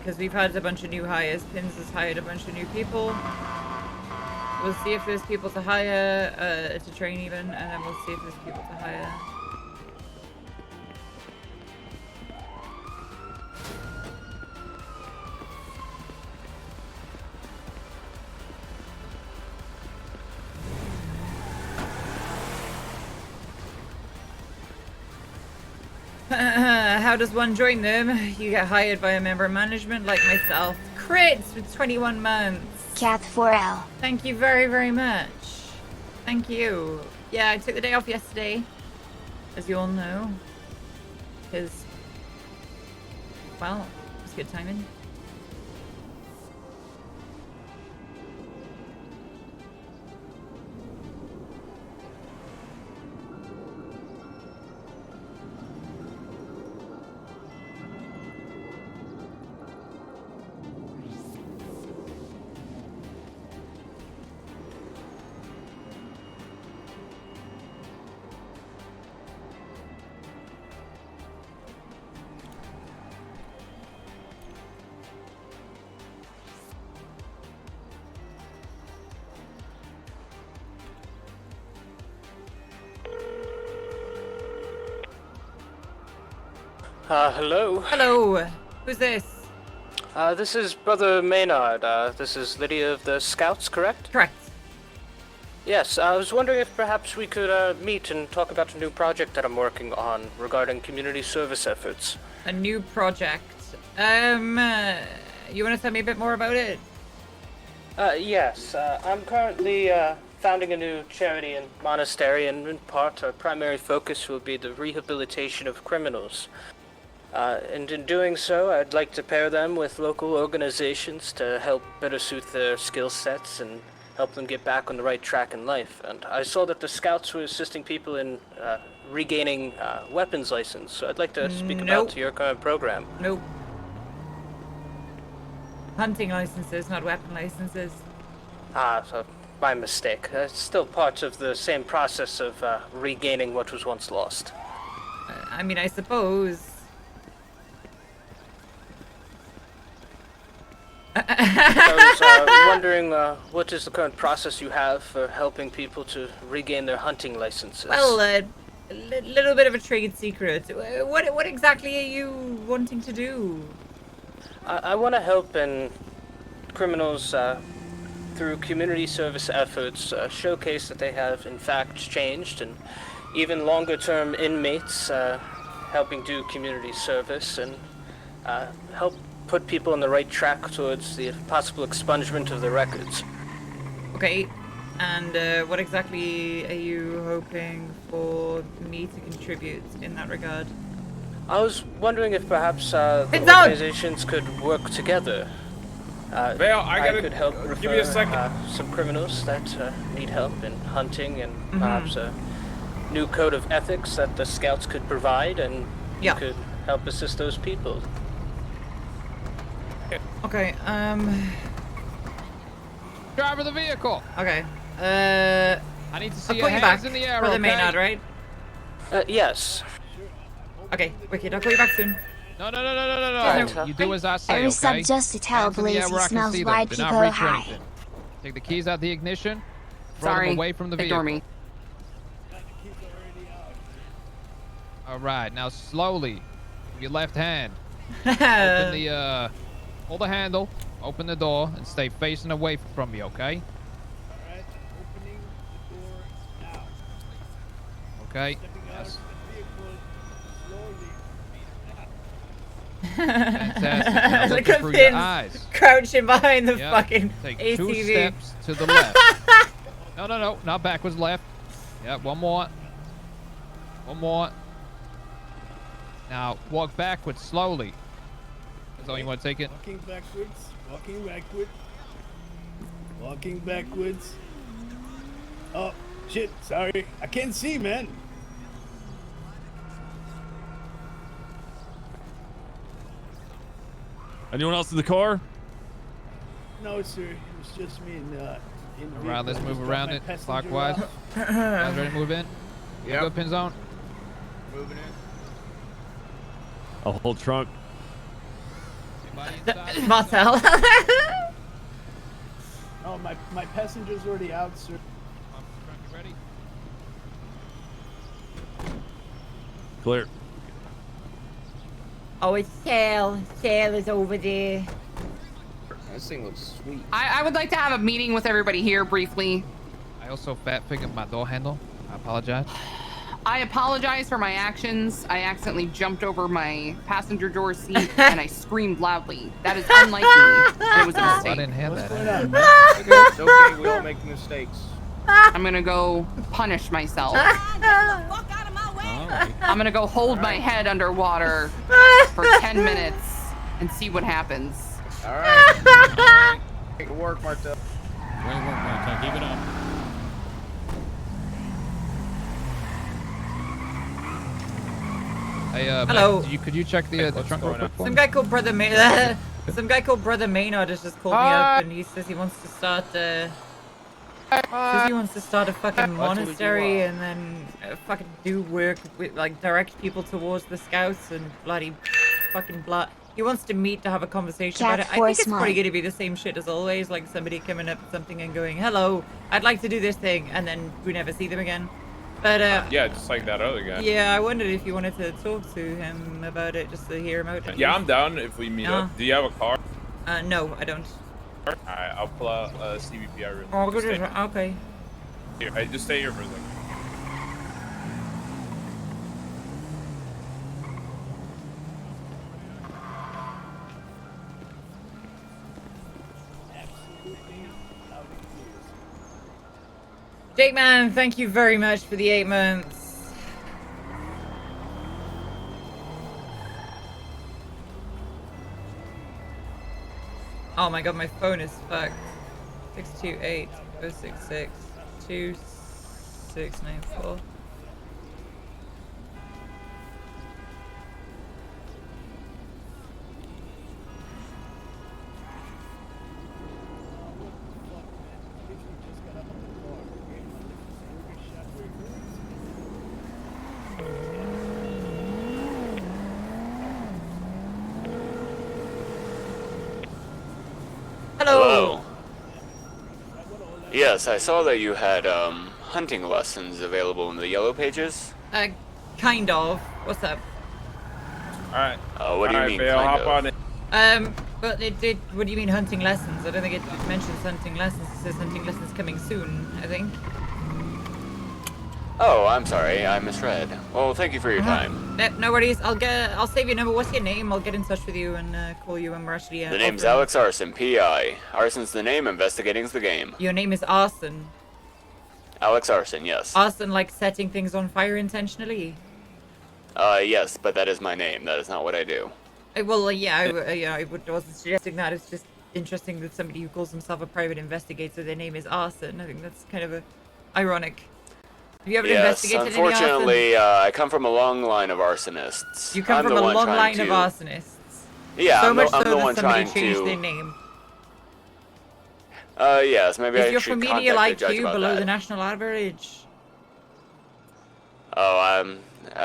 because we've had a bunch of new hires. Pins has hired a bunch of new people. We'll see if there's people to hire, to train even, and then we'll see if there's people to hire. How does one join them? You get hired by a member of management like myself. Crits with 21 months. CathFawr. Thank you very, very much. Thank you. Yeah, I took the day off yesterday, as you all know. Because, well, it was good timing. Hello. Hello. Who's this? This is Brother Maynard. This is Lydia of the Scouts, correct? Correct. Yes, I was wondering if perhaps we could meet and talk about a new project that I'm working on regarding community service efforts. A new project. You want to tell me a bit more about it? Yes. I'm currently founding a new charity and monastery, and in part our primary focus will be the rehabilitation of criminals. And in doing so, I'd like to pair them with local organizations to help better suit their skill sets and help them get back on the right track in life. And I saw that the Scouts were assisting people in regaining weapons license, so I'd like to speak about your current program. Nope. Hunting licenses, not weapon licenses. So my mistake. It's still part of the same process of regaining what was once lost. I mean, I suppose. I was wondering what is the current process you have for helping people to regain their hunting licenses? Well, a little bit of a trade secret. What exactly are you wanting to do? I want to help in criminals through community service efforts, showcase that they have in fact changed, and even longer term inmates helping do community service and help put people on the right track towards the possible expungement of their records. Okay, and what exactly are you hoping for me to contribute in that regard? I was wondering if perhaps the organizations could work together. Vale, I could help refer give me a second. Some criminals that need help in hunting, and perhaps a new code of ethics that the Scouts could provide, and you could help assist those people. Okay, Driver the vehicle. Okay, I need to see your hands in the air, Brother okay? Maynard, right? Yes. Okay, wicked, I'll call you back soon. No. Right. You do as I say, I okay? was just to tell Hands in the air Blaze where he I can smells see them. white Do people not reach for high. anything. Take the keys out the ignition. Throw Sorry, them away from the vehicle. ignore me. All right, now slowly, with your left hand, open the hold the handle, open the door, and stay facing away from me, okay? Alright, opening the door now. Okay. Stepping out Yes. of the vehicle slowly. Fantastic. Now Look looking at through your Finn's eyes. crouching behind the Yep. fucking Take ATV. 2 steps to the left. No, not backwards, left. Yeah, one more. One more. Now walk backwards slowly. That's all you want to take it. Walking backwards. Walking backwards. Walking backwards. Oh, shit. Sorry. I can't see, man. Anyone else in the car? No, sir. It was just me in All vehicle. right, let's Just move dropped around my it passenger clockwise. off. Guys ready to move in? Yep. Go pin zone. Moving in. A whole trunk. Anybody inside? Marcel. Oh, my passenger's already out, sir. Trunk, you ready? Clear. Oh, it's Sail. Sail is over there. This thing looks sweet. I would like to have a meeting with everybody here briefly. I also fat fingered my door handle. I apologize. I apologize for my actions. I accidentally jumped over my passenger door seat and I screamed loudly. That is unlike me. And it was a I mistake. didn't hear that. It's okay, we all make mistakes. I'm gonna go punish myself. Oh, I'm gonna go hold my head underwater for 10 minutes and see what happens. All right. Good work, Martel. Great work, Martel. Keep it up. Hey, Hello. Matt, could you check the trunk real quick for Some me? guy called Brother Maynard. Some guy called Brother Maynard has just called me up, and he says he wants to start. Says he wants to start a fucking monastery and then fucking do work with, like, direct people towards the scouts and bloody fucking blah. He wants to meet to have a conversation about it. I think it's probably going to be the same shit as always, like somebody coming up with something and going, "Hello, I'd like to do this thing," and then we never see them again. But yeah, just like that other guy. yeah, I wondered if you wanted to talk to him about it, just to hear him out. Yeah, I'm down if we meet up. Do you have a car? No, I don't. Alright, I'll pull out CBP. I really. Oh, Just stay okay. here. Hey, just stay here for a second. Jake Man, thank you very much for the 8 months. Oh my god, my phone is fucked. 628-066-2694. Hello. Yes, I saw that you had hunting lessons available in the yellow pages. Kind of. What's up? Alright. What do you mean, Babe, kind hop of? on it. But it did. What do you mean hunting lessons? I don't think it mentions hunting lessons. It says hunting lessons coming soon, I think. Oh, I'm sorry, I misread. Well, thank you for your time. Yep, no worries. I'll save your number. What's your name? I'll get in touch with you and call you when we're actually. The name's Alex Arson, P.I. Arson's the name, investigating's the game. Your name is Arson. Alex Arson, yes. Arson, like setting things on fire intentionally. Yes, but that is my name. That is not what I do. Well, yeah, I wasn't suggesting that. It's just interesting that somebody who calls himself a private investigator, their name is Arson. I think that's kind of ironic. Have you ever investigated any arson? Unfortunately, I come from a long line of arsonists. You come from a long line of arsonists. Yeah, so I'm much the so one that somebody trying changed to. their name. Yes, maybe I Is your should familial contact the judge IQ about below that. the national average? Oh, I'm just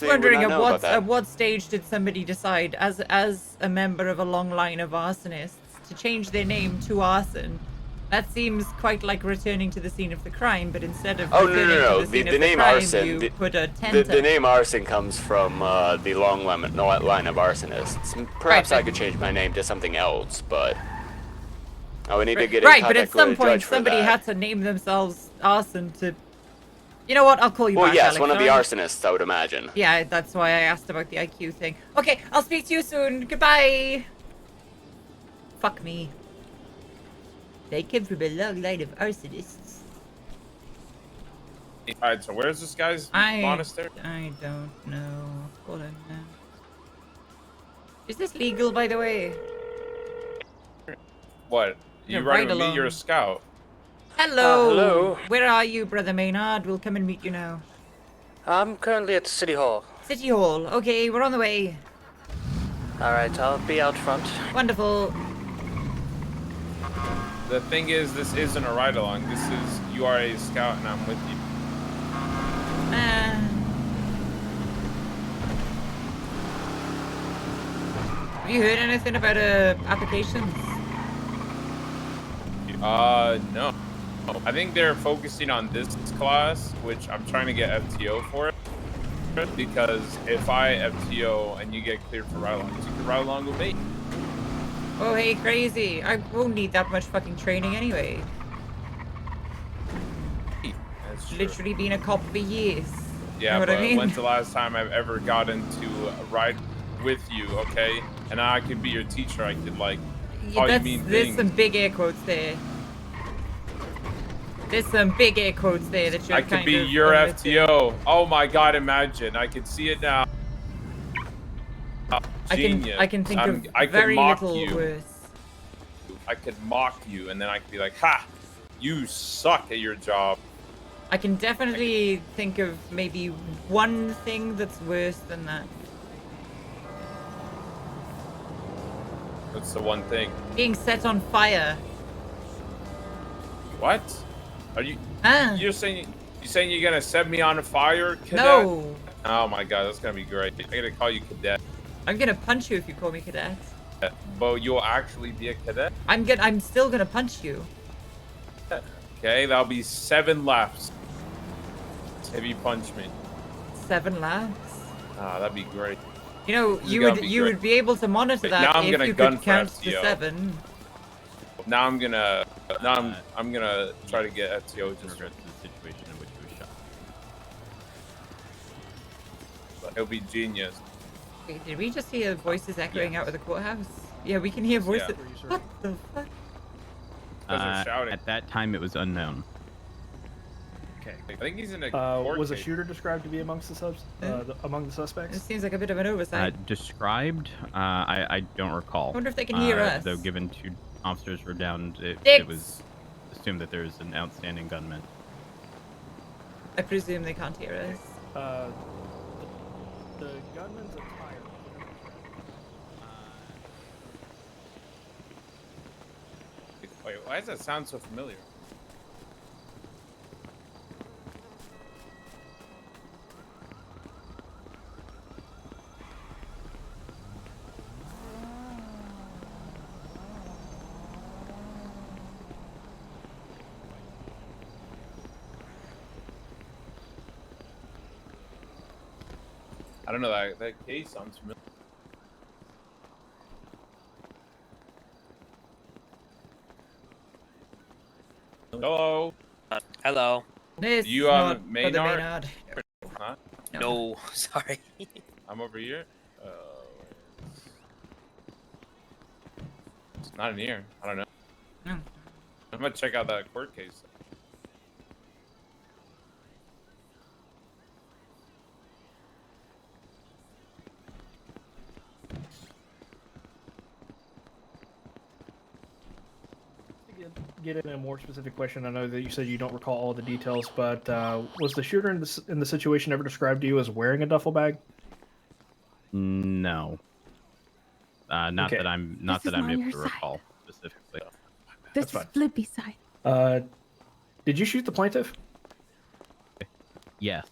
actually wondering would not know about that. at what stage did somebody decide, as a member of a long line of arsonists, to change their name to Arson? That seems quite like returning to the scene of the crime, but instead of returning to the scene of the name crime, Arson, you put a tent. the name Arson comes from the long line of arsonists. Perhaps I could change my name to something else, but I would need to get in Right, contact but at some with a point judge for somebody that. had to name themselves Arson to. You know what? I'll call you Well, back. yes, Alex, one of the alright? arsonists, I would imagine. Yeah, that's why I asked about the IQ thing. Okay, I'll speak to you soon. Goodbye. Fuck me. They came from a long line of arsonists. Alright, so where's this guy's monastery? I don't know. Hold on now. Is this legal, by the way? What? You Yeah, riding right with me? You're a along. scout. Hello. Hello. Where are you, Brother Maynard? We'll come and meet you now. I'm currently at City Hall. City Hall. Okay, we're on the way. Alright, I'll be out front. Wonderful. The thing is, this isn't a ride along. This is, you are a scout and I'm with you. Have you heard anything about applications? No. I think they're focusing on this class, which I'm trying to get FTO for it. Because if I FTO and you get cleared for ride-alongs, you can ride along with me. Oh, hey, crazy. I won't need that much fucking training anyway. That's true. Literally been a cop for years. Yeah, You know what but I mean? when's the last time I've ever got into a ride with you, okay? And I could be your teacher. I could, like, call you mean There's things. some big air quotes there. There's some big air quotes there that you're I could kind be of your omitting. FTO. Oh my god, imagine. I can see it now. Genius. I can think of I could very mock little you. worse. I could mock you, and then I could be like, ha! You suck at your job. I can definitely think of maybe one thing that's worse than that. That's the one thing. Being set on fire. What? Are you? You're saying you're gonna set me on fire, cadet? No. Oh my god, that's gonna be great. I'm gonna call you cadet. I'm gonna punch you if you call me cadet. But you'll actually be a cadet. I'm still gonna punch you. Okay, that'll be 7 laps. If you punch me. 7 laps. Ah, that'd be great. You know, This is you gonna would be you great. would be able to monitor Now that I'm if gonna you gun could for count to FTO. 7. Now I'm gonna try to get FTO just the situation in which he was shot. but it'll be genius. Wait, did we just hear voices echoing out of the courthouse? Yeah, we can hear voices. Yeah. What the fuck? They're shouting. At that time, it was unknown. Okay. I think he's in a court Was a case. shooter described to be amongst the among the suspects? This seems like a bit of an oversight. Described, I don't recall. I wonder if they can hear us. Though given 2 officers were down, it Dicks. was assumed that there's an outstanding gunman. I presume they can't hear us. The gunman's attire. Wait, why does that sound so familiar? I don't know, that case sounds familiar. Hello. Hello. This You, is not Maynard? Brother Maynard. Huh? No, sorry. I'm over here. It's not in here. I don't know. No. I'm gonna check out that court case. Get in a more specific question. I know that you said you don't recall all the details, but was the shooter in the situation ever described to you as wearing a duffel bag? No. Not Okay. that I'm able to recall specifically. That's fine. Flippy side. Did you shoot the plaintiff? Yes.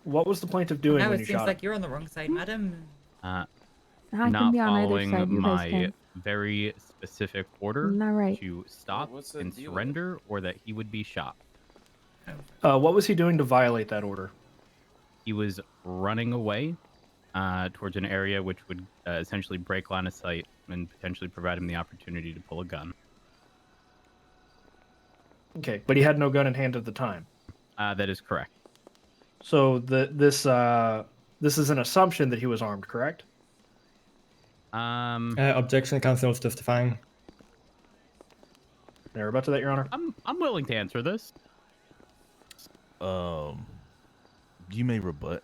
What was the plaintiff doing Now when it you seems shot like him? you're on the wrong side, madam. I Not can be on either following side. You guys my can. very specific order Not right. to stop What's the and deal? surrender, or that he would be shot. What was he doing to violate that order? He was running away towards an area which would essentially break line of sight and potentially provide him the opportunity to pull a gun. Okay, but he had no gun in hand at the time. That is correct. So this is an assumption that he was armed, correct? Objection, counsel testifying. Never about to that, Your Honor. I'm willing to answer this. You may rebut.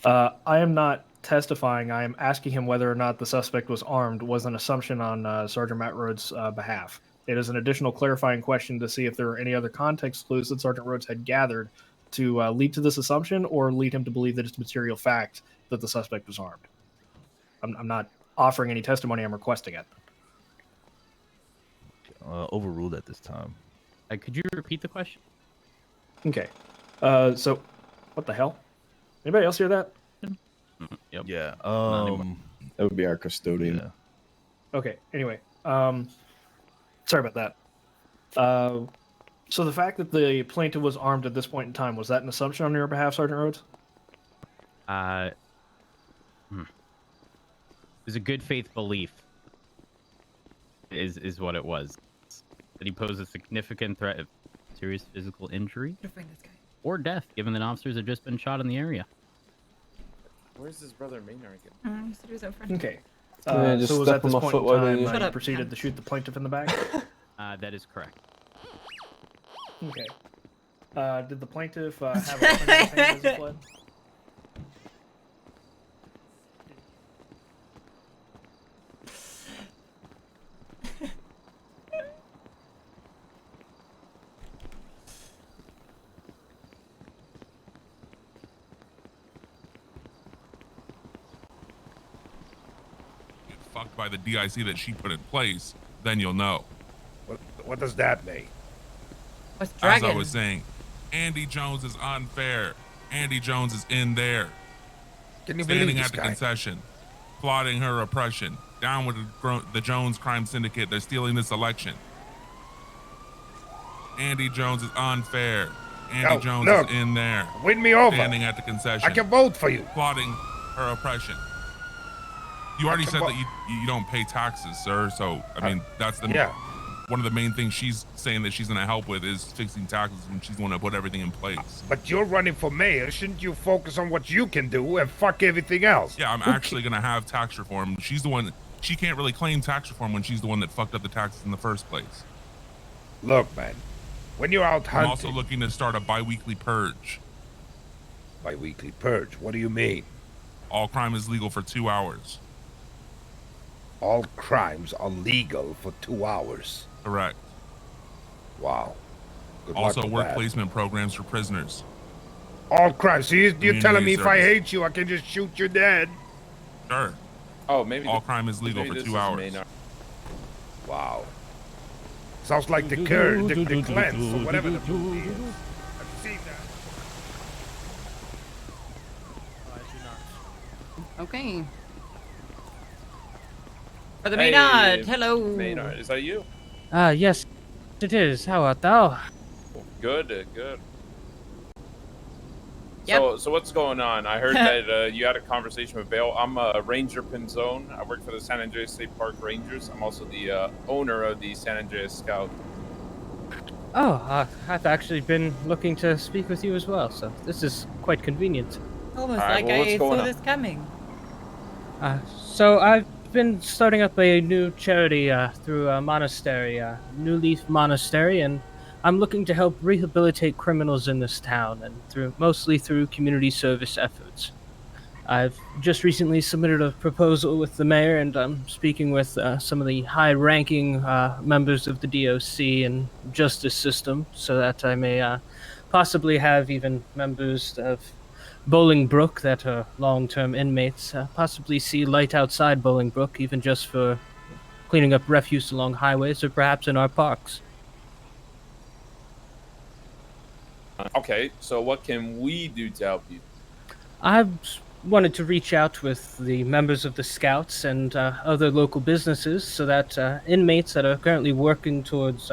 I am not testifying. I am asking him whether or not the suspect was armed was an assumption on Sergeant Matt Rhodes' behalf. It is an additional clarifying question to see if there are any other context clues that Sergeant Rhodes had gathered to lead to this assumption or lead him to believe that it's material fact that the suspect was armed. I'm not offering any testimony. I'm requesting it. Overruled at this time. Could you repeat the question? Okay. So, what the hell? Anybody else hear that? Yep. Yeah. That would be our custodian. Yeah. Okay. Anyway, sorry about that. So the fact that the plaintiff was armed at this point in time, was that an assumption on your behalf, Sergeant Rhodes? It was a good faith belief. Is what it was. That he posed a significant threat of serious physical injury or death, given that officers had just been shot in the area. Where's his brother Maynard? He said he was out front. Okay. Yeah, just so was step at this on my point foot in while time you- Shut you up, proceeded cunt. to shoot the plaintiff in the back? That is correct. Okay. Did the plaintiff have a weapon in his hand as he fled? Fucked by the DIC that she put in place, then you'll know. What does that mean? What's As dragon? I was saying, Andy Jones is unfair. Andy Jones is in there, Can you standing believe this at the guy? concession, plotting her oppression. Down with the Jones crime syndicate. They're stealing this election. Andy Jones is unfair. Andy No, Jones look. is in there, Win me over. standing at the concession, I can vote for you. plotting her oppression. You already can said vo- that you don't pay taxes, sir. So I mean, that's the Yeah. one of the main things she's saying that she's going to help with is fixing taxes, and she's going to put everything in place. But you're running for mayor. Shouldn't you focus on what you can do and fuck everything else? Yeah, I'm actually going to have tax reform. She's the one. She can't really claim tax reform when she's the one that fucked up the taxes in the first place. Look, man. When you're out I'm hunting, also looking to start a bi-weekly purge. bi-weekly purge. What do you mean? All crime is legal for 2 hours. All crimes are legal for 2 hours. Correct. Wow. Good Also, luck with work that. placement programs for prisoners. All crimes. So you're Community telling me if I service. hate you, I can just shoot you dead? Sure. Oh, maybe All crime is legal maybe for this 2 is hours. Maynard. Wow. Sounds like the cure, the cleanse, or whatever the movie is. I've seen that. Okay. Brother Hey, Maynard, hello. Maynard, is that you? Yes, it is. How art thou? Good, good. Yep. So what's going on? I heard that you had a conversation with Bale. I'm a Ranger Pinzone. I work for the San Andreas State Park Rangers. I'm also the owner of the San Andreas Scout. Oh, I've actually been looking to speak with you as well, so this is quite convenient. Almost Alright, like well, what's I going saw on? this coming. So I've been starting up a new charity through a monastery, New Leaf Monastery, and I'm looking to help rehabilitate criminals in this town, and mostly through community service efforts. I've just recently submitted a proposal with the mayor, and I'm speaking with some of the high-ranking members of the DOC and justice system, so that I may possibly have even members of Bolingbrook that are long-term inmates possibly see light outside Bolingbrook, even just for cleaning up refuse along highways or perhaps in our parks. Okay, so what can we do to help you? I wanted to reach out with the members of the Scouts and other local businesses so that inmates that are currently working towards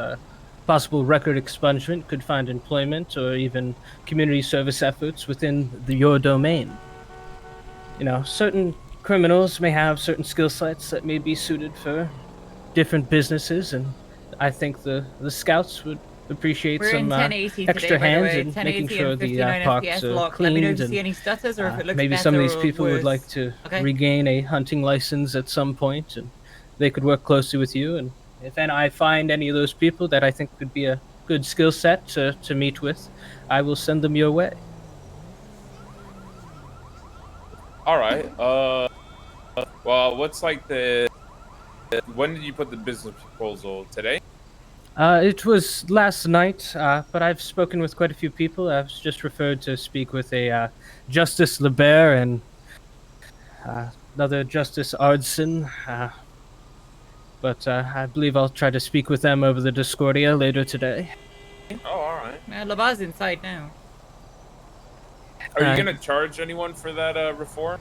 possible record expungement could find employment or even community service efforts within your domain. You know, certain criminals may have certain skill sets that may be suited for different businesses, and I think the Scouts would appreciate We're some in 1080 extra today, by the hands way. in 1080 making sure and the 59 parks FPS are lock. Let me know if cleaned, you see and any stutters or if it looks maybe better some of these or people would worse. like to Okay. regain a hunting license at some point, and they could work closely with you. And if I find any of those people that I think could be a good skill set to meet with, I will send them your way. All right. Well, what's like the? When did you put the business proposal? Today? It was last night, but I've spoken with quite a few people. I was just referred to speak with a Justice LeBear and another Justice Ardson. But I believe I'll try to speak with them over the Discordia later today. Oh, all right. Labar's inside now. Are you gonna charge anyone for that reform?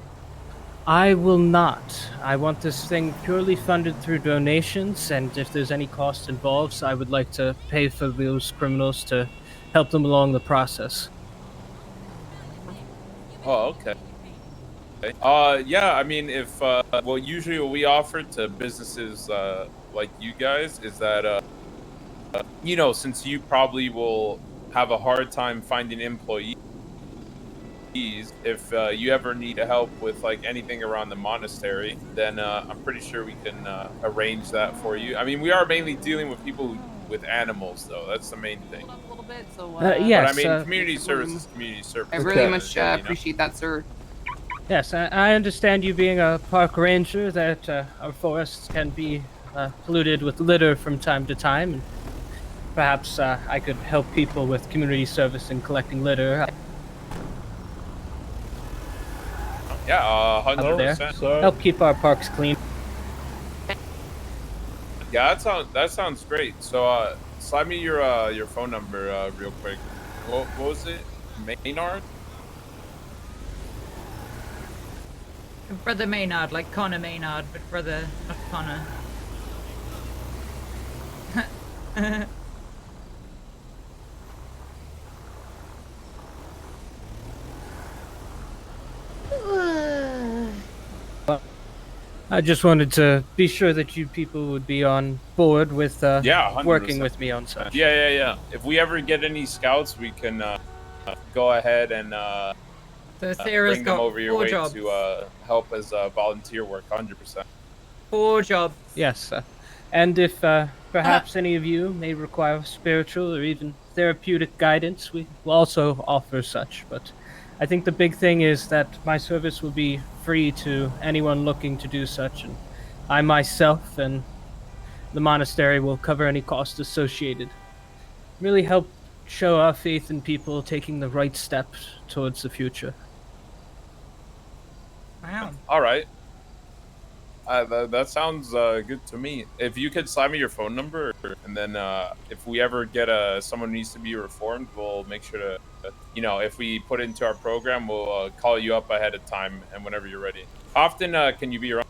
I will not. I want this thing purely funded through donations, and if there's any cost involved, I would like to pay for those criminals to help them along the process. Oh, okay. Yeah, I mean, if well, usually what we offer to businesses like you guys is that you know, since you probably will have a hard time finding employees, if you ever need help with like anything around the monastery, then I'm pretty sure we can arrange that for you. I mean, we are mainly dealing with people with animals, though. That's the main thing. A little bit, so, Yes. But I mean, community service is community service. I really much appreciate that, sir. Yes, I understand you being a park ranger that our forests can be polluted with litter from time to time, and perhaps I could help people with community service and collecting litter. Yeah, 100%. Help keep our parks clean. Yeah, that sounds great. So, slide me your phone number real quick. What was it? Maynard? Brother Maynard, like Connor Maynard, but brother, not Connor. I just wanted to be sure that you people would be on board with Yeah, 100%. working with me on such. Yeah. If we ever get any scouts, we can go ahead and So Sarah's bring them got over your 4 way jobs. to help as volunteer work, 100%. 4 jobs. Yes, and if perhaps any of you may require spiritual or even therapeutic guidance, we will also offer such. But I think the big thing is that my service will be free to anyone looking to do such, and I myself and the monastery will cover any cost associated. Really help show our faith in people taking the right steps towards the future. Wow. All right. That sounds good to me. If you could slide me your phone number, and then if we ever get someone who needs to be reformed, we'll make sure to, you know, if we put it into our program, we'll call you up ahead of time and whenever you're ready. How often can you be around?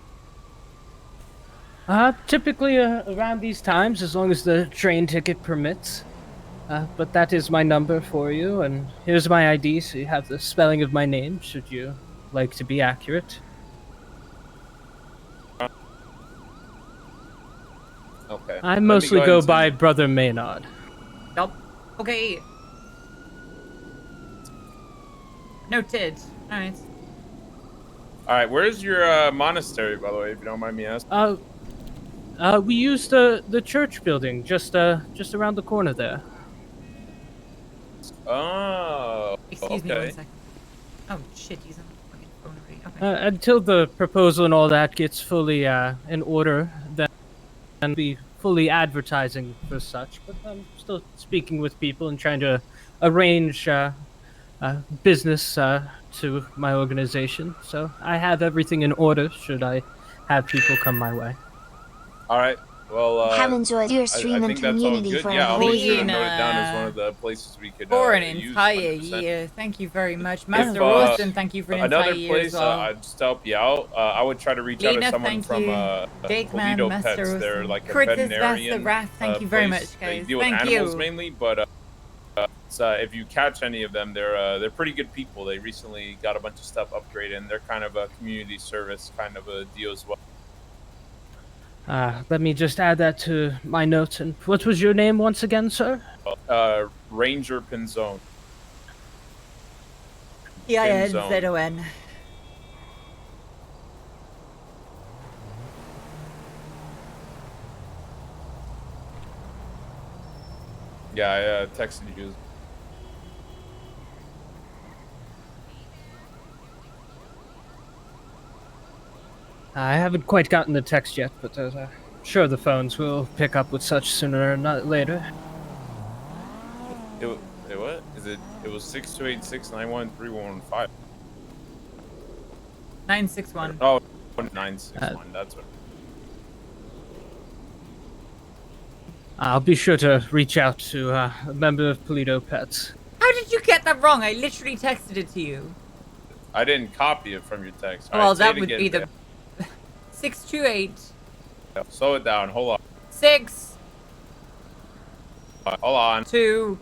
Typically around these times, as long as the train ticket permits. But that is my number for you, and here's my ID, so you have the spelling of my name, should you like to be accurate. Okay. I mostly go by Brother Maynard. Nope. Okay. Noted. Alright. Alright, where's your monastery, by the way, if you don't mind me asking? We use the church building just around the corner there. Oh, Excuse me 1 second. Oh shit, he's on the fucking phone already. Okay. Until the proposal and all that gets fully in order, then be fully advertising for such. But I'm still speaking with people and trying to arrange business to my organization. So I have everything in order should I have people come my way. All right. Well, Have enjoyed your I stream and think that's all community good. for Yeah, I'll make sure to Lena. note it down as one of the places we could For an use entire 100%. year. Thank you very much. Master Austin, thank you for an entire another year place as well. I'd just help you out. I would try to reach out Lena, to someone thank from you. Jake Man, Toledo Master Pets. They're Austin. like a Critters, veterinarian. Master Wrath, thank you very place. much, They guys. deal with Thank animals you. mainly, but if you catch any of them, they're pretty good people. They recently got a bunch of stuff upgraded, and they're kind of a community service kind of a deal as well. Let me just add that to my notes. And what was your name once again, sir? Ranger Pinzone. Pinzon. Yeah, I texted you. I haven't quite gotten the text yet, but sure the phones will pick up with such sooner or not later. It what? It was 6286913115. 961. Oh, 961. That's what. I'll be sure to reach out to a member of Toledo Pets. How did you get that wrong? I literally texted it to you. I didn't copy it from your text. All Well, right, say that it would again, be the Bea. 628 Slow it down. Hold on. 6 Hold on. 2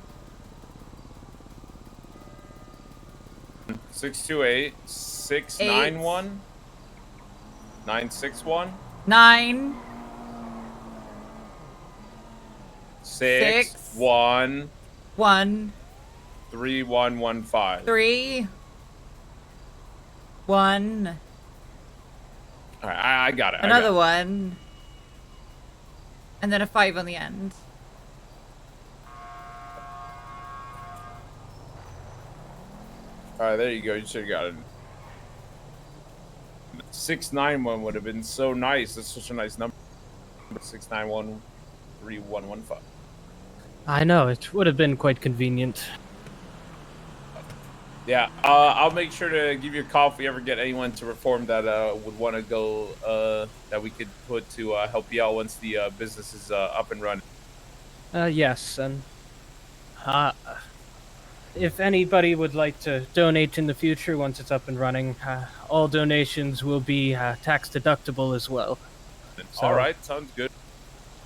628 691 961 9 6 1 1 3115. 3 1. All right, I got it. Another one. And then a 5 on the end. All right, there you go. You should have got it. 691 would have been so nice. That's such a nice number. 691 3115. I know, it would have been quite convenient. Yeah, I'll make sure to give you a call if we ever get anyone to reform that would want to go, that we could put to help you out once the business is up and running. Yes, and if anybody would like to donate in the future once it's up and running, all donations will be tax deductible as well. So All right, sounds good.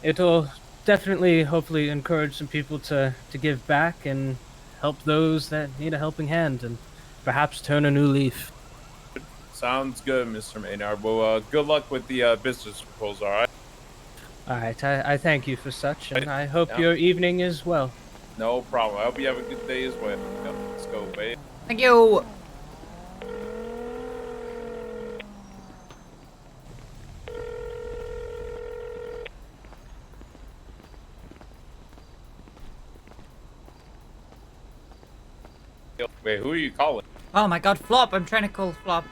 it'll definitely, hopefully, encourage some people to give back and help those that need a helping hand, and perhaps turn a new leaf. Sounds good, Mr. Maynard. Well, good luck with the business proposal, all right? All right, I thank you for such, and I hope Yeah. your evening is well. No problem. I hope you have a good day as well. Let's go, babe. Thank you. Wait, who are you calling? Oh my god, Flop. I'm trying to call Flop.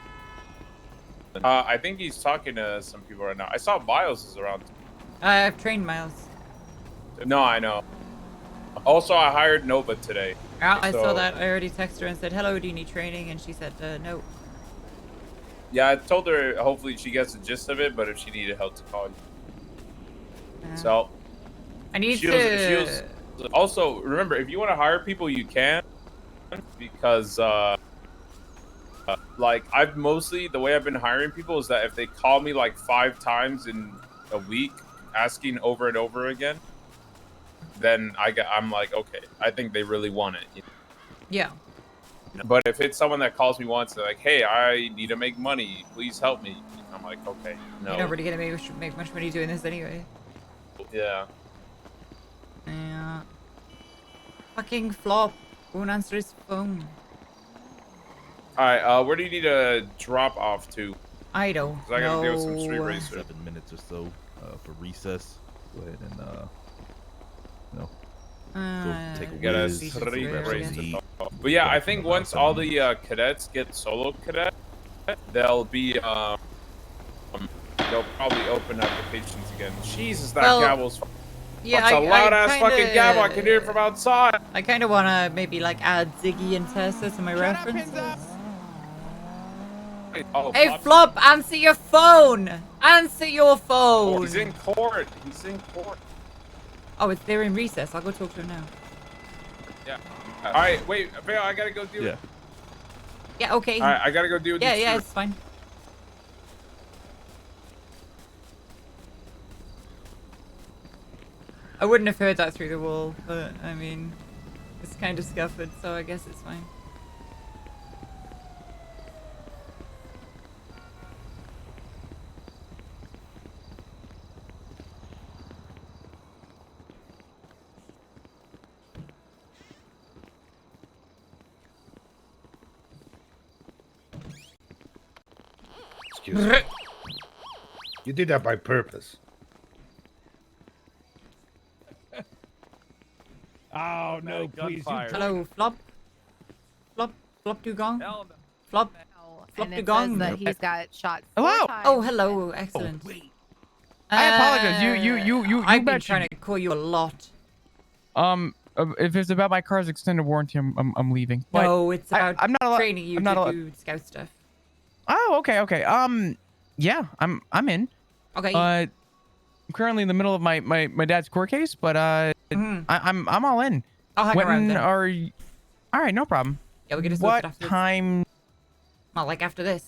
I think he's talking to some people right now. I saw Miles is around. I have trained Miles. No, I know. Also, I hired Nova today. Yeah, I saw So- that. I already texted her and said, hello, do you need training? And she said, no. Yeah, I told her hopefully she gets the gist of it, but if she needed help to call you. So I need she to... was also, remember, if you want to hire people, you can, because like I've mostly, the way I've been hiring people is that if they call me like 5 times in a week asking over and over again, then I'm like, okay, I think they really want it. You know? Yeah. But if it's someone that calls me once, they're like, hey, I need to make money, please help me. I'm like, okay, no. You're not really gonna make much money doing this anyway. Yeah. Yeah. Fucking Flop. Won't answer his phone. All right, where do you need to drop off to? I don't 'Cause I gotta deal with some know. street racers. 7 minutes or so for recess. Go ahead and go take a Get a whiz, street grab something racer. to eat. But yeah, Back I in think about once 7 all minutes. the cadets get solo cadet, they'll be they'll probably open applications again. Jesus, that Well, gavel's Yeah, that's a loud ass kinda, fucking gavel. I can hear it from outside. I kind of want to maybe like add Ziggy and Tessa to my references. Oh, Hey, Flop, answer your phone! Answer your Oh, phone! he's in court. He's in court. Oh, they're in recess. I'll go talk to him now. Yeah. All right, wait, Vale, I gotta go deal. Yeah. Yeah, okay. All right, I gotta go deal with Yeah, these yeah, two. it's fine. I wouldn't have heard that through the wall, but I mean, it's kind of scuffed, so I guess it's fine. Excuse me. You did that by purpose. Oh no, please. Hello, Flop. Flop Dugong. Flop. Flop And it Dugong. says that he's got shot. Hello. Oh, hello. Excellent. I apologize. You I've been mentioned- trying to call you a lot. If it's about my car's extended warranty, I'm leaving. But No, it's about I'm not allowed. training you I'm not to allowed. do scout stuff. Oh, okay. Yeah, I'm in. Okay. I'm currently in the middle of my dad's court case, but I'm all in. I'll hang when around then. are you... All right, no problem. Yeah, we can just What afterwards. time Well, like after this.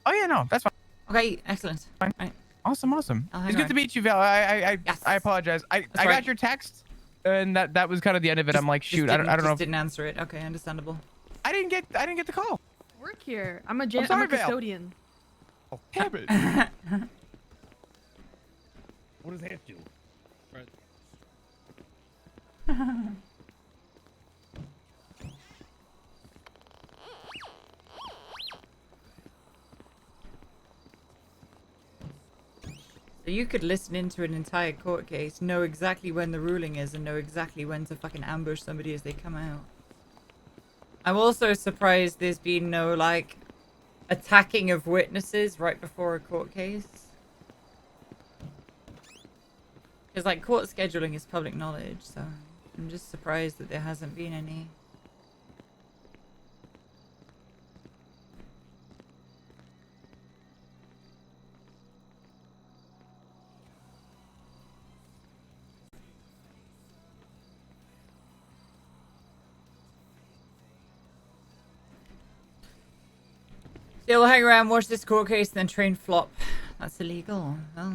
Oh yeah, no, that's fine. Okay, excellent. Fine. Right. Awesome. I'll hang It's good around. to meet you, Val. I apologize. I right. got your text, and that was kind of the end of it. I'm like, shoot, I don't know. Just didn't answer it. Okay, understandable. I didn't get the call. Work here. I'm a sorry, I'm a Val. custodian. Oh, damn it. What does that do? So you could listen into an entire court case, know exactly when the ruling is, and know exactly when to fucking ambush somebody as they come out. I'm also surprised there's been no, like, attacking of witnesses right before a court case. Because, like, court scheduling is public knowledge, so I'm just surprised that there hasn't been any. They'll hang around, watch this court case, and then train flop. That's illegal. Well,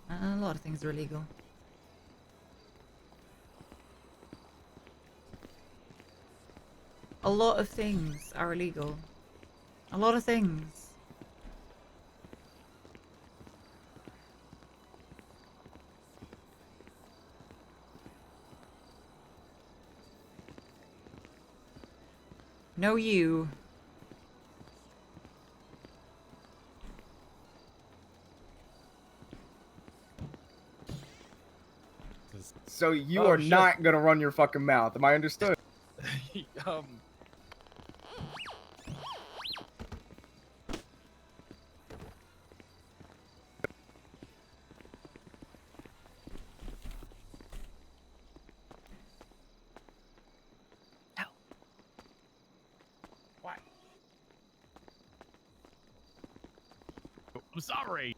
a lot of things are illegal. A lot of things are illegal. A lot of things. No, you. So you Oh, are shit. not gonna run your fucking mouth. Am I understood? Why? I'm sorry.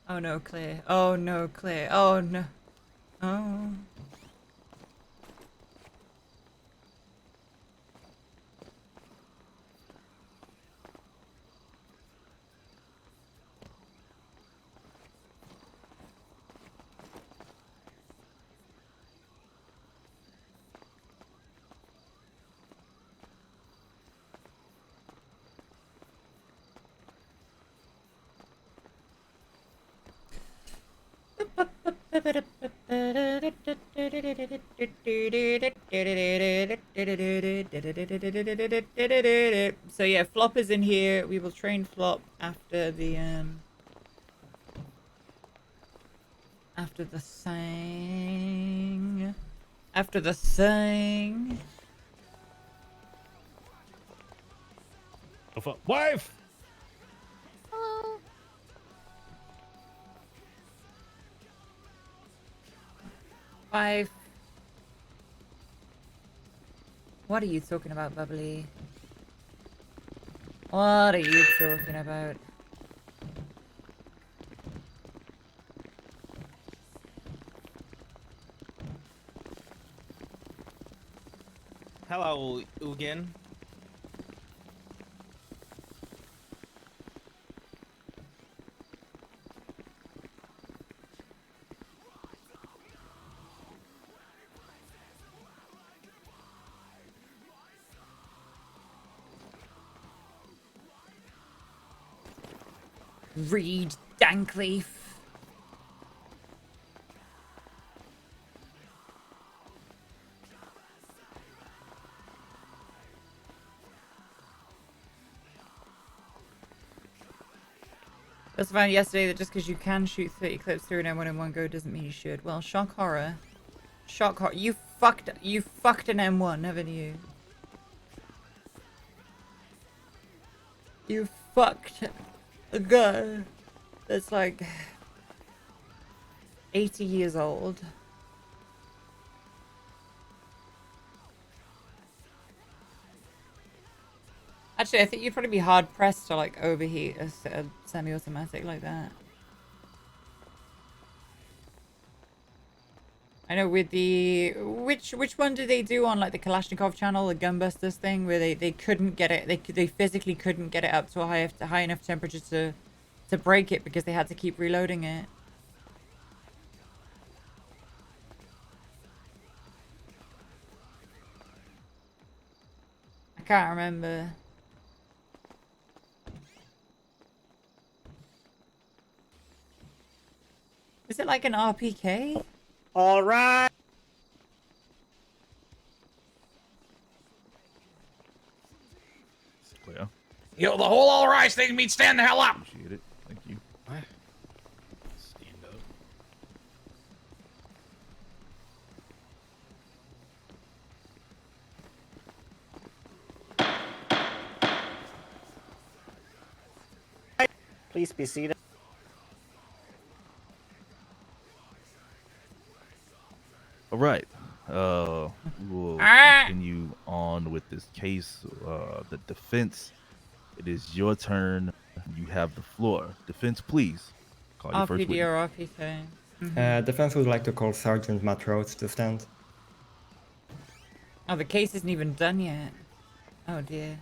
Oh no, Claire. Oh no, Claire. Oh no. Oh. So yeah, Flop is in here. We will train Flop after the thing. After the thing. Wife! Hello. Wife. What are you talking about, Bubbly? What are you talking about? Hello, Ugin. Reed Dankleaf. Just found yesterday that just because you can shoot 30 clips through an M1 in one go doesn't mean you should. Well, shock horror. Shock horror. You fucked an M1, haven't you? You fucked a guy that's like 80 years old. Actually, I think you'd probably be hard pressed to like overheat a semi-automatic like that. I know with the which one did they do on like the Kalashnikov channel, the Gunbusters thing, where they couldn't get it, they physically couldn't get it up to a high enough temperature to break it because they had to keep reloading it. I can't remember. Is it like an RPK? All right. Clear. Yo, the whole all rise thing means stand the hell up. Appreciate it. Thank you. Stand up. Please be seated. All right. We'll continue on with this case. The defense, it is your turn. You have the floor. Defense, please. Call your first RPD witness. or RPK? Defense would like to call Sergeant Matt Rhodes to stand. Oh, the case isn't even done yet. Oh dear.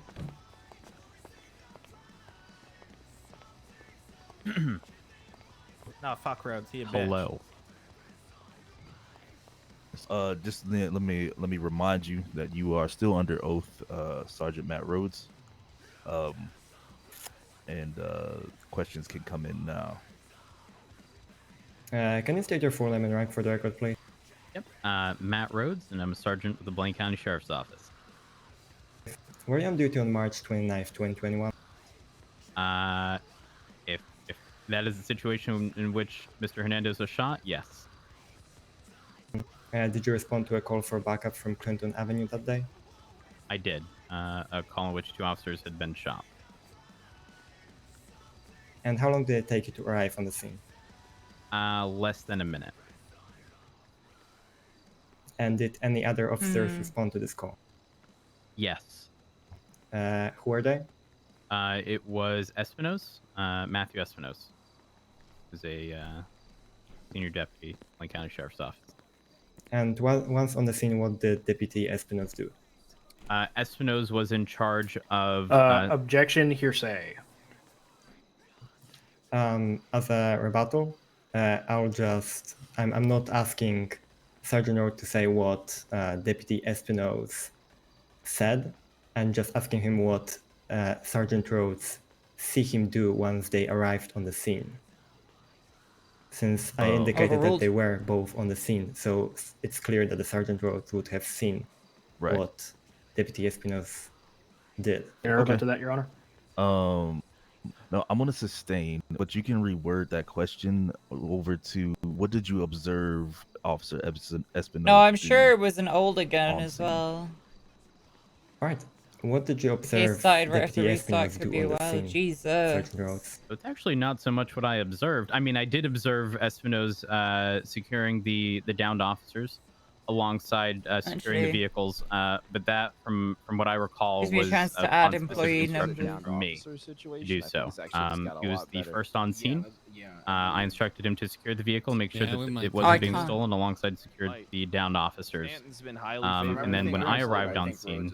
No, fuck Rhodes. He a bitch. Hello. Just let me remind you that you are still under oath, Sergeant Matt Rhodes. And questions can come in now. Can you state your full name and rank for the record, please? Yep. Matt Rhodes, and I'm a sergeant with the Blaine County Sheriff's Office. Were you on duty on March 29th, 2021? If that is the situation in which Mr. Hernandez was shot, yes. Did you respond to a call for backup from Clinton Avenue that day? I did. A call in which 2 officers had been shot. And how long did it take you to arrive on the scene? Less than a minute. And did any other officers respond to this call? Yes. Who are they? It was Espinosa, Matthew Espinosa, who's a senior deputy, Blaine County Sheriff's Office. And once on the scene, what did Deputy Espinosa do? Espinosa was in charge of... Objection, hearsay. As a rebuttal, I'm not asking Sergeant Rhodes to say what Deputy Espinosa said. I'm just asking him what Sergeant Rhodes see him do once they arrived on the scene. Since I indicated that they were both on the scene, so it's clear that the Sergeant Rhodes would have seen what Deputy Espinosa did. Can I rebut to that, Your Honor? No, I'm gonna sustain, but you can reword that question over to what did you observe, Officer Espinosa? No, I'm sure it was an older gun as well. All right. What did you Case observe started right after Deputy restart Espinosa could do be a on the while. scene? Jesus. Sergeant Rhodes. So it's actually not so much what I observed. I mean, I did observe Espinosa securing the downed officers alongside securing the vehicles, but that, from what I recall, Gives me a was chance to upon add specific employee instruction numbers. from me to do so. He was the first on scene. I instructed him to secure the vehicle, make sure that it wasn't being stolen, alongside secured the downed officers. And then when I arrived on scene,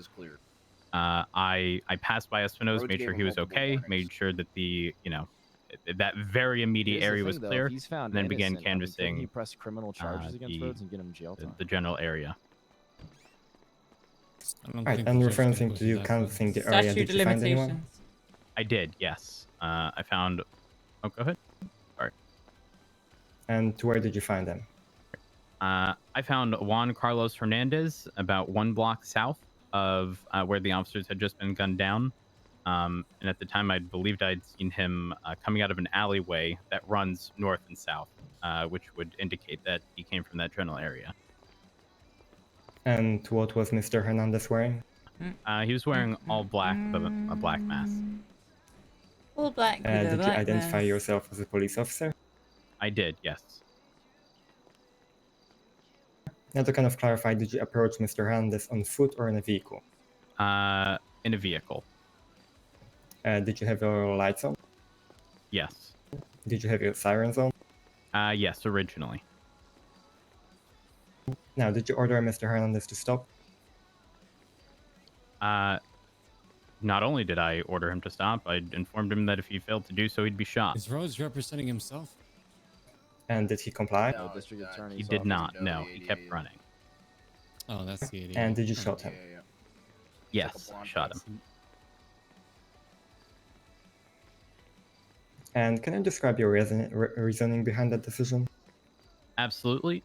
I passed by Espinosa, made sure he was okay, made sure that that very immediate area was clear, and then began canvassing the general area. Right, and referencing to you canvassing the area, did you find anyone? I did, yes. I found... Oh, go ahead. Sorry. And where did you find them? I found Juan Carlos Hernandez about 1 block south of where the officers had just been gunned down. And at the time, I believed I'd seen him coming out of an alleyway that runs north and south, which would indicate that he came from that general area. And what was Mr. Hernandez wearing? He was wearing all black with a black mask. All black with a Did you black identify mask. yourself as a police officer? I did, yes. Now to kind of clarify, did you approach Mr. Hernandez on foot or in a vehicle? In a vehicle. Did you have your lights on? Yes. Did you have your sirens on? Yes, originally. Now, did you order Mr. Hernandez to stop? Not only did I order him to stop, I informed him that if he failed to do so, he'd be shot. Is Rose representing himself? And did he comply? No, District Attorney's He did office. not. No, he kept running. Oh, that's the idiot. And did you shoot him? Yes, I shot him. And can you describe your reasoning behind that decision? Absolutely.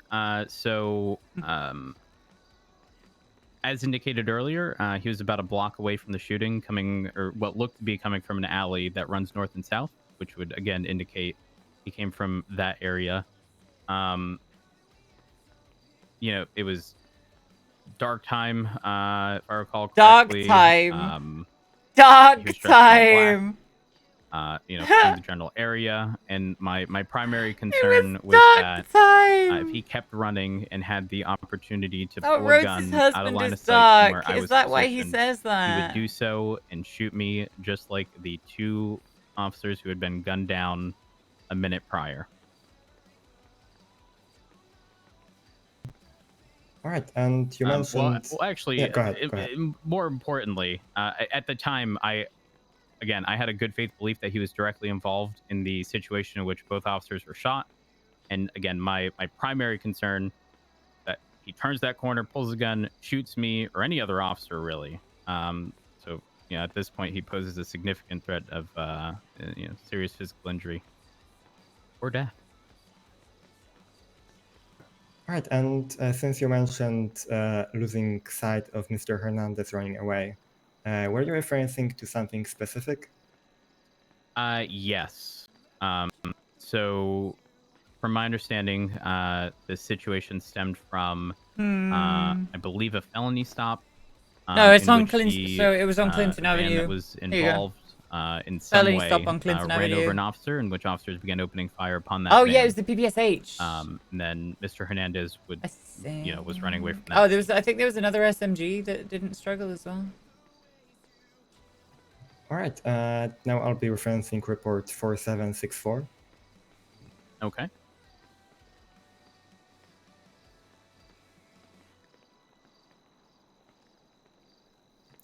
As indicated earlier, he was about a block away from the shooting, coming, or what looked to be coming from an alley that runs north and south, which would again indicate he came from that area. It was dark time, if I recall correctly. Dark time. In the general area, and my primary concern was that if he kept running and had the opportunity to pull a gun out of line of sight from where I was Is that why he positioned, says that? he would do so and shoot me just like the 2 officers who had been gunned down a minute prior. All right, and you mentioned... Well, actually, yeah, go ahead. More importantly, at the time, I had a good faith belief that he was directly involved in the situation in which both officers were shot. And again, my primary concern that he turns that corner, pulls a gun, shoots me or any other officer, really. At this point, he poses a significant threat of serious physical injury or death. All right, and since you mentioned losing sight of Mr. Hernandez running away, were you referencing to something specific? Yes. So, from my understanding, the situation stemmed from, I believe, a felony stop. No, it's on Clinton. So it was on Clinton Avenue. That was involved in some felony way. Stop on Clinton ran Avenue. over an officer, in which officers began opening fire upon that. Oh van. yeah, it was the PPSH. And then Mr. Hernandez was running away from that. Oh, I think there was another SMG that didn't struggle as well. All right, now I'll be referencing report 4764. Okay.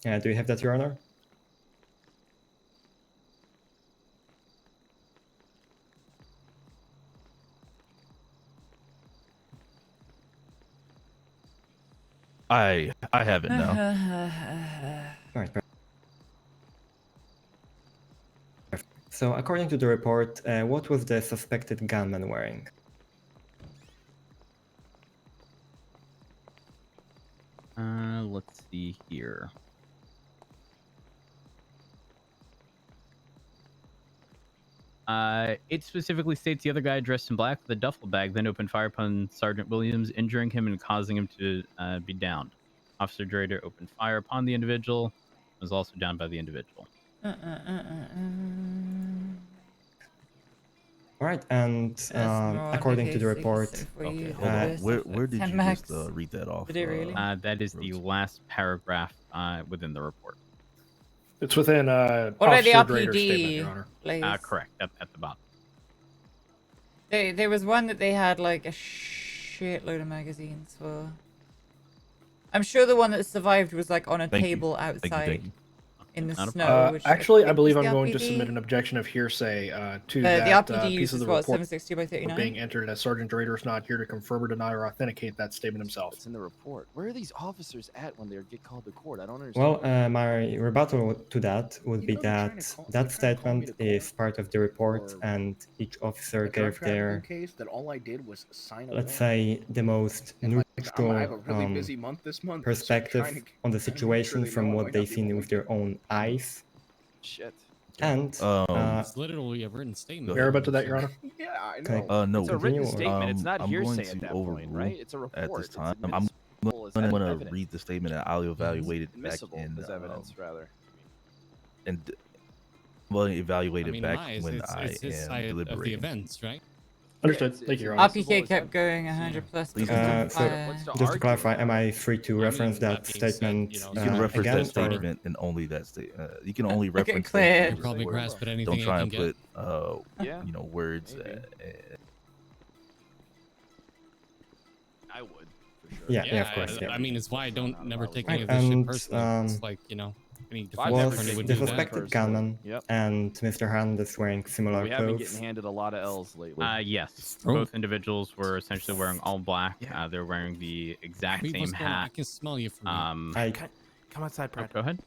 Do you have that, Your Honor? I have it now. All right. So, according to the report, what was the suspected gunman wearing? Let's see here. It specifically states the other guy dressed in black with a duffel bag then opened fire upon Sergeant Williams, injuring him and causing him to be downed. Officer Drader opened fire upon the individual and was also downed by the individual. All right, and according to the report... Okay, hold on. Where did you just read that off? Did it really? That is the last paragraph within the report. It's within what about the Officer Drader's statement, RPD? Your Honor. Please. Correct, at the bottom. There was one that they had like a shitload of magazines for. I'm sure the one that survived was like on a table outside in the snow. Which Actually, I believe was I'm the going to RPD. submit an objection of hearsay to The that RPD piece of is the what, report 760 by 39? being entered as Sergeant Drader is not here to confirm or deny or authenticate that statement himself. It's in the report. Where are these officers at when they get called to court? I don't understand. Well, my rebuttal to that would be that that statement is part of the report, and each officer gave their, case that all I did was sign a let's say, the most neutral I have a really busy month this month, so perspective trying to- on the make sure situation they from know I what might they've not be seen able with their own eyes. Shit. And It's literally a written statement. You're about to that, Your Honor? Yeah, I Can know. No, It's a written continue. statement. It's not I'm hearsay going at to that point, overrule right? It's a report. at this It's time. I'm admissible as going to evidence. read the statement and I'll evaluate it back Admissible in. as evidence, rather. And well, evaluate I it mean, back lies, when it's his I side am of the deliberating. events, right? Understood. Thank you, Your Honor. RPK kept going 100 plus. So, just to clarify, am I free to reference that statement you can reference again, that statement and only that statement. You can only Okay, reference clear. statements. You can probably where- grasp at anything Don't try I and can put, you know, words. I would. For sure. Yeah, of course. I mean, it's why I don't never take any Right, of this shit and, personally. It's like, you know, any defense was attorney would the do that. suspected gunman and Mr. Hernandez wearing similar We have been clothes? getting handed a lot of L's lately. Yes. Both individuals were essentially wearing all black. They're wearing the exact Wait, same what's going on? I hat. can smell you from here. Come outside, Brad. Go ahead.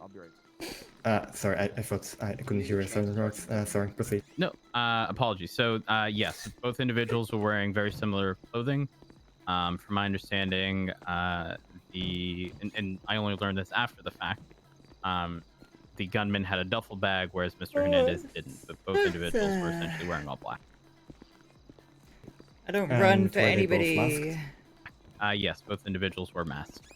I'll be right. Sorry, I thought I couldn't hear you, Sergeant Rhodes. Sorry, proceed. No, apologies. So, yes, both individuals were wearing very similar clothing. From my understanding, and I only learned this after the fact, the gunman had a duffel bag, whereas Mr. Hernandez didn't. But both individuals were essentially wearing all black. I don't run for were they both anybody. masked? Yes, both individuals were masked.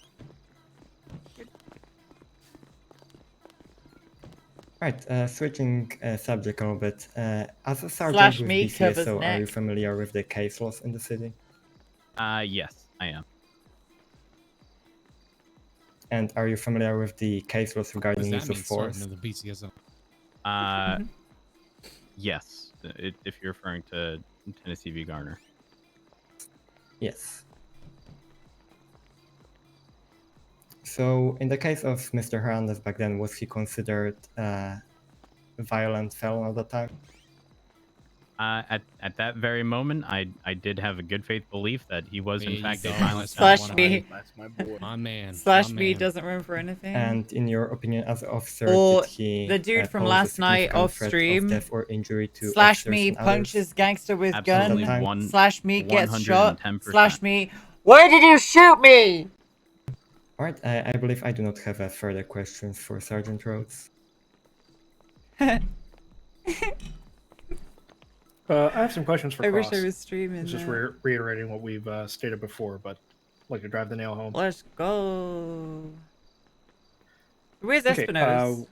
Right, switching subject a little bit. As a sergeant Slash with me covers BCSO, are you neck. familiar with the case laws in the city? Yes, I am. And are you familiar with the case laws What does regarding that use of mean, force? Sergeant of the BCSO? Yes, if you're referring to Tennessee v. Garner. Yes. So, in the case of Mr. Hernandez back then, was he considered a violent felon at the time? At that very moment, I did have a good faith belief that he was in fact a go. violent Slash me. That's my boy. My man. Slash my me man. doesn't run for anything. And in your opinion, as an officer, Or did he the dude from pose a last night significant off threat of stream. death or injury to Slash officers me and others? punches gangster with Absolutely gun. one- Slash me gets shot. 110%. Slash me. Where did you shoot me? Alright, I believe I do not have further questions for Sergeant Rhodes. I have some questions for I Cross. wish I was streaming. It's just that. reiterating what we've stated before, but I'd like to drive the nail home. Let's go. Where's Okay, Espinosa?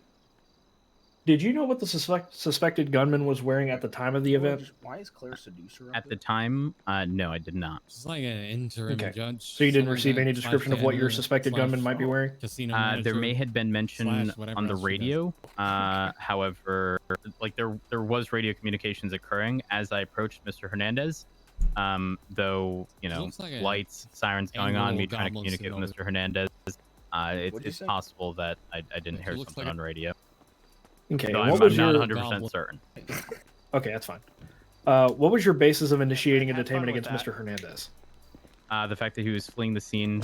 did you know what the suspected gunman was wearing at the time of the event? Why is Claire Seducer up At the time, no, I did not. It's like an interim Okay. judge. So you didn't something receive like any that, description of what your slash suspected gunman might be wearing? Casino There manager, may have been mention slash whatever on the else she does. radio. However, like there was radio communications occurring as I approached Mr. Hernandez. Though you know, looks like a lights, sirens going on, angle me trying to goblin communicate suit with Mr. Hernandez. What'd you It's say? possible that I didn't hear looks something like on radio. Okay, So what I'm was not your 100% certain. Okay, that's fine. What was your basis of initiating a detainment against Mr. Hernandez? The fact that he was fleeing the scene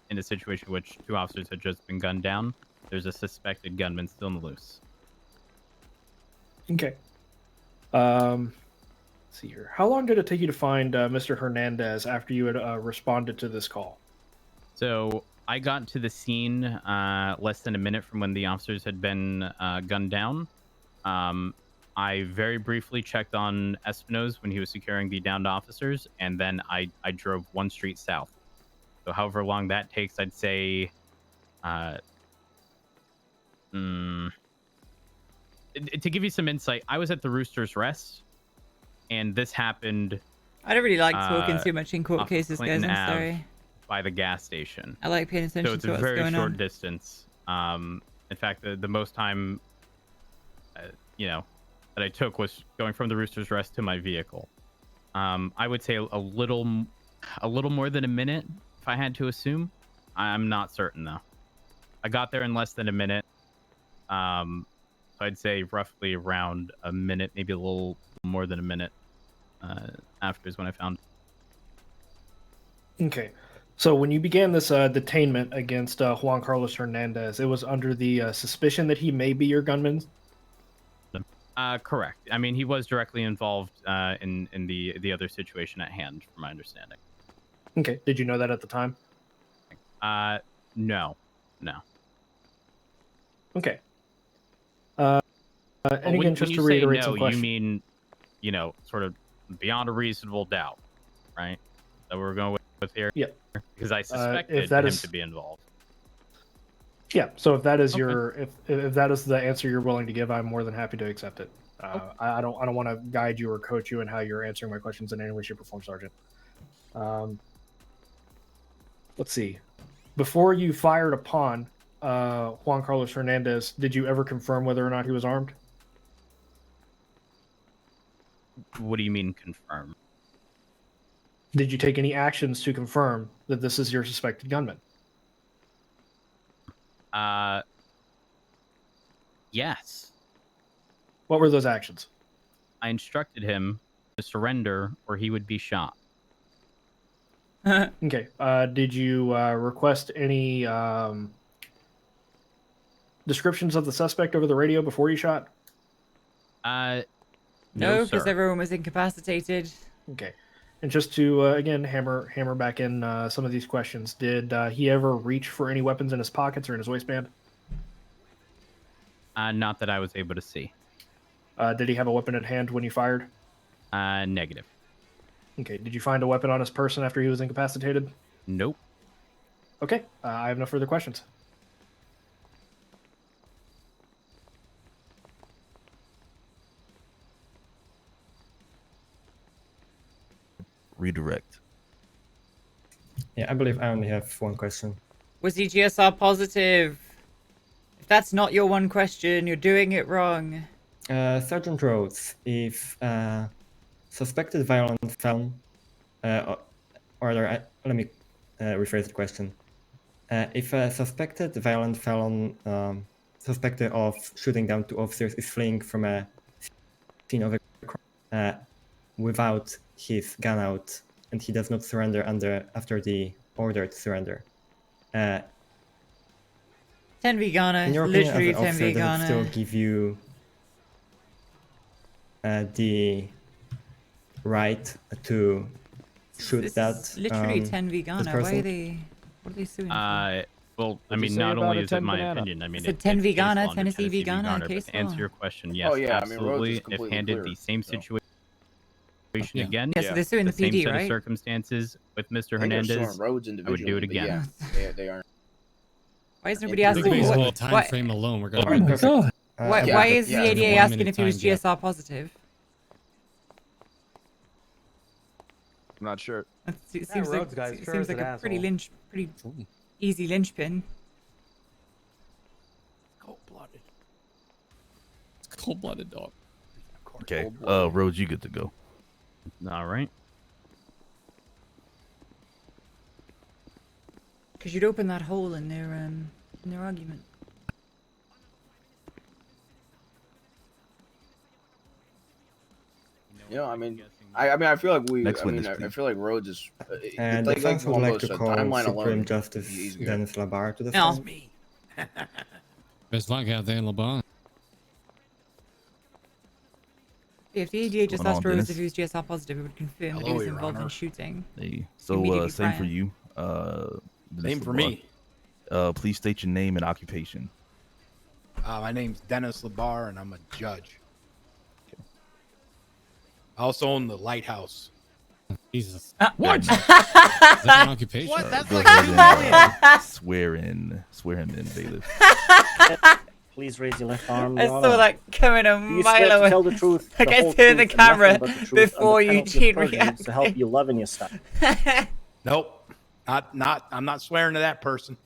in a situation in which two officers had just been gunned down. There's a suspected gunman still on the loose. Okay. Let's see here. How long did it take you to find Mr. Hernandez after you had responded to this call? So I got to the scene less than a minute from when the officers had been gunned down. I very briefly checked on Espinosa when he was securing the downed officers, and then I drove one street south. So however long that takes, I'd say... to give you some insight, I was at the Rooster's Rest, and this happened... I don't really like talking too much in court off cases, guys. Clinton I'm Ave sorry. By the gas station. I like paying attention So it's to a what's very going short on. distance. In fact, the most time, that I took was going from the Rooster's Rest to my vehicle. I would say a little more than a minute, if I had to assume. I'm not certain though. I got there in less than a minute. So I'd say roughly around a minute, maybe a little more than a minute after is when I found. Okay. So when you began this detainment against Juan Carlos Hernandez, it was under the suspicion that he may be your gunman? Correct. I mean, he was directly involved in the other situation at hand, from my understanding. Okay. Did you know that at the time? No. Okay. And again, when just you to say reiterate no, some you questions. mean, sort of beyond a reasonable doubt, right? That we're going with here? Yeah. Because I suspected him to be involved. Yeah. So if that is your if that is the answer you're willing to give, I'm more than happy to accept it. I don't want to guide you or coach you in how you're answering my questions in any way, shape, or form, Sergeant. Let's see. Before you fired upon Juan Carlos Hernandez, did you ever confirm whether or not he was armed? What do you mean confirm? Did you take any actions to confirm that this is your suspected gunman? Yes. What were those actions? I instructed him to surrender or he would be shot. Okay. Did you request any descriptions of the suspect over the radio before you shot? No, No, because sir. everyone was incapacitated. Okay. And just to again hammer back in some of these questions, did he ever reach for any weapons in his pockets or in his waistband? Not that I was able to see. Did he have a weapon at hand when you fired? Negative. Okay. Did you find a weapon on his person after he was incapacitated? Nope. Okay. I have no further questions. Redirect. Yeah, I believe I only have one question. Was he GSR positive? If that's not your one question, you're doing it wrong. Sergeant Rhodes, if suspected violent felon, let me rephrase the question. If a suspected violent felon suspected of shooting down 2 officers is fleeing from a scene of a crime without his gun out and he does not surrender after the order to surrender, 10 Vegana, in your opinion, literally as an 10 officer, does it still Vegana. give you the right to shoot This that is literally 10 this Vegana. Why person? are they? What are they suing? Well, I What'd you mean, say not about only a is it 10 my banana? opinion, I mean, It's a it's 10 case Vegana, law under Tennessee Vegana, but case to answer law. your question, yes, Oh, yeah, I mean, Rhodes is absolutely. If completely handed clear, the same so. situation Yeah. again, Yeah, so they're suing the same PD, set right? of circumstances with Mr. I think they're suing Hernandez, Rhodes I would individually, do it but again. yeah, they aren't. Why is nobody I think asking? based on the What, time why, frame alone, we're Oh gonna. my god. why is the yeah, ADA 1 asking minute if he was time gap. GSR positive? I'm not sure. It seems like, Rhodes guy's sure seems is like an a pretty asshole. easy linchpin. Cold-blooded. It's cold-blooded, dog. Okay. Rhodes, you good to go. All right. Because you'd open that hole in their argument. Yeah, I mean, I feel like we. Next I mean, witness, I please. feel like Rhodes is. And like defense would Juan like Carlos to said, call timeline Supreme alone Justice would be easier. Dennis Labar to the No. stand. Me. Best luck out there in LeBron. If the ADA just going asked on, Rose Dennis? if he was GSR positive, it would confirm that he Hello, was Your involved in Honor. shooting. Hey, so Immediately same for prior. you. Same for me. Please state your name and occupation. My name's Dennis Labar, and I'm a judge. I also own the lighthouse. Jesus. What? Is that an occupation? What? That's Go like ahead $2 and, million. swear him in, bailiff. Please raise your left arm. I Your saw Honor. that coming a Do you mile swear to away. tell the truth, Like the I whole saw the truth, and nothing camera but the truth, before under you penalty of cheat perjury, to help reacted. you love and your stuff. Nope. I'm not swearing to that person.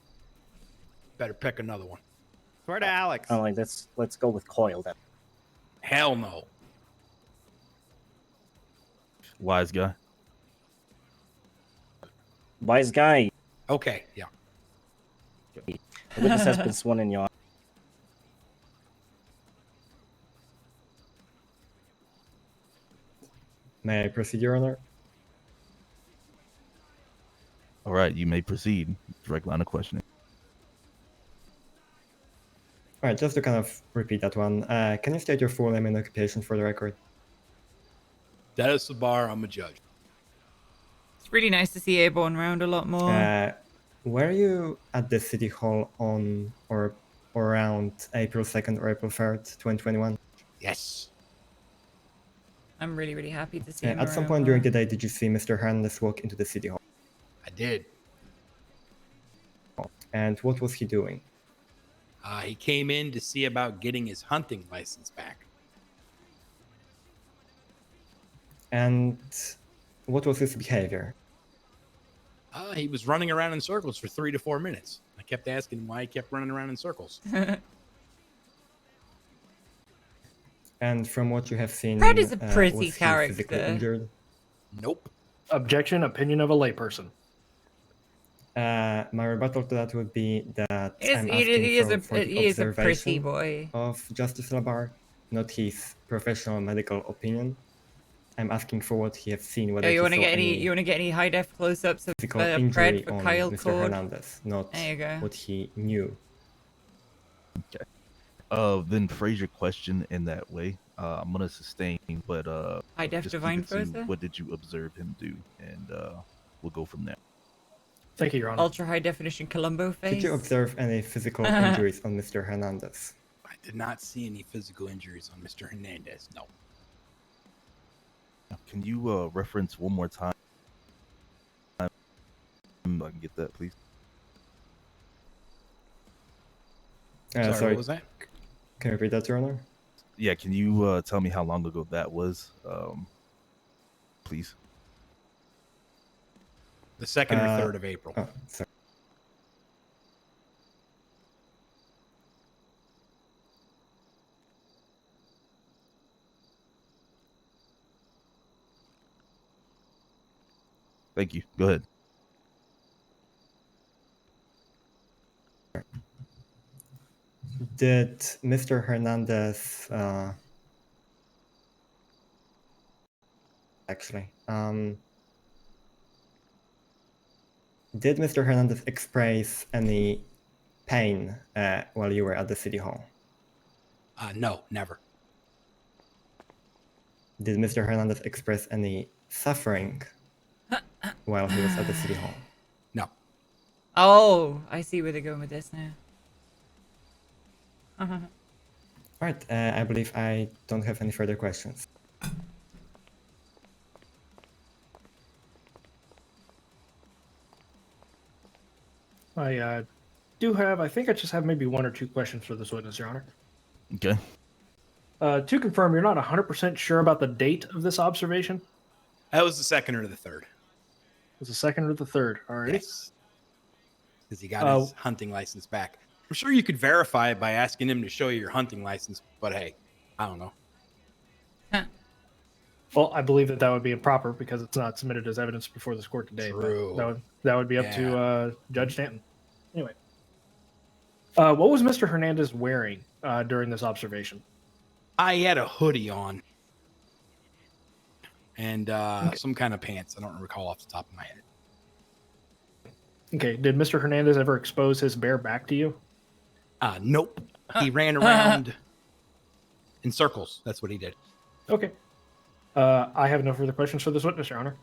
Better pick another one. Swear to Alex. Oh, like let's go with Coil then. Hell no. Wise guy. Wise guy. Okay, yeah. The witness has been sworn in, Your Honor. May I proceed, Your Honor? All right, you may proceed. Direct line of questioning. All right, just to kind of repeat that one, can you state your full name and occupation for the record? Dennis Labar, I'm a judge. It's really nice to see Airborne around a lot more. Were you at the City Hall on or around April 2nd or April 3rd, 2021? Yes. I'm really, really happy to see him At some around point during more. the day, did you see Mr. Hernandez walk into the City Hall? I did. And what was he doing? He came in to see about getting his hunting license back. And what was his behavior? He was running around in circles for 3 to 4 minutes. I kept asking him why he kept running around in circles. And from what you have seen, Fred is a pretty was he physically character. injured? Nope. Objection, opinion of a layperson. My rebuttal to that would be that He is- I'm he asking is a- for the he is a pretty observation boy. of Justice Labar, not his professional medical opinion. I'm asking for what he has seen, whether Oh, you he want to saw get any? any You want to get any high def close ups of physical Fred injury for on Kyle Mr. Cord? Hernandez, not There you go. what he knew. Okay. Then phrase your question in that way. I'm gonna sustain, but High def just keep divine it to frozer? what did you observe him do, and we'll go from there. Thank you, Your Honor. Ultra high definition Columbo face. Did you observe any physical injuries on Mr. Hernandez? I did not see any physical injuries on Mr. Hernandez. No. Can you reference one more time? I can get that, please. Sorry, what was that? Can you repeat that, Your Honor? Yeah, can you tell me how long ago that was, please? The 2nd or 3rd of April. Oh, sorry. Thank you. Go ahead. Did Mr. Hernandez did Mr. Hernandez express any pain while you were at the city hall? No, never. Did Mr. Hernandez express any suffering while he was at the city hall? No. Oh, I see where they're going with this now. All right, I believe I don't have any further questions. I do have, I think I just have maybe 1 or 2 questions for this witness, Your Honor. Okay. To confirm, you're not 100% sure about the date of this observation? That was the 2nd or the 3rd. It was the 2nd or the 3rd, all right. Yes. Because he got his hunting license back. I'm sure you could verify it by asking him to show you your hunting license, but hey, I don't know. Well, I believe that would be improper because it's not submitted as evidence before this court today. True. But that would be up to Judge Stanton. Anyway, what was Mr. Hernandez wearing during this observation? I had a hoodie on and some kind of pants. I don't recall off the top of my head. Okay. Did Mr. Hernandez ever expose his bare back to you? Nope. He ran around in circles. That's what he did. Okay. I have no further questions for this witness, Your Honor.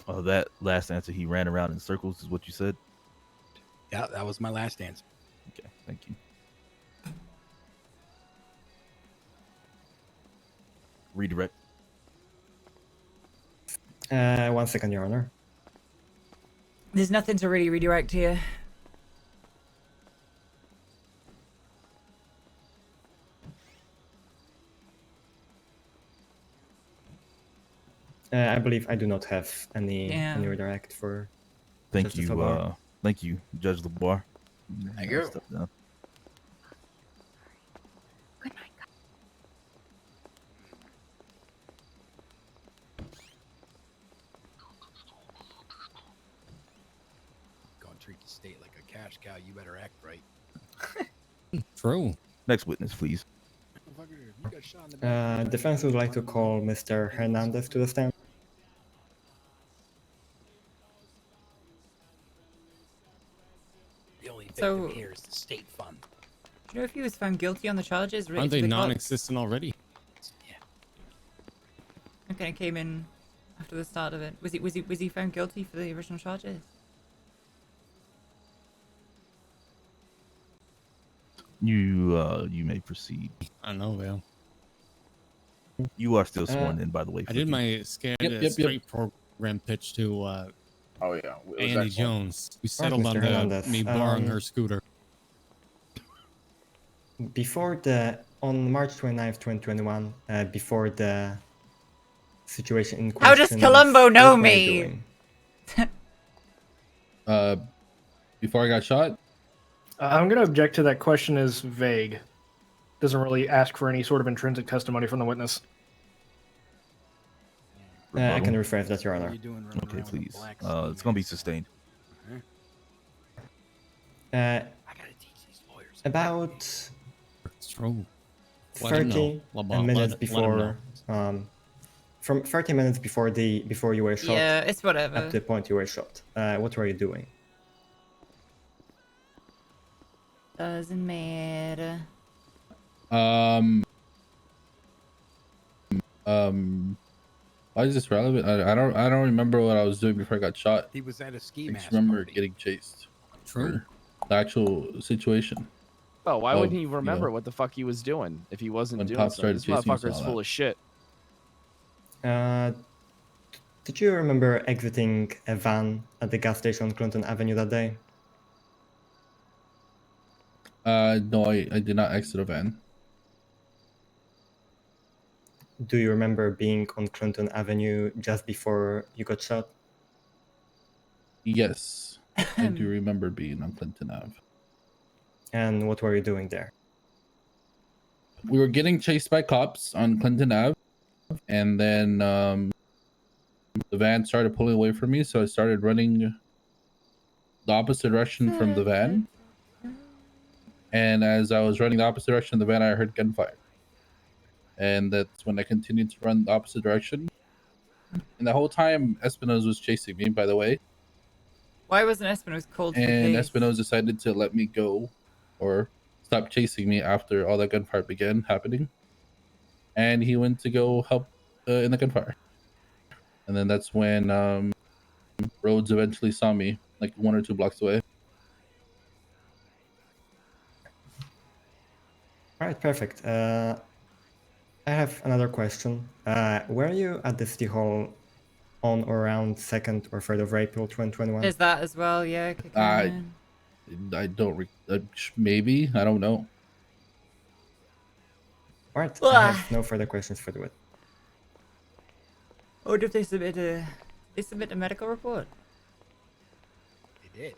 Oh, that last answer, he ran around in circles, is what you said? Yeah, that was my last answer. Okay, thank you. Redirect. 1 second, Your Honor. There's nothing to really redirect here. I believe I do not have any redirect for. Thank Justice you. Labar. Thank you, Judge Labar. Thank you. Step down. Gonna treat the state like a cash cow. You better act right. True. Next witness, please. Defense would like to call Mr. Hernandez to the stand. The only So- victim here is the state fund. Do you know if he was found guilty on the charges? Aren't they non-existent already? Okay, it came in after the start of it. Was he found guilty for the original charges? You may proceed. I don't know, Vale. You are still sworn in, by the way. I did my straight program pitch to Andy Jones. We settled on me borrowing her scooter. before on March 29th, 2021, before the situation in question. How does Columbo know what were you me? doing? Before I got shot? I'm going to object to that question as vague. Doesn't really ask for any sort of intrinsic testimony from the witness. I can rephrase that, Your Honor. Okay, please. It's gonna be sustained. About It's true. 30 minutes before, from 30 minutes before you were shot. Yeah, it's whatever. At the point you were shot, what were you doing? Doesn't matter. Why is this relevant? I don't remember what I was doing before I got shot. He was at a ski I mask just remember party. getting chased. True. The actual situation. Oh, why of, wouldn't he remember you know, what the fuck he was doing if he wasn't when doing cops something? started This chasing us and motherfucker's all full that. of shit. Did you remember exiting a van at the gas station on Clinton Avenue that day? No, I did not exit a van. Do you remember being on Clinton Avenue just before you got shot? Yes, I do remember being on Clinton Ave. And what were you doing there? We were getting chased by cops on Clinton Ave, and then the van started pulling away from me, so I started running the opposite direction from the van. And as I was running the opposite direction of the van, I heard gunfire. And that's when I continued to run the opposite direction. And the whole time, Espinosa was chasing me, by the way. Why wasn't Espinosa called for the And case? Espinosa decided to let me go or stop chasing me after all that gunfire began happening. And he went to go help in the gunfire. And then that's when Rhodes eventually saw me, like 1 or 2 blocks away. All right, perfect. I have another question. Were you at the City Hall on or around 2nd or 3rd of April 2021? There's that as well, yeah. I don't, maybe, I don't know. All right, I have no further questions for the witness. Or did they submit a medical report? They did.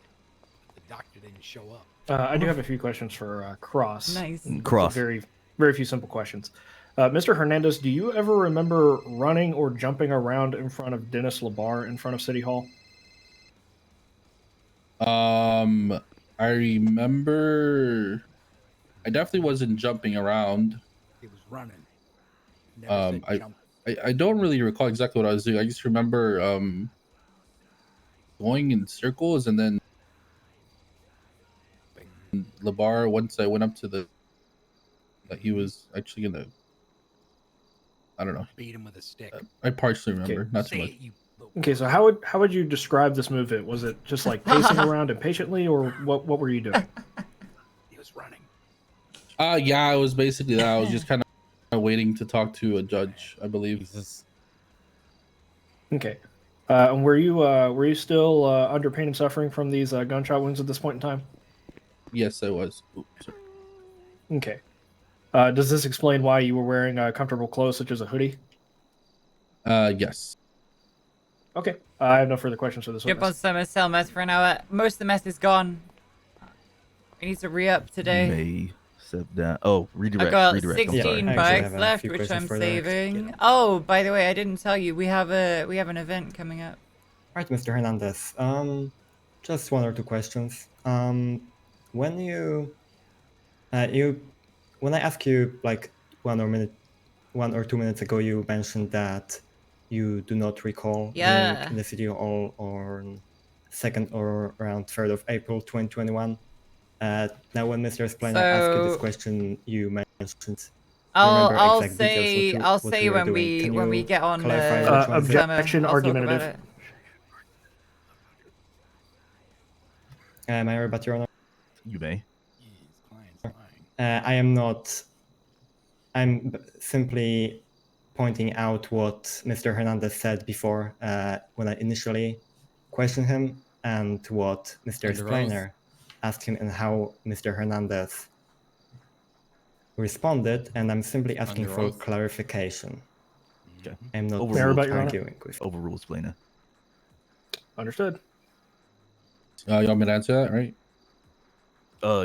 The doctor didn't show up. I do have a few questions for Cross. Nice. Cross. Very, very few simple questions. Mr. Hernandez, do you ever remember running or jumping around in front of Dennis Labar in front of City Hall? I remember I definitely wasn't jumping around. He was running. Never said jump. I don't really recall exactly what I was doing. I just remember going in circles, and then Labar, once I went up to the, that he was actually gonna, I don't know, Beat him with a stick. I partially remember, not too much. Okay, so how would you describe this movement? Was it just like pacing around impatiently, or what were you doing? He was running. Yeah, it was basically that. I was just kind of waiting to talk to a judge, I believe. Okay. And were you still under pain and suffering from these gunshot wounds at this point in time? Yes, I was. Oops, sorry. Okay. Does this explain why you were wearing comfortable clothes such as a hoodie? Yes. Okay. I have no further questions for this Jump on witness. summer, sell mess for an hour. Most of the mess is gone. We need to re-up today. May step down. Oh, redirect. I've got redirect. 16 bikes left, which I'm saving. Oh, by the way, I didn't tell you we have an event coming up. All right, Mr. Hernandez. Just 1 or 2 questions. When when I asked you like 1 or 2 minutes ago, you mentioned that you do not recall being in the City Hall on 2nd or around 3rd of April 2021. Now, when Mr. Esplana asked you this question, you mentioned. I'll say when we get on objection argumentative. May I rebut, Your Honor? You may. I am not. I'm simply pointing out what Mr. Hernandez said before when I initially questioned him, and what Mr. Esplana asked him, and how Mr. Hernandez responded, and I'm simply asking Under for oath. clarification. Okay. I'm not Overruled, arguing with. Overruled, explainer. Understood. You want me to answer that, right?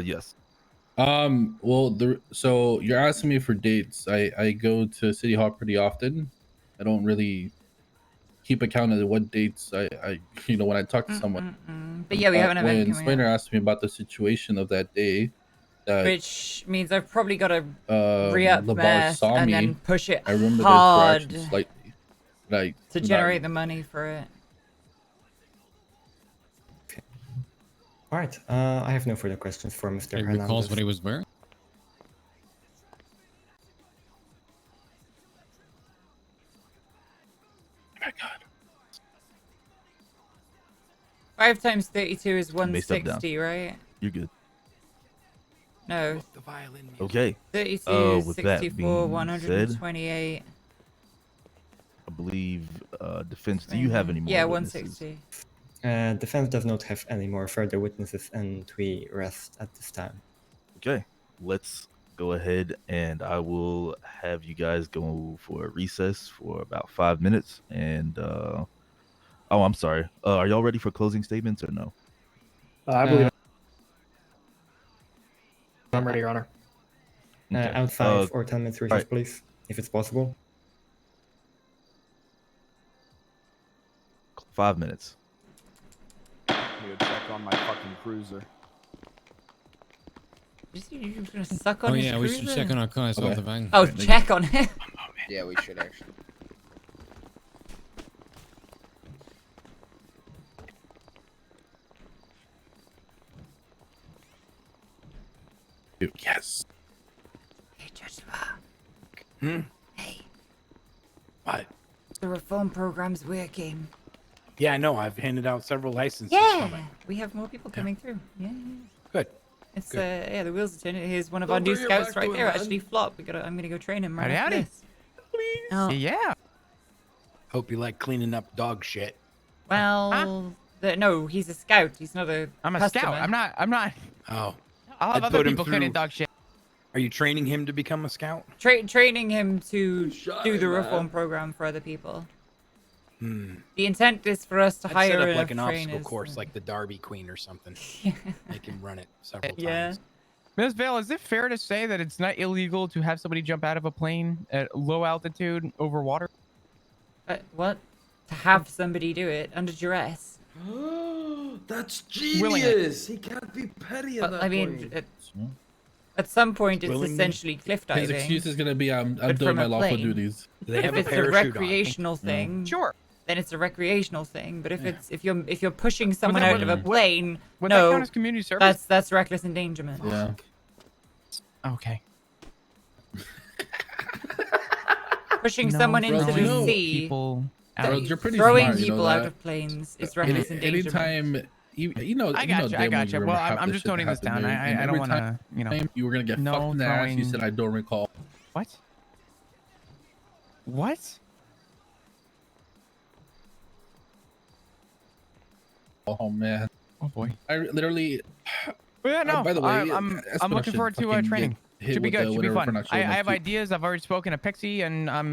Yes. Well, so you're asking me for dates. I go to City Hall pretty often. I don't really keep account of what dates I when I talk to someone. But yeah, we have an event When coming Explainer up. asked me about the situation of that day, that Which means I've probably got to re-up Labar Beth saw and me. then push it I remember hard the interaction slightly. Like to generate the money for it. All right. I have no further questions for Mr. He Hernandez. recalls what he was wearing. Oh my God. 5 times 32 is May step down. 160, right? You're good. No. Okay. 32, With that 64, being 128. I believe defense. Do you have any more? Yeah, witnesses? 160. Defense does not have any more further witnesses, and we rest at this time. Okay, let's go ahead and I will have you guys go for a recess for about 5 minutes. And oh, I'm sorry. Are y'all ready for closing statements or no? I believe I'm ready, Your Honor. Okay. Out 5 or 10 minutes recess, right. please, if it's possible. 5 minutes. I'm gonna go check on my fucking cruiser. You're gonna suck on Oh his yeah, we should cruiser? check on our cars off the van. Oh, check on him. Yeah, we should actually. Yes. Hey, Judge Lavar. Hmm? Hey. What? The reform program's working. Yeah, I know. I've handed out several licenses Yeah, from it. we have more people coming through. Yeah. Good. It's Good. Yeah, the wheels are turning. Here's one of Don't our new bring it scouts back right to it, there. man. Actually, Flop. I'm gonna go train him right after Howdy. this. Oh. Yeah. Hope you like cleaning up dog shit. Well, no, he's a scout. He's not a. I'm a customer. scout. I'm not. Oh. I'll have I'd other put him people cleaning through- dog shit. Are you training him to become a scout? Training him to do the man. reform program for other people. Hmm. The intent is for us to I'd hire set up enough like an obstacle trainers. course, like the Derby Queen or something. Make him run it several Yeah. times. Ms. Vale, is it fair to say that it's not illegal to have somebody jump out of a plane at low altitude over water? What? To have somebody do it under duress? That's Willing it. genius. He can't be petty at But, that I mean, point. at some point, it's Willingly? essentially cliff diving. His excuse is gonna be I'm but doing from my a lawful plane. duties. Do they have If a it's a parachute on? recreational thing, Sure. then it's a recreational thing. But if you're pushing someone that- out of a plane, Would that no, count as community service? that's reckless endangerment. Yeah. Okay. Pushing someone into bro, the you know, sea, People Bro, you're pretty throwing smart, you know people out that. of planes is reckless endangerment. Anytime you know, I you know gotcha. I damn well gotcha. you Well, remember half I'm the just shit that noting this happened down. there, and I don't every want to, you know. time you were gonna get No fucked in the ass. You throwing- said I don't recall. What? What? Oh man. Oh boy. I literally. Well, yeah, no. by the way, I'm Espino looking should forward to fucking training. get hit Should be with good. the Should be whatever for fun. not I showing up have to- ideas. I've already spoken to Pixie, and Yeah, I've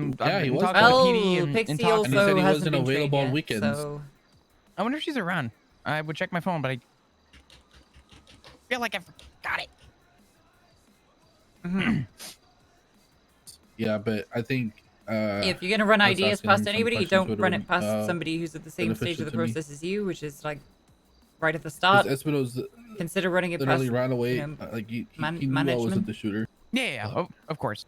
he been was talking good. to Well, PD and Pixie talking. And he also said he hasn't wasn't been available trained on yet, weekends. So I wonder if she's around. I would check my phone, but I feel like I forgot it. Yeah, but I think. if you're gonna run I was ideas asking him past some anybody, questions don't would run have it past been, somebody who's at the same stage beneficial of the to me. process as you, which is like right at the start. Espino's Consider running it past. literally ran away. you know, Like he knew I management. wasn't the shooter. Yeah, of course.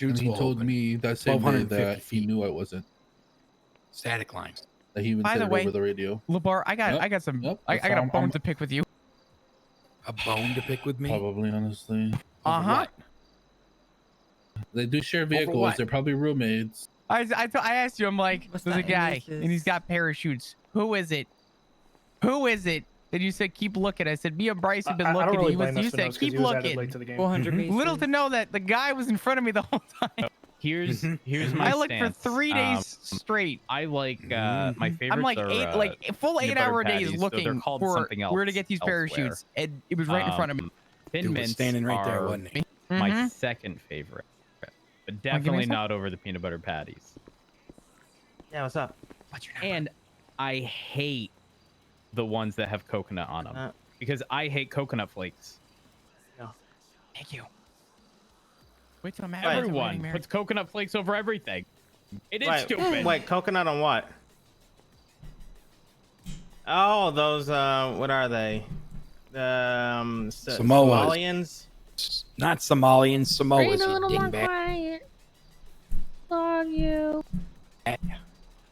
And he told me that same day 1,250 that he knew I wasn't. Static lines. That he even By said the it way, over the radio. Labar, I got some. I got a bone to pick with you. A bone to pick with me? Probably, honestly. Uh-huh. They do share vehicles. what? They're probably roommates. I asked you. I'm like, What's there's a that guy, English and he's got parachutes. Who is it? Who is it? And you said keep looking. I said me and Bryce have been I looking. don't really You blame said Espino's 'cause keep he was added looking. late to the game. 400 meters. Little to know that the guy was in front of me the whole time. Here's my I looked stance. for 3 days straight. I like my favorites. I'm like are, full peanut 8 hour butter days patties, so they're looking called for something else where to get these elsewhere. parachutes, and it was right in front of me. Thin Dude was mints standing right there, are wasn't he? my second favorite, but definitely not over the peanut butter patties. Yeah, what's up? What's your number? And I hate the ones that have coconut on them because I hate coconut flakes. No. Thank you. Wait till I'm Everyone puts coconut flakes over everything. It is stupid. Wait, coconut on what? Oh, those, what are they? Somalians? Not Somalians, Samoas, you dingbat. quiet. Love you.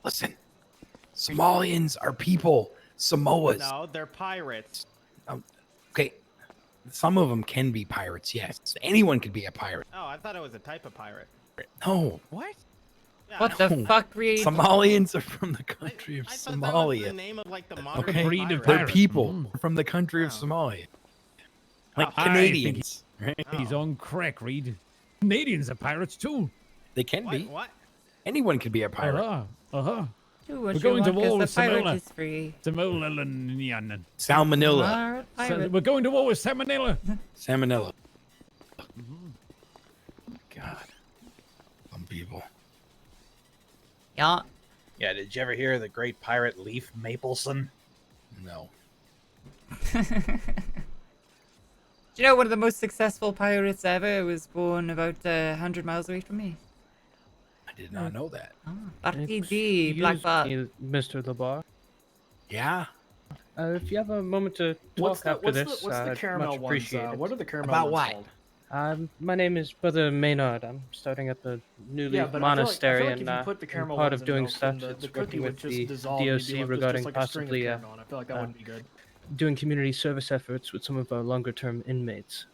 Listen, Somalians are people. Samoas. No, they're pirates. Okay, some of them can be pirates, yes. Anyone could be a pirate. Oh, I thought it was a type of pirate. No. What? Yeah, What the fuck, Reed? Somalians are from the country of I thought that was Somalia. the name of like the modern Okay, breed of they're pirate. people from the country of Somalia. Like Canadians. He's on crack, Reed. Canadians are pirates too. They can be. What? Anyone could be a pirate. Do We're what going you to want, war 'cause with the pirate Samoa. is free. Salmonella. Salmonella. Pirate. We're going to war with Salmonella. Salmonella. God. Some people. Yeah. Yeah, did you ever hear of the great pirate Leif Mapleson? No. Do you know one of the most successful pirates ever was born about 100 miles away from me? I did not know that. RTD, Black Bot. Mr. LeBar. Yeah. If you have a moment to talk after this, what's the I'd caramel much ones? appreciate it. What are the caramel About ones what? called? My name is Brother Maynard. I'm starting at the New Yeah, Leaf but Monastery, I feel like and if you put the caramel part ones of in doing milk, stuff, then it's the cookie working would with just the dissolve and DOC you'd be left with regarding just like a string of possibly caramel, and I feel like that wouldn't be good. doing community service efforts with some of our longer-term inmates.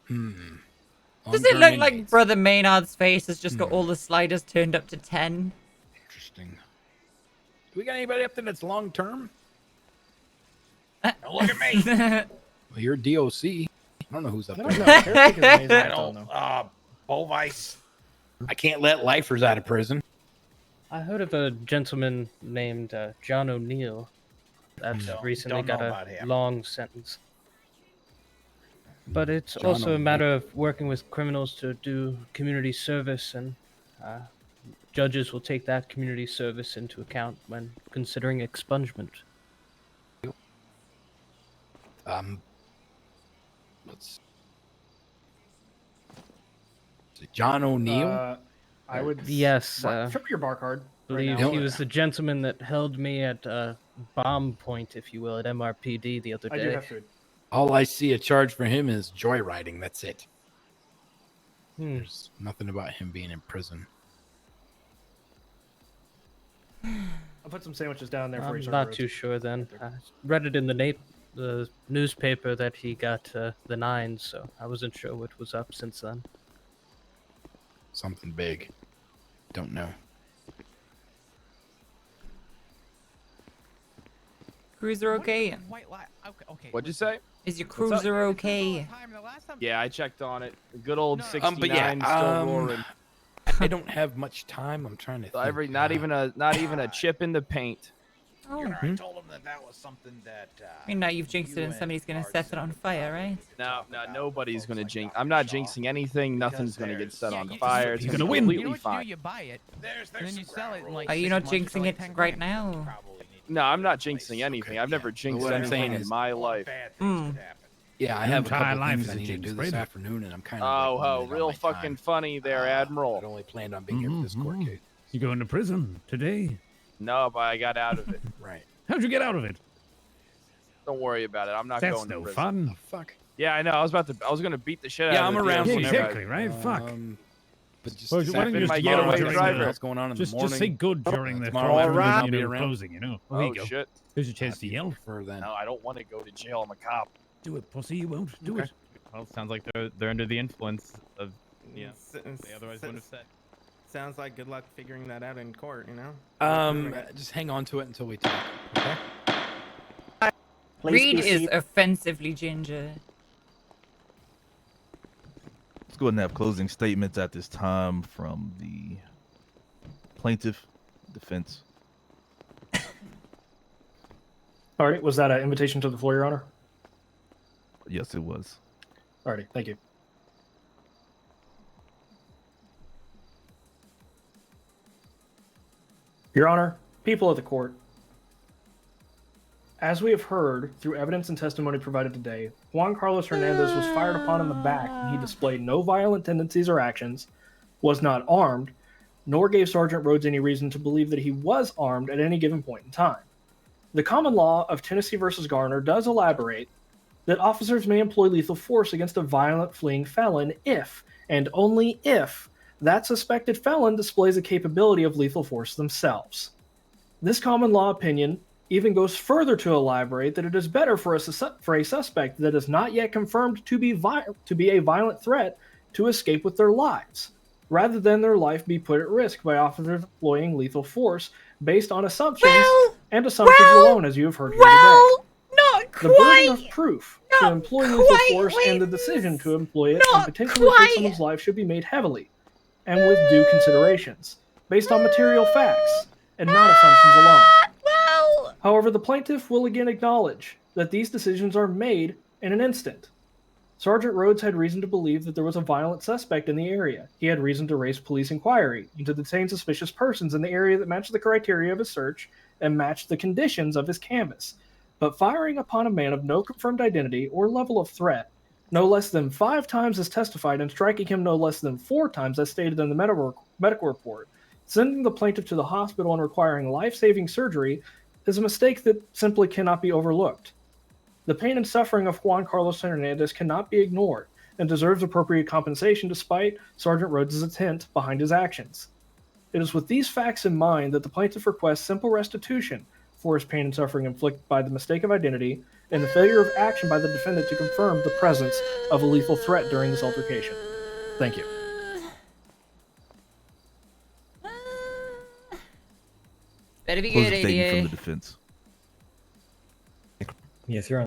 Does it look like Brother Maynard's face has just got all the sliders turned up to 10? Interesting. Do we got anybody up there that's long term? Don't look at me. Well, you're DOC. I don't know who's up there. I don't. Bolvice. I can't let lifers out of prison. I heard of a gentleman named John O'Neill that's recently don't got know a about him. long sentence. But it's John also a O'Neill. matter of working with criminals to do community service, and judges will take that community service into account when considering expungement. Let's. Is it John O'Neill? I would. Yes. Show me your bar card. Believe now. he was the gentleman that held me at bomb point, if you will, at MRPD the other day. I do have food. All I see a charge for him is joyriding. That's it. There's nothing about him being in prison. I'll put some sandwiches down there for I'm you. not too sure then. I read it in the newspaper that he got the 9s, so I wasn't sure what was up since then. Something big. Don't know. Cruiser okay? Okay. What'd you say? Is your cruiser okay? Yeah, I checked on it. The good old 69 but yeah, still roaring. I don't have much time. I'm trying to think. Not even a chip in the paint. Oh. I told him that was something that. I mean, now you've jinxed it and somebody's gonna set it on fire, right? No, nobody's gonna jinx. I'm not jinxing anything. Nothing's gonna get set on fire. It's You're gonna win. completely fine. You buy it, and then you sell it in like Are you 6 not months for jinxing like it 10 right grand. now? No, I'm not jinxing anything. I've never jinxed What I'm anything saying in is- my life. Yeah, I have a couple life things is I a need to jinx, do this Brady. afternoon, and I'm kind Oh, of. ho, real fucking funny there, Admiral. I'd only planned on being here for this court case. You going to prison today? No, but I got out of it. Right. How'd you get out of it? Don't worry about it. I'm not That's going to no prison. fun. Fuck. Yeah, I know. I was gonna beat the shit Yeah, out of I'm the around DOC Yeah, whenever. exactly, right? Fuck. But just Well, why don't you been just my get getaway during driver. the- What's going on in just, the morning? Just say good during the Tomorrow closing, afternoon, I'll you be know, around. closing, you know. There Oh you go. shit! There's a chance to yell. For then. No, I don't want to go to jail. I'm a cop. Do it, pussy. You won't. Do Okay. it. Well, it sounds like they're under the influence of, they otherwise wouldn't have said. Sounds like good luck figuring that out in court, you know? Just hang on to it until we talk. Okay. Reed is offensively ginger. Let's go ahead and have closing statements at this time from the plaintiff, defense. Alrighty, was that an invitation to the floor, Your Honor? Yes, it was. Alrighty, thank you. Your Honor, people of the court, as we have heard through evidence and testimony provided today, Juan Carlos Hernandez was fired upon in the back and he displayed no violent tendencies or actions, was not armed, nor gave Sergeant Rhodes any reason to believe that he was armed at any given point in time. The common law of Tennessee v. Garner does elaborate that officers may employ lethal force against a violent fleeing felon if, and only if, that suspected felon displays a capability of lethal force themselves. This common law opinion even goes further to elaborate that it is better for a suspect that is not yet confirmed to be a violent threat to escape with their lives, rather than their life be put at risk by officers employing lethal force based on assumptions alone, as you have heard here today. Not the burden of proof to employ lethal force and the decision to employ it and potentially take someone's life should be made heavily and with due considerations, based on material facts and not assumptions alone. However, the plaintiff will again acknowledge that these decisions are made in an instant. Sergeant Rhodes had reason to believe that there was a violent suspect in the area. He had reason to raise police inquiry and to detain suspicious persons in the area that matched the criteria of his search and matched the conditions of his canvass. But firing upon a man of no confirmed identity or level of threat, no less than 5 times as testified and striking him no less than 4 times as stated in the medical report, sending the plaintiff to the hospital and requiring life-saving surgery is a mistake that simply cannot be overlooked. The pain and suffering of Juan Carlos Hernandez cannot be ignored and deserves appropriate compensation despite Sergeant Rhodes' intent behind his actions. It is with these facts in mind that the plaintiff requests simple restitution for his pain and suffering inflicted by the mistake of identity and the failure of action by the defendant to confirm the presence of a lethal threat during this altercation. Thank you. Better be Close good, the statement ADA. from the defense. Yes, Your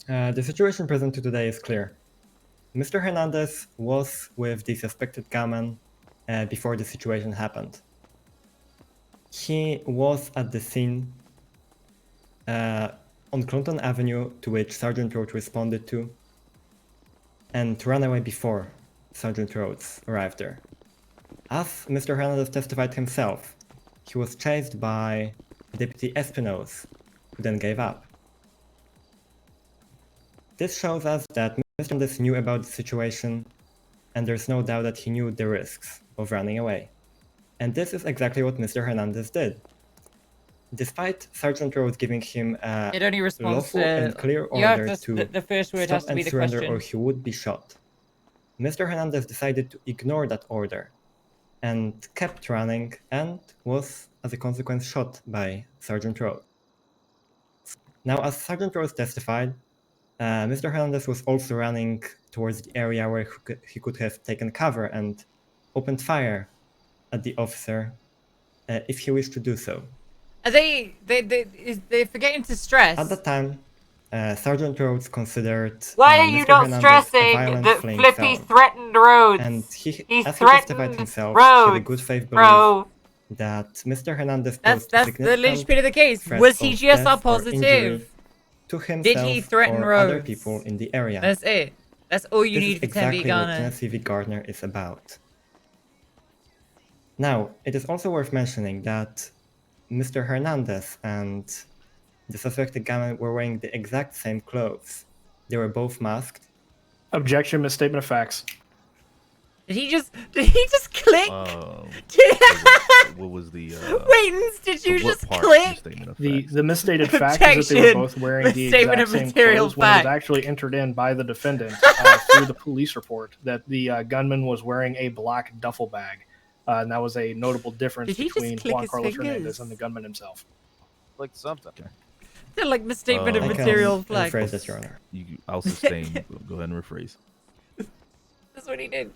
Honor. The situation presented today is clear. Mr. Hernandez was with the suspected gunman before the situation happened. He was at the scene on Clinton Avenue, to which Sergeant Rhodes responded to, and ran away before Sergeant Rhodes arrived there. As Mr. Hernandez testified himself, he was chased by Deputy Espinosa, who then gave up. This shows us that Mr. Hernandez knew about the situation, and there's no doubt that he knew the risks of running away. And this is exactly what Mr. Hernandez did. Despite Sergeant Rhodes giving him a lawful and clear order to the first word stop has to and be the surrender question. or he would be shot, Mr. Hernandez decided to ignore that order and kept running and was, as a consequence, shot by Sergeant Rhodes. Now, as Sergeant Rhodes testified, Mr. Hernandez was also running towards the area where he could have taken cover and opened fire at the officer if he wished to do so. Are they're forgetting to stress. At that time, Sergeant Rhodes considered Why are Mr. you not Hernandez stressing a violent that fleeing Flippy felon. threatened Rhodes? And He's as he threatened testified himself, he had a good faith belief that Mr. Hernandez posed That's the linchpin of the case. threat Was he of GSR death or positive? injury to himself Did he threaten or Rhodes? other people in the area. That's it. That's all you This need is for exactly 10 v what Garner. Tennessee v. Gardner is about. Now, it is also worth mentioning that Mr. Hernandez and the suspected gunman were wearing the exact same clothes. They were both masked. Objection, misstatement of facts. Did he just click? What was the Wait, did you just click? The misstated fact is that they were both wearing the Misstatement exact of same material clothes when it was fact. actually entered in by the defendant through the police report that the gunman was wearing a black duffel bag. And that was a notable difference Did he just between click Juan his Carlos fingers? Hernandez and the gunman himself. Like something. They're like misstatement of I can material fact. rephrase that, Your Honor. I'll sustain. Go ahead and rephrase. That's what he did.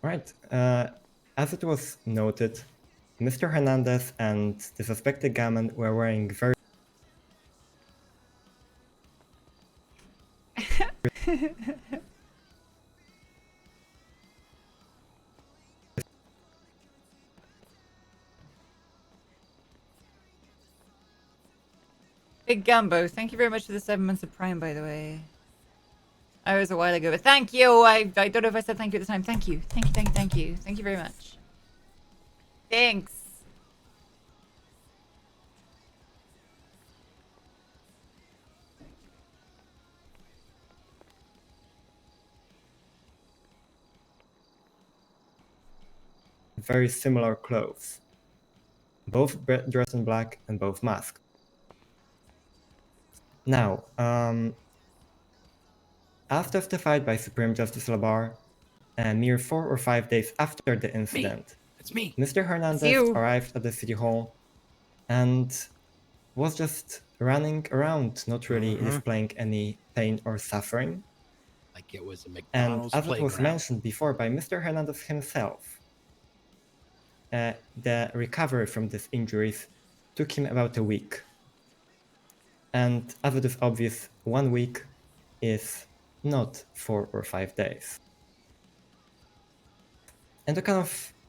Right. As it was noted, Mr. Hernandez and the suspected gunman were wearing very Big Gumbo, thank you very much for the 7 months of Prime, by the way. I was a while ago, but thank you. I don't know if I said thank you at the time. Thank you. Thank you, thank you, thank you. Thank you very much. Thanks. Very similar clothes. Both dressed in black and both masked. Now, as testified by Supreme Justice Labar, a mere 4 or 5 days after the incident, It's me. Mr. Hernandez arrived at the city hall and was just running around, not really displaying any pain or suffering. Like it was a And McDonald's as it was playground. mentioned before by Mr. Hernandez himself, the recovery from these injuries took him about a week. And as it is obvious, 1 week is not 4 or 5 days. And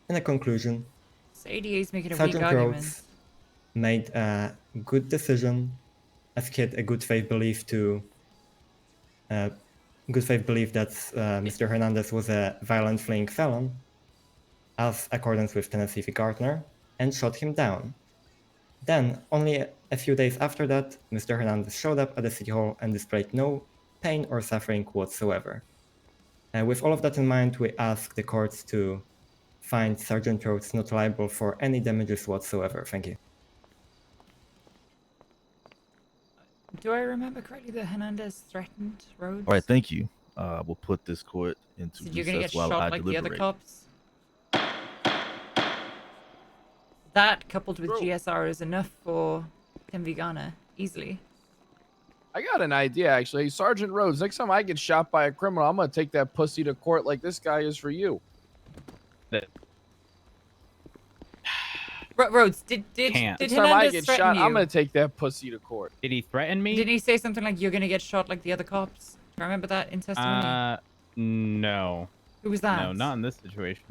in a conclusion, ADA's making a weak Sergeant argument. Rhodes made a good decision, as he had a good faith belief that Mr. Hernandez was a violent fleeing felon, as accordance with Tennessee v. Gardner, and shot him down. Then, only a few days after that, Mr. Hernandez showed up at the City Hall and displayed no pain or suffering whatsoever. With all of that in mind, we ask the courts to find Sergeant Rhodes not liable for any damages whatsoever. Thank you. Do I remember correctly that Hernandez threatened Rhodes? All right, thank you. We'll put this court into So you're gonna get recess while shot I like the other deliberate. cops? That coupled with GSR is enough for Tim Vegana, easily. I got an idea, actually. Sergeant Rhodes, next time I get shot by a criminal, I'm going to take that pussy to court like this guy is for you. Rhodes, did Next time I Hernandez get threaten shot, you? I'm going to take that pussy to court. Did he threaten me? Didn't he say something like, you're gonna get shot like the other cops? Do I remember that in testimony? No. Who was that? No, not in this situation.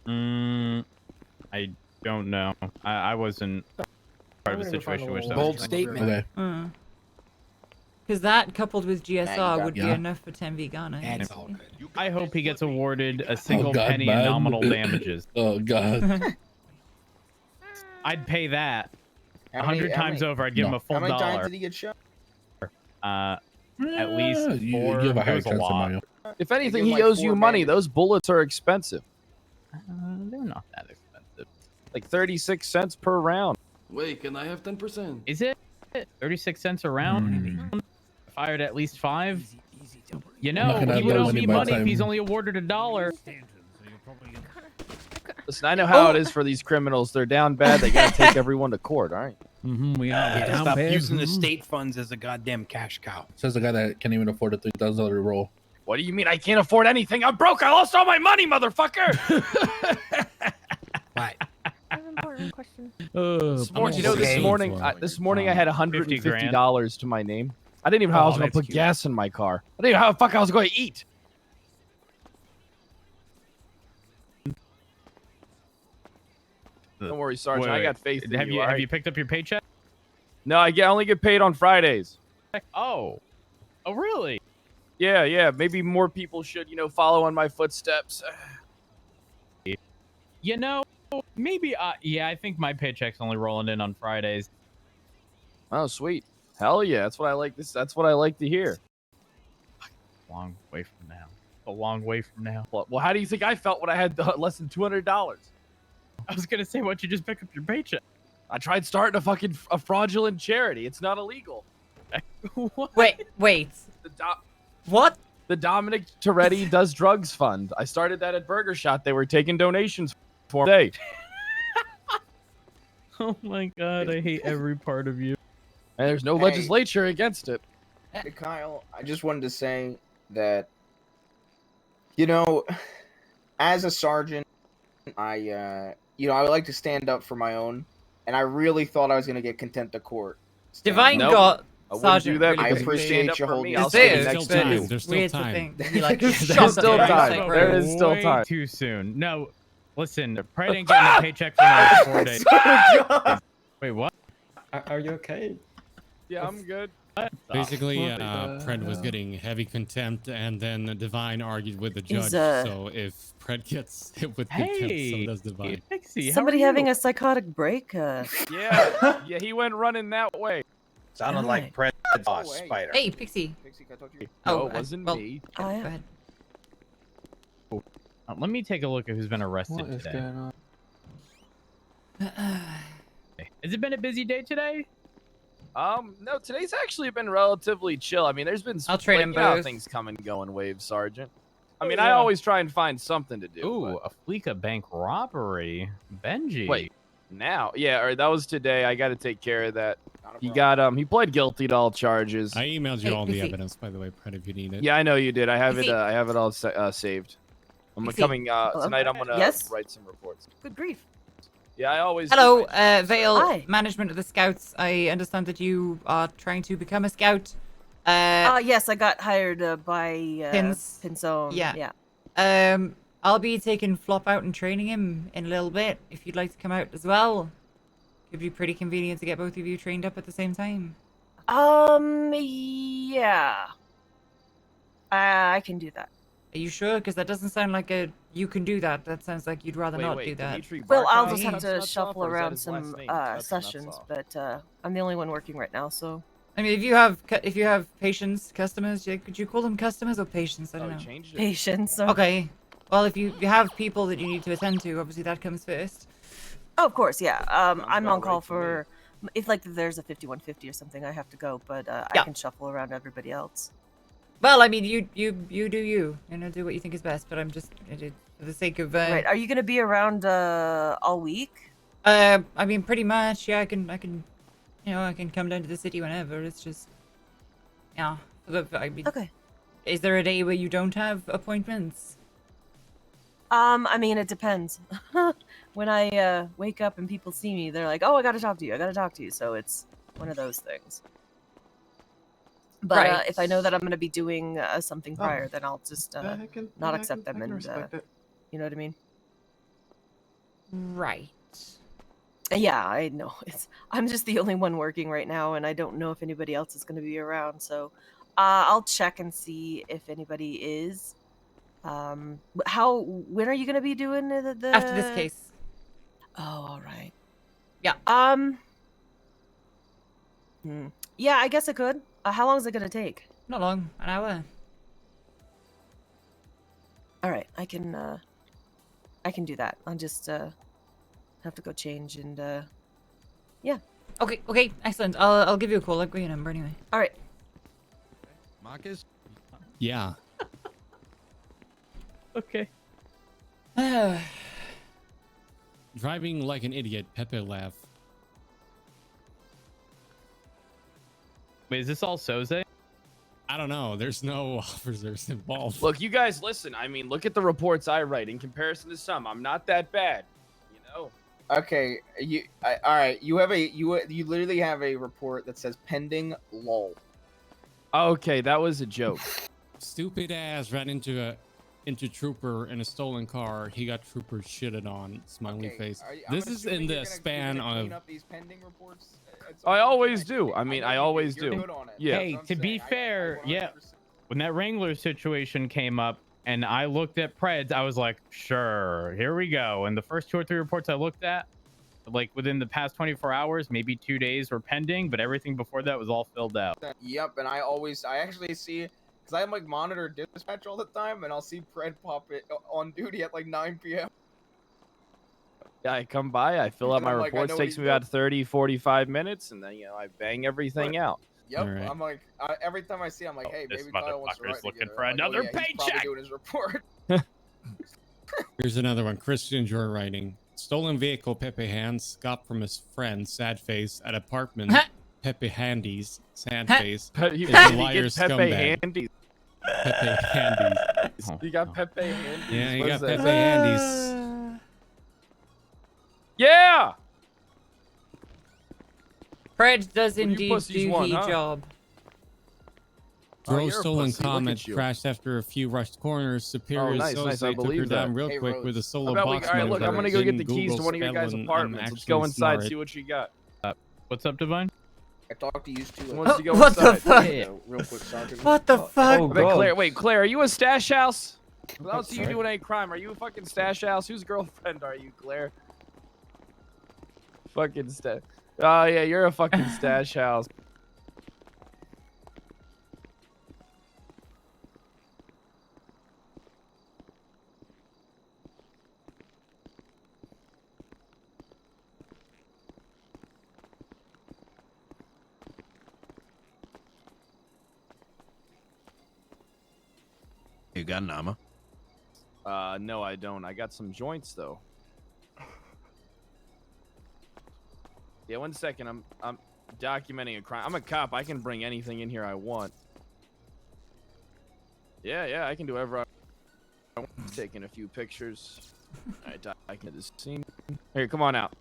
I don't know. I wasn't part of a situation in which that bold was statement. Okay. Because that coupled with GSR would be Yeah. enough for Tim Vegana. That's all good. I hope he gets awarded a single God, penny in man. nominal damages. Oh God. I'd pay that. How many- 100 how times many- over, I'd give him a full How many dollar. times did he get shot? At least You 4. have a It higher was a chance of lot. Mario. If anything, give he like owes 4 you money. bangers. Those bullets are expensive. They're not that expensive. Like 36 cents per round. Wait, can I have 10%? Is it 36 cents a round? Fired at least 5. You I'm not know, gonna he have would that owe money me by money if time. he's only awarded $1. Listen, I know how it is for these criminals. They're down bad. They got to take everyone to court, all right? We are Yeah, down stop bad. using the state funds as a goddamn cash cow. Says the guy that can't even afford a $3,000 roll. What do you mean I can't afford anything? I'm broke. I lost all my money, motherfucker. Right. Important question. This morning, you know, this morning I had $150 $50,000 to my name. I didn't even know how I was going to that's put cute. gas in my car. I didn't even know how the fuck I was going to eat. Don't worry, Sergeant. I got faith in Have you all have right? you picked up your paycheck? No, I only get paid on Fridays. Oh. Oh, really? Yeah. Maybe more people should, follow on my footsteps. You know, maybe yeah, I think my paycheck's only rolling in on Fridays. Oh, sweet. Hell yeah. That's what I like. That's what I like to hear. Long way from now. A long way from now. Well, how do you think I felt when I had less than $200? I was gonna say, why don't you just pick up your paycheck? I tried starting a fraudulent charity. It's not illegal. Wait. What? The Dominic Toretti Does Drugs Fund. I started that at Burger Shot. They were taking donations for me. Oh my god, I hate every part of you. And there's no Hey. legislature against it. Hey, Kyle, I just wanted to say that, as a sergeant, I like to stand up for my own, and I really thought I was going to get contempt of court. Divine Nope. got I wouldn't Sergeant do that really I because quickly. if you stand appreciate up you for holding me, I'll There's stand still next time. to you. There's still Weird to time. think that he like There's shot still the time. like, There is still Way time. too soon. No, listen, Pride ain't getting a paycheck for another 4 days. Wait, what? Are you okay? Yeah, I'm good. Basically, Pred was getting heavy contempt, and then Divine argued with the judge. So if Pred gets hit with contempt, so does Divine. Pixie, Somebody having a psychotic break? Yeah, he went running that way. Sounded like Pred's boss, way. Spider. Hey, Pixie. Pixie, can I talk to you? No, it wasn't me. Oh, yeah. Go ahead. Let me take a look at who's been arrested What is today. going on? Has it been a busy day today? No, today's actually been relatively chill. I mean, there's been I'll trade them you know how both. things come and go in waves, Sergeant. I mean, I always try and find something to do. Ooh, a Fleeka bank robbery. Benji. Wait, now? Yeah, or that was today. I got to take care of that. He got he pled guilty to all charges. I emailed you all the evidence, by the way, Pred, if you need it. Yeah, I know you did. I have it. I have it all saved. I'm coming tonight. I'm gonna write some reports. Good grief. Yeah, I always. Hello, Vale, Hi. management of the Scouts. I understand that you are trying to become a Scout. Yes, I got hired by Pinzone. Yeah. I'll be taking Flop out and training him in a little bit. If you'd like to come out as well, it'd be pretty convenient to get both of you trained up at the same time. Yeah. I can do that. Are you sure? Because that doesn't sound like you can do that. That sounds like you'd rather not do that. Well, I'll just have to shuffle around some sessions, but I'm the only one working right now, so. I mean, if you have patients, customers, could you call them customers or patients? I don't know. Patients. Okay. Well, if you have people that you need to attend to, obviously that comes first. Oh, of course, yeah. I'm on call for if there's a 5150 or something, I have to go, but I can shuffle around everybody else. Well, I mean, you do you. Do what you think is best. But I'm just for the sake of. Right. Are you gonna be around all week? I mean, pretty much. Yeah, I can. I can come down to the city whenever. It's just. Yeah. Okay. Is there a day where you don't have appointments? I mean, it depends. When I wake up and people see me, they're like, "Oh, I gotta talk to you. I gotta talk to you." So it's one of those things. But if I know that I'm going to be doing something prior, then I'll just not accept them, and you know what I mean? Right. Yeah, I know. I'm just the only one working right now, and I don't know if anybody else is going to be around. So I'll check and see if anybody is. When are you going to be doing the after this case? Oh, all right. Yeah. Yeah, I guess I could. How long is it gonna take? Not long, an hour. All right, I can do that. I'll just have to go change and yeah. Okay, excellent. I'll give you a call. I'll give you a number anyway. All right. Marcus? Yeah. Okay. Driving like an idiot, Pepe laugh. Wait, is this all Soze? I don't know. There's no officers involved. Look, you guys, listen. I mean, look at the reports I write. In comparison to some, I'm not that bad. You know. Okay, all right. You literally have a report that says pending lol. Okay, that was a joke. Stupid ass ran into Trooper in a stolen car. He got Trooper shitted on. Smiley face. This is in the span of. Up these pending reports? I always do. I mean, I always do. Yeah. Hey, to be fair, yeah. When that Wrangler situation came up and I looked at Preds, I was like, sure, here we go. And the first 2 or 3 reports I looked at, like within the past 24 hours, maybe 2 days were pending, but everything before that was all filled out. Yep, and I actually see, because I like monitor dispatch all the time, and I'll see Pred pop it on duty at like 9 p.m. Yeah, I come by, I fill out my like, reports, takes me about 30, 45 minutes, and then, I bang everything out. Yep, right. I'm like, every time I see it, I'm like, hey, baby Kyle wants to write looking together. for I'm like, another yeah, he's probably paycheck. doing his report. Here's another one. Christian Joy writing. Stolen vehicle Pepe hands got from his friend Sad Face at apartment Pepe Handy's Sad Face. You is get a liar Pepe scumbag. Handy. Pepe Handy's. You got Pepe Handy. Yeah, you got Pepe Handy's. Yeah! Fred does Well, you indeed pussies do won, the huh? job. Drove you're a stolen pussy. Look Comet at you. crashed after a few rushed corners. Superior nice, Soze nice. I took her believe down that. real Hey, quick Rhodes. with a solo How about box all right, look, I'm gonna go get the keys to Google one of your guys' spelling, apartments. I'm Let's go actually inside, smart. see what you got. What's up, Divine? I talked to you two. Wants to go What the inside. fuck? Real quick, Sergeant. What the fuck? Wait, Claire, are you a stash house? I don't see you doing any crime. Are you a fucking stash house? Whose girlfriend are you, Claire? Fucking stash. Oh yeah, you're a fucking stash house. You got an ammo? No, I don't. I got some joints though. Yeah, 1 second. I'm documenting a crime. I'm a cop. I can bring anything in here I want. Yeah, I can do whatever I want. Taking a few pictures. Alright, I can do this scene. Here, come on out.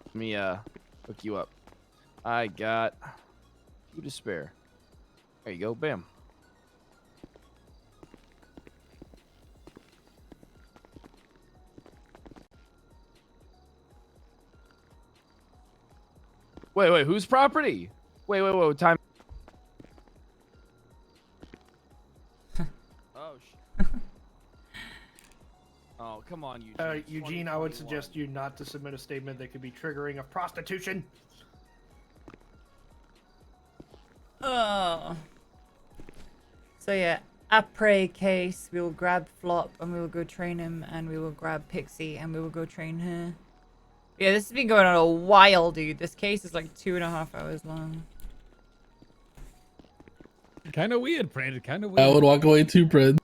Let me hook you up. I got 2 to spare. There you go. Bam. Wait, whose property? Wait, time. Oh, oh, come on, Eugene. Eugene, I would suggest you not to submit a statement that could be triggering of prostitution. Oh. So yeah, après case, we will grab Flop and we will go train him, and we will grab Pixie and we will go train her. Yeah, this has been going on a while, dude. This case is like 2.5 hours long. Kind of weird, Fred. Kind of weird. I would walk away too, Fred.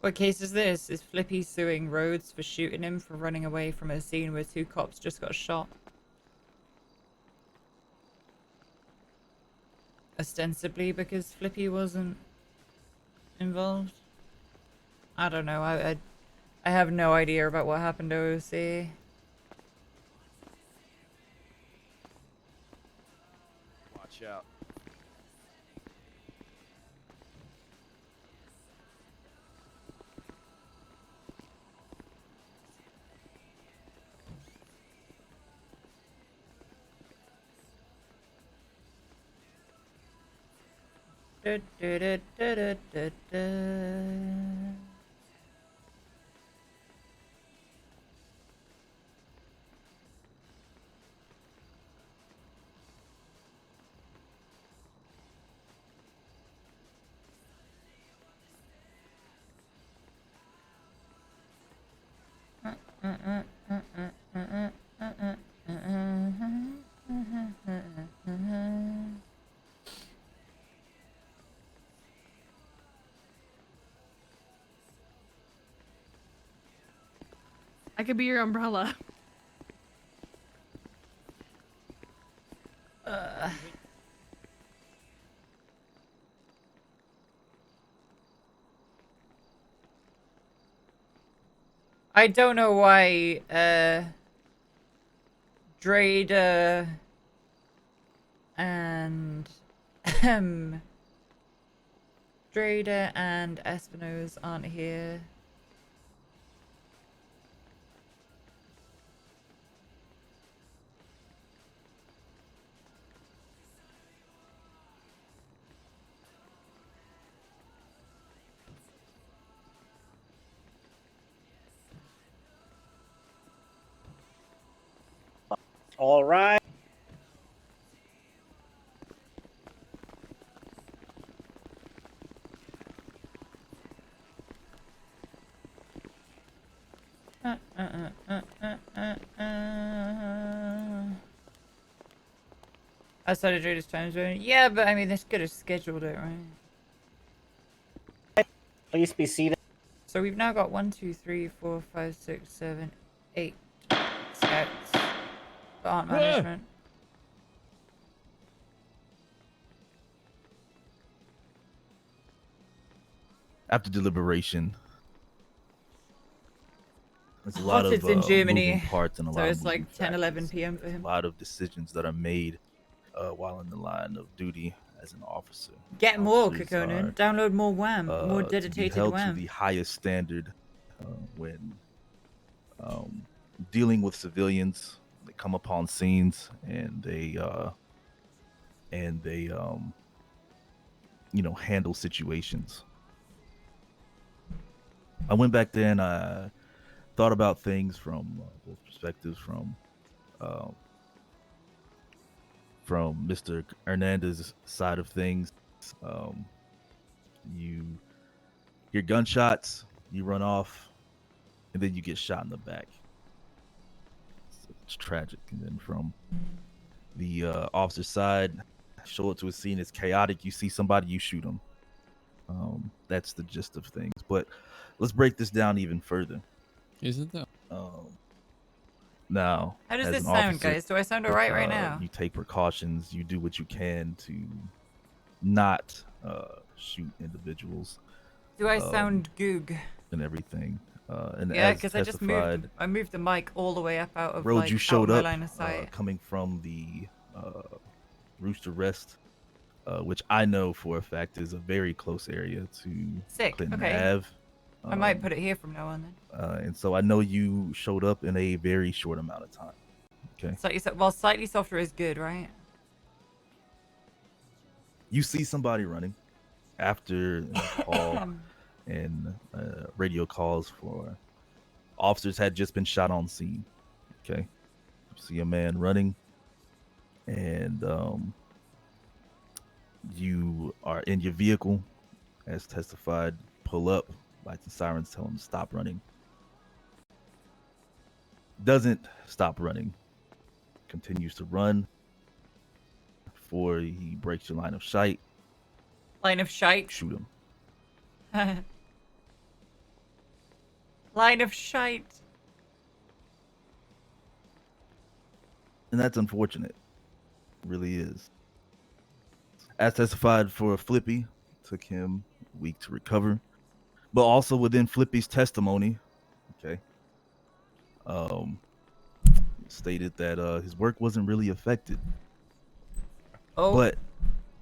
What case is this? Is Flippy suing Rhodes for shooting him for running away from a scene where 2 cops just got shot? Ostensibly because Flippy wasn't involved. I don't know. I have no idea about what happened to OC. Watch out. I could be your umbrella. I don't know why Drada and Drada and Espinosa aren't here. All right. Outside of Drada's time zone? Yeah, but I mean, they could have scheduled it, right? Please be seated. So we've now got 1, 2, 3, 4, 5, 6, 7, 8 scouts. But aren't management. After deliberation, there's a lot of It's in Germany, moving parts and a so lot it's of like moving 10, 11 factors. p.m. for him. A lot of decisions that are made while in the line of duty as an officer. Get more, Officers Kokonan. are, Download more WAM. More to be dedicated held WAM. to the highest standard when dealing with civilians. They come upon scenes and they handle situations. I went back there and I thought about things from both perspectives, from Mr. Hernandez's side of things. You hear gunshots, you run off, and then you get shot in the back. It's tragic. And then from the officer's side, show up to a scene, it's chaotic. You see somebody, you shoot them. That's the gist of things. But let's break this down even further. Is it though? Now, How does as this an sound, officer, guys? Do I sound alright right now? You take precautions. You do what you can to not shoot individuals. Do I sound goog? And everything. And Yeah, because I just moved. I moved the mic all the way up out of road like, you showed out of up my line of sight. coming from the Rooster Rest, which I know for a fact is a very close area to Sick. Clinton Okay. Ave. I might put it here from now on then. And so I know you showed up in a very short amount of time. Okay. Slightly softer is good, right? You see somebody running after a call and radio calls for officers had just been shot on scene. Okay. You see a man running and you are in your vehicle as testified, pull up, lights and sirens tell him to stop running. Doesn't stop running, continues to run before he breaks your line of sight. Line of shite. Shoot him. Line of shite. And that's unfortunate. It really is. As testified for Flippy, took him a week to recover. But also within Flippy's testimony, okay, stated that his work wasn't really affected. Oh. But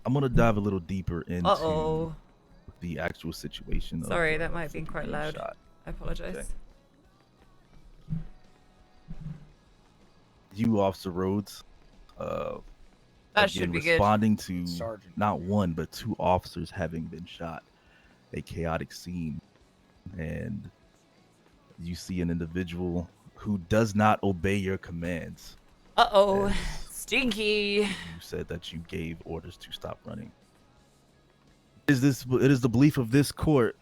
I'm going to dive a little deeper into Uh-oh. the actual situation. Sorry, that might have been quite loud. Shot. I apologize. Okay. You, Officer Rhodes, that should be responding good. to Sergeant. not one but two officers having been shot. A chaotic scene, and you see an individual who does not obey your commands. Uh-oh. Stinky. You said that you gave orders to stop running. It is the belief of this court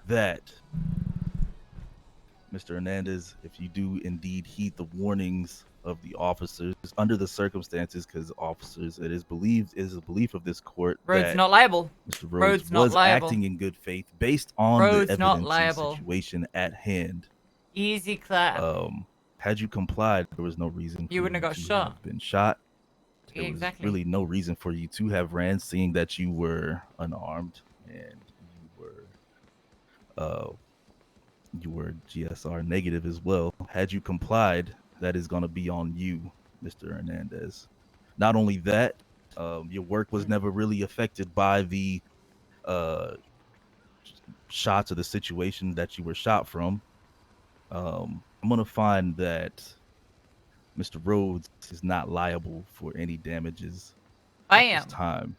that Mr. Hernandez, if you do indeed heed the warnings of the officers under the circumstances, because officers, it is a belief of this court Rhodes that not liable. Mr. Rhodes Rhodes not was liable. acting in good faith based on Rhodes the not evidence liable. and situation at hand. Easy clap. Had you complied, there was no reason for You wouldn't have got to shot. have been shot. There Exactly. was really no reason for you to have ran, seeing that you were unarmed and you were GSR negative as well. Had you complied, that is going to be on you, Mr. Hernandez. Not only that, your work was never really affected by the shots or the situation that you were shot from. I'm going to find that Mr. Rhodes is not liable for any damages I at am. this time.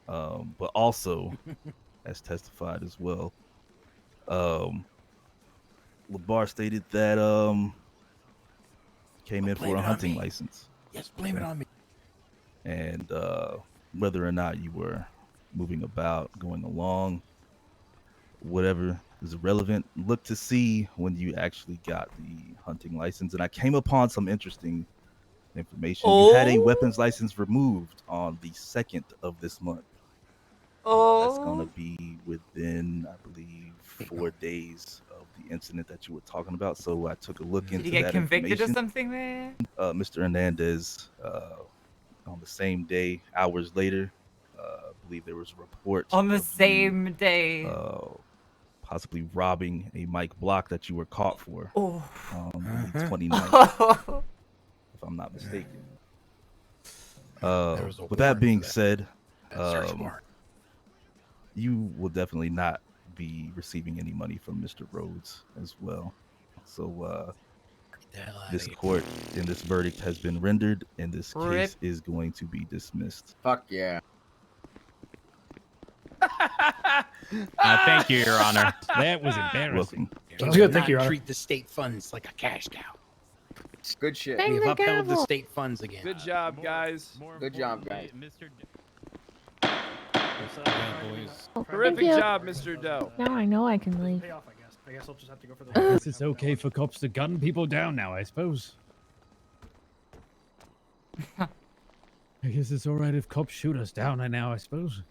But also, as testified as well, LeBar stated that came in for a hunting license. Yes, blame it on me. And whether or not you were moving about, going along, whatever is irrelevant, look to see when you actually got the hunting license. And I came upon some interesting information. You had a weapons license removed on the 2nd of this month. That's going to be within, I believe, 4 days of the incident that you were talking about. So I took a look into that. Did you get convicted information. or something there? Mr. Hernandez, on the same day, hours later, I believe there was a report On the of same day. possibly robbing a Mike Block that you were caught for Oh. on the 29th, if I'm not mistaken. With that being said, you will definitely not be receiving any money from Mr. Rhodes as well. So this court and this verdict has been rendered, and this case is going to be dismissed. Fuck yeah. Thank you, Your Honor. That was embarrassing. Sounds good. Thank you, Your Honor. Treat the state funds like a cash cow. Good shit. Bang We've the upheld the gavel. state funds again. Good job, guys. Good job, guys. Terrific you. job, Mr. Doe. Now I know I can leave. Pay off, I guess. I guess I'll just have to go for the. I guess it's okay for cops to gun people down now, I suppose. I guess it's all right if cops shoot us down now, I suppose.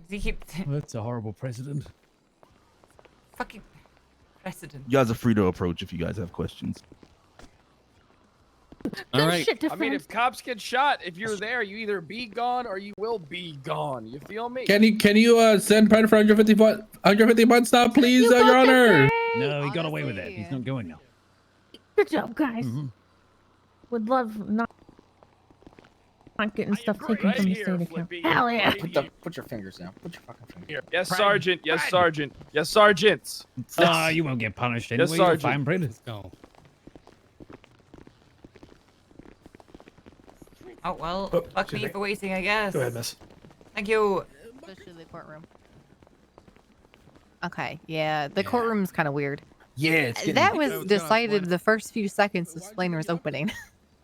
Does he keep Well, that's a horrible precedent. fucking precedent? You guys are free to approach if you guys have questions. All right. I mean, if cops get shot, if you're there, you either be gone or you will be gone. You feel me? Can you send Pride for 150 months now, please, You Your got the Honor? No, he got away with it. He's not going now. Good job, guys. Would love not getting stuff taken right from the here, state account. Flippy. Hell yeah. Right Put your fingers down. Put your fucking fingers down. Yes, Pride. Sergeant. Yes, Pride. Sergeant. Yes, Sergeants. You won't get punished anyway. Yes, You're Sergeant. fine, Brad. Let's go. Oh well, Oh, fuck excuse me me. for waiting, I guess. Go ahead, miss. Thank you. Especially the courtroom. Okay, yeah, the courtroom's kind of weird. Yeah, it's getting That was decided the first few seconds the Splainer was opening.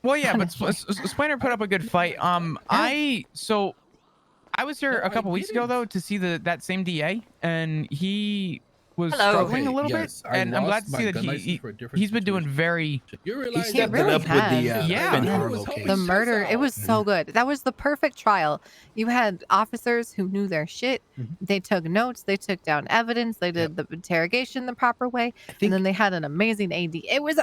Well, yeah, but Splainer put up a good fight. I was here a couple weeks ago though to see that same DA, and he was struggling a little bit, and I'm glad to see that he's been doing very. He stepped it up with the Ben Harlow case. The murder, it was so good. That was the perfect trial. You had officers who knew their shit. They took notes. They took down evidence. They did the interrogation the proper way, and then they had an amazing AD. It was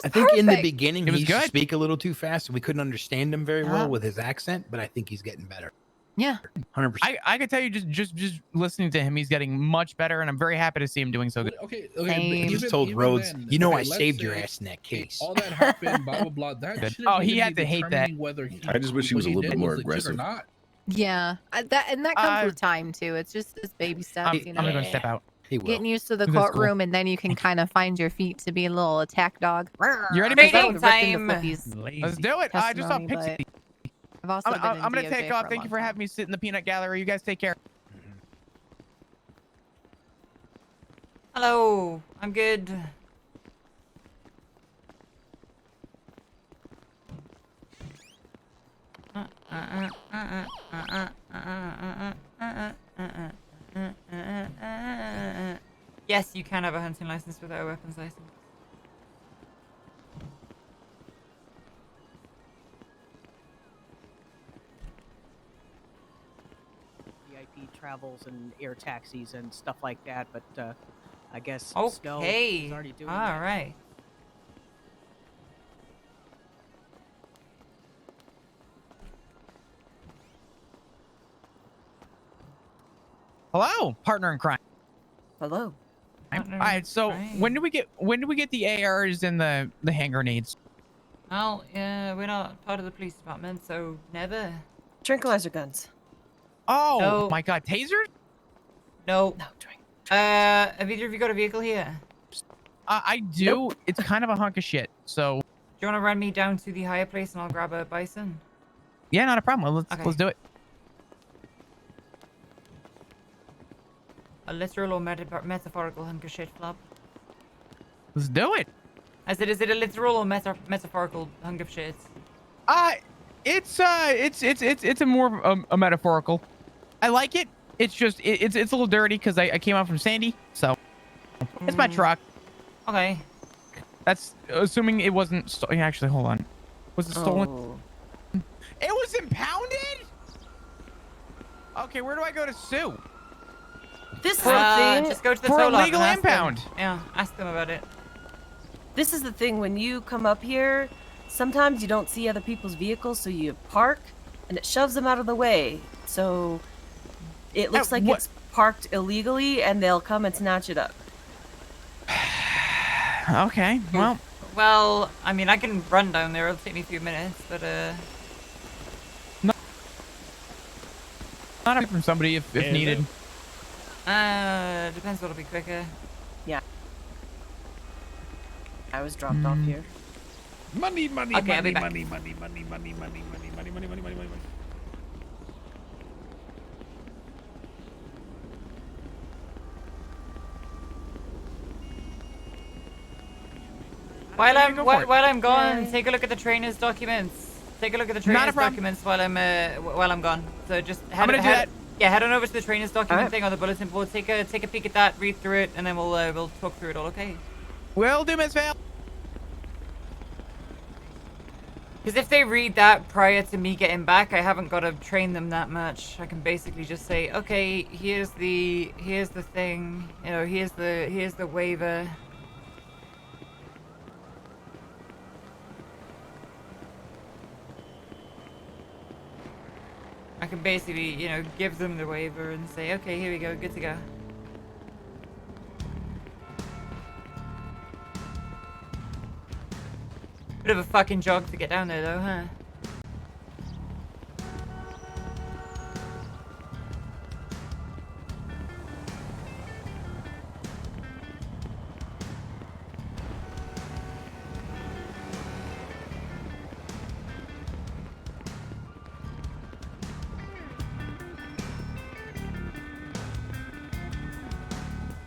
I think in the perfect. beginning It was he used to good. speak a little too fast, and we couldn't understand him very well with his accent. But I think he's getting better. Yeah, 100%. I could tell you just listening to him, he's getting much better, and I'm very happy to see him doing so good. Okay. Same. He just told Rhodes, you know, I saved your ass in that case. All that happened, blah blah blah. That Good. shouldn't Oh, he even had be to hate that. determining whether I just wish he was a what little bit did more was legit or aggressive. not. yeah. That comes with time too. It's just baby steps, you know. I'm gonna go step out. He will. Getting used to the That's cool. courtroom, and then you can kind of find your feet to be a little attack dog. You ready, Because I Mating would've ripped into time? Flippy's Let's do it. I just saw testimony, Pixie. but I've also been in I'm gonna DOJ take off. for a Thank you long for time. having me sit in the peanut gallery. You guys take care. Hello. I'm good. Yes, you can have a hunting license without a weapons license. VIP travels and air taxis and stuff like that, but I guess Snow Okay. is already doing All that. right. Hello, partner in crime. Hello. All right. So when do we get the ARs and the hand grenades? Well, yeah, we're not part of the police department, so never. Tranquilizer guns. Oh No. my God, tasers? No. No, drink. Have either of you got a vehicle here? I do. Nope. It's kind of a hunk of shit. So Do you want to run me down to the higher place and I'll grab a bison? yeah, not a problem. Okay. Let's do it. A literal or metaphorical hunk of shit, Flop? Let's do it. Is it a literal or metaphorical hunk of shit? It's a more a metaphorical. I like it. It's just it's a little dirty because I came out from Sandy, so it's my truck. Okay. That's assuming it wasn't. Actually, hold on. Was it stolen? Oh. It was impounded. Okay, where do I go to sue? This is the thing. Just go to the For tow lot illegal and ask them. impound. Yeah, ask them about it. This is the thing. When you come up here, sometimes you don't see other people's vehicles, so you park, and it shoves them out of the way. So it looks like it's parked illegally, and they'll come and snatch it up. Okay, well. Well, I mean, I can run down there. It'll take me a few minutes, but Not from somebody if needed. Depends what'll be quicker. Yeah. I was dropped off here. Money, money, Okay, I'll be money, back. money, money, money, money, money, money, money, money, money, money, money. While I'm gone, Yay. take a look at the trainer's documents. Take a look at the Not a trainer's problem. documents while I'm gone. So just head, I'm gonna do that. Yeah, head on over to the trainer's document Alright. thing on the bulletin board. Take a peek at that, read through it, and then we'll talk through it all. Okay? Will do, Miss Vale. Because if they read that prior to me getting back, I haven't got to train them that much. I can basically just say, okay, here's the thing. You know, here's the waiver. I can basically, you know, give them the waiver and say, okay, here we go, good to go. Bit of a fucking jog to get down there though, huh?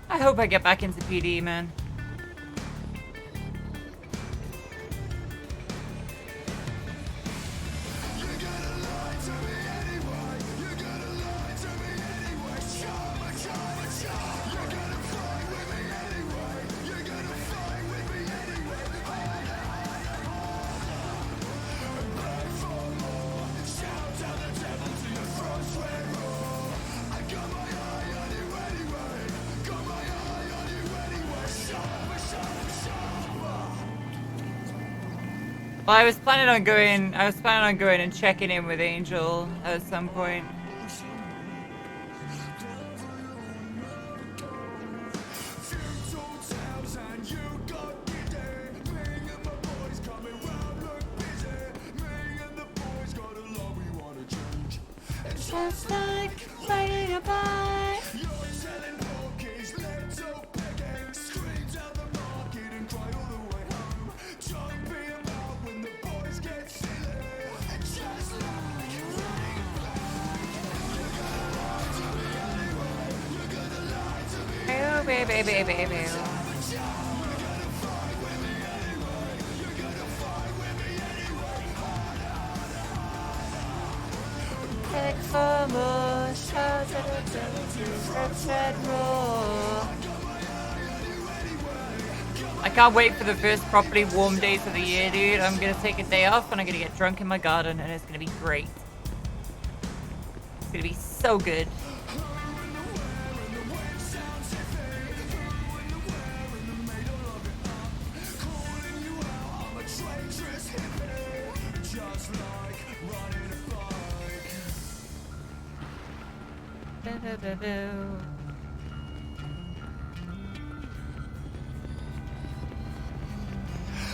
I hope I get back into PD, man. Well, I was planning on going and checking in with Angel at some point. Just like riding a bike. Oh, baby, baby, baby. Take for more shots at a I can't wait for the first properly warm days of the year, dude. I'm gonna take a day off and I'm gonna get drunk in my garden and it's gonna be great. It's gonna be so good.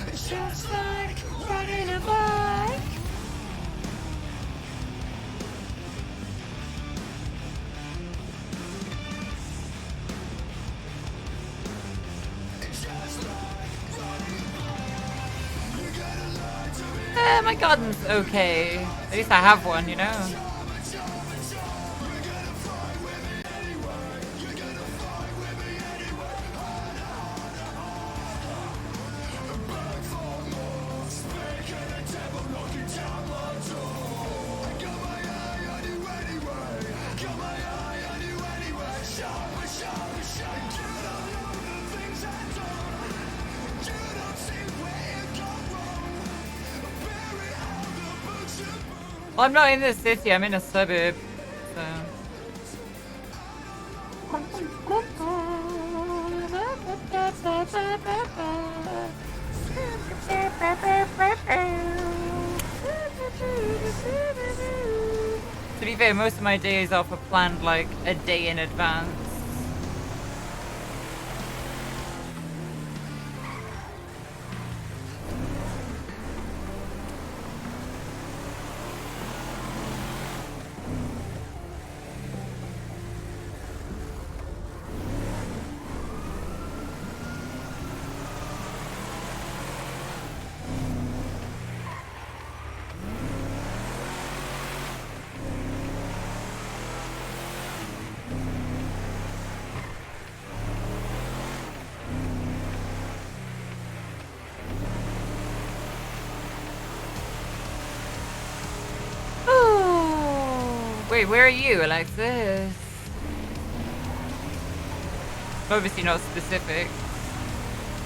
It's just like riding a bike. My garden's okay. At least I have one, you know. Well, I'm not in the city, I'm in a suburb, so... To be fair, most of my days off are planned like a day in advance. Wait, where are you, Alexis? Obviously not specific.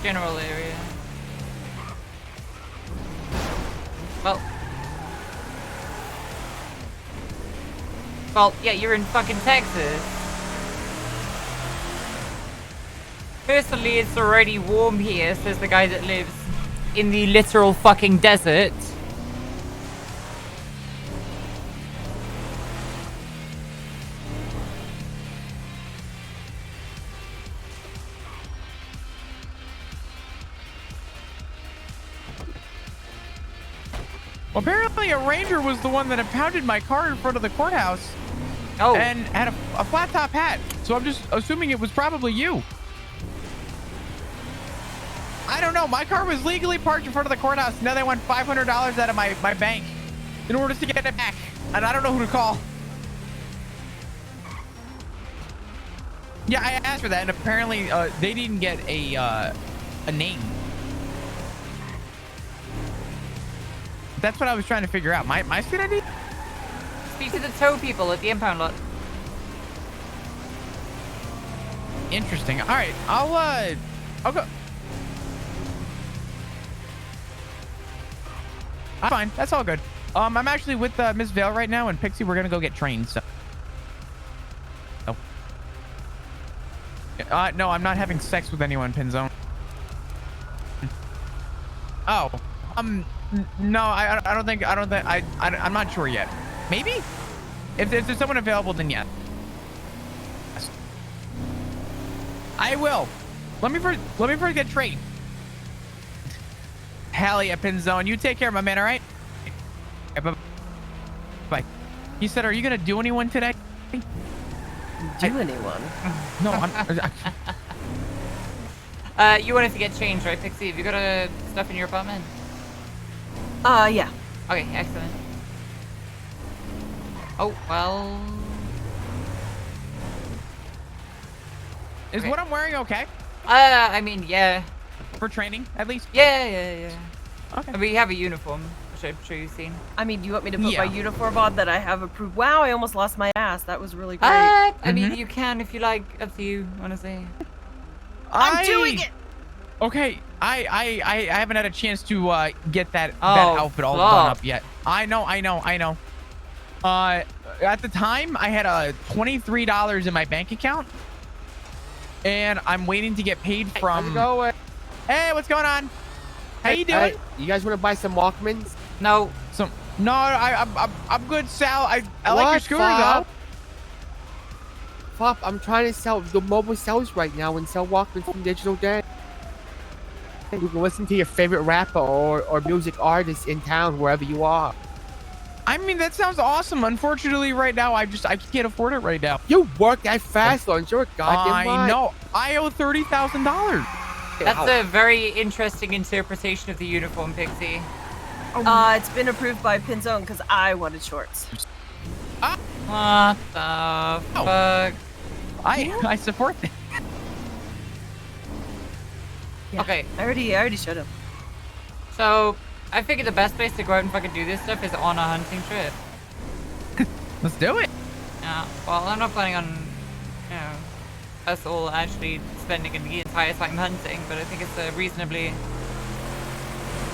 General area. Well, yeah, you're in fucking Texas. Personally, it's already warm here, says the guy that lives in the literal fucking desert. Well, apparently a ranger was the one that impounded my car in front of the courthouse. Oh. And had a flat top hat. So I'm just assuming it was probably you. I don't know. My car was legally parked in front of the courthouse. Now they want $500 out of my bank in order to get it back. And I don't know who to call. Yeah, I asked for that, and apparently they didn't get a name. That's what I was trying to figure out. My street ID? Speak to the tow people at the impound lot. Interesting. All right, I'll go. I'm fine. That's all good. I'm actually with Miss Vale right now, and Pixie, we're gonna go get trained. So. Oh. No, I'm not having sex with anyone, Pinzone. Oh. No, I don't think. I'm not sure yet. Maybe. If there's someone available, then yes. I will. Let me first get trained. Hell yeah, Pinzone. You take care, my man. All right. Bye. Bye. He said, "Are you gonna do anyone today?" Do anyone? No, I'm. You wanted to get changed, right, Pixie? Have you got stuff in your apartment? Yeah. Okay, excellent. Oh, well... Is what I'm wearing okay? I mean, yeah. For training, at least? Yeah. Okay. We have a uniform, which I'm sure you've seen. I mean, do you want me to put my uniform on that I have approved? Wow, I almost lost my ass. That was really great. I mean, you can if you like. Up to you, honestly. I'm doing it! Okay, I haven't had a chance to get that outfit all done up yet. I know. At the time, I had $23 in my bank account, and I'm waiting to get paid from. How's it going? Hey, what's going on? How you doing? You guys want to buy some Walkmans? No. No, I'm good, Sal. I like your scooter though. Fop, I'm trying to sell the mobile cells right now and sell Walkmans from Digital Day. You can listen to your favorite rapper or music artist in town, wherever you are. I mean, that sounds awesome. Unfortunately, right now, I can't afford it right now. You work that fast on your goddamn I know. I owe $30,000. That's a very interesting interpretation of the uniform, Pixie. It's been approved by Pinzone because I wanted shorts. What the fuck? I support that. Yeah, okay. I already showed him. So, I figured the best place to go out and fucking do this stuff is on a hunting trip. Let's do it. Yeah. Well, I'm not planning on, us all actually spending the entire time hunting, but I think it's a reasonably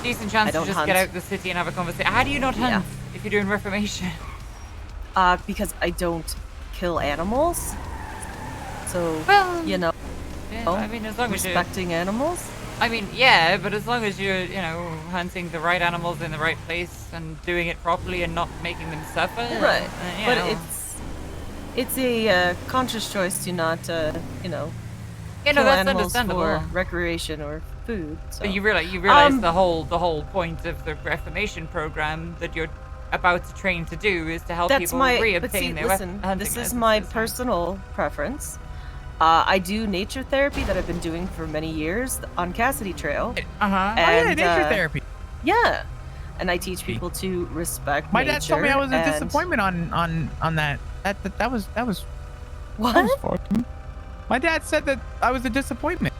decent chance to just get out the city and have a conversation. How do you not hunt if you're doing reformation? Because I don't kill animals. So, Yeah, I mean, as long as respecting animals. I mean, yeah, but as long as you're, hunting the right animals in the right place and doing it properly and not making them suffer. Right. But it's a conscious choice to not, kill that's animals understandable. for recreation or food. So. But you realize the whole point of the Reformation program that you're about to train to do is to help people reobtain their hunting this is my personal preference. I do nature therapy that I've been doing for many years on Cassidy Trail. Nature therapy. Yeah, and I teach people to respect My nature. dad told me I was a disappointment on that. That was what? That was fucking. My dad said that I was a disappointment.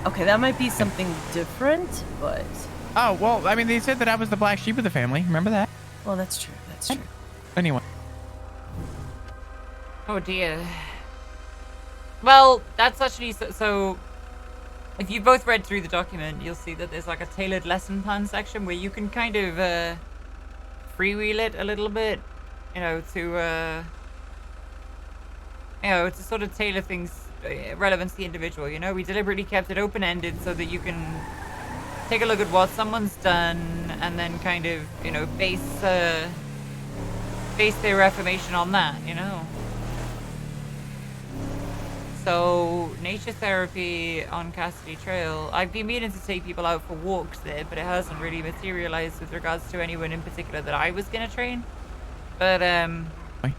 Okay, that might be something different, but. Oh well, I mean, they said that I was the black sheep of the family. Remember that? Well, that's true. That's true. Anyway. Oh dear. Well, that's actually so if you both read through the document, you'll see that there's like a tailored lesson plan section where you can kind of freewheel it a little bit, to sort of tailor things relevant to the individual. We deliberately kept it open-ended so that you can take a look at what someone's done and then kind of, base their reformation on that, So, nature therapy on Cassidy Trail. I've been meaning to take people out for walks there, but it hasn't really materialized with regards to anyone in particular that I was gonna train. But,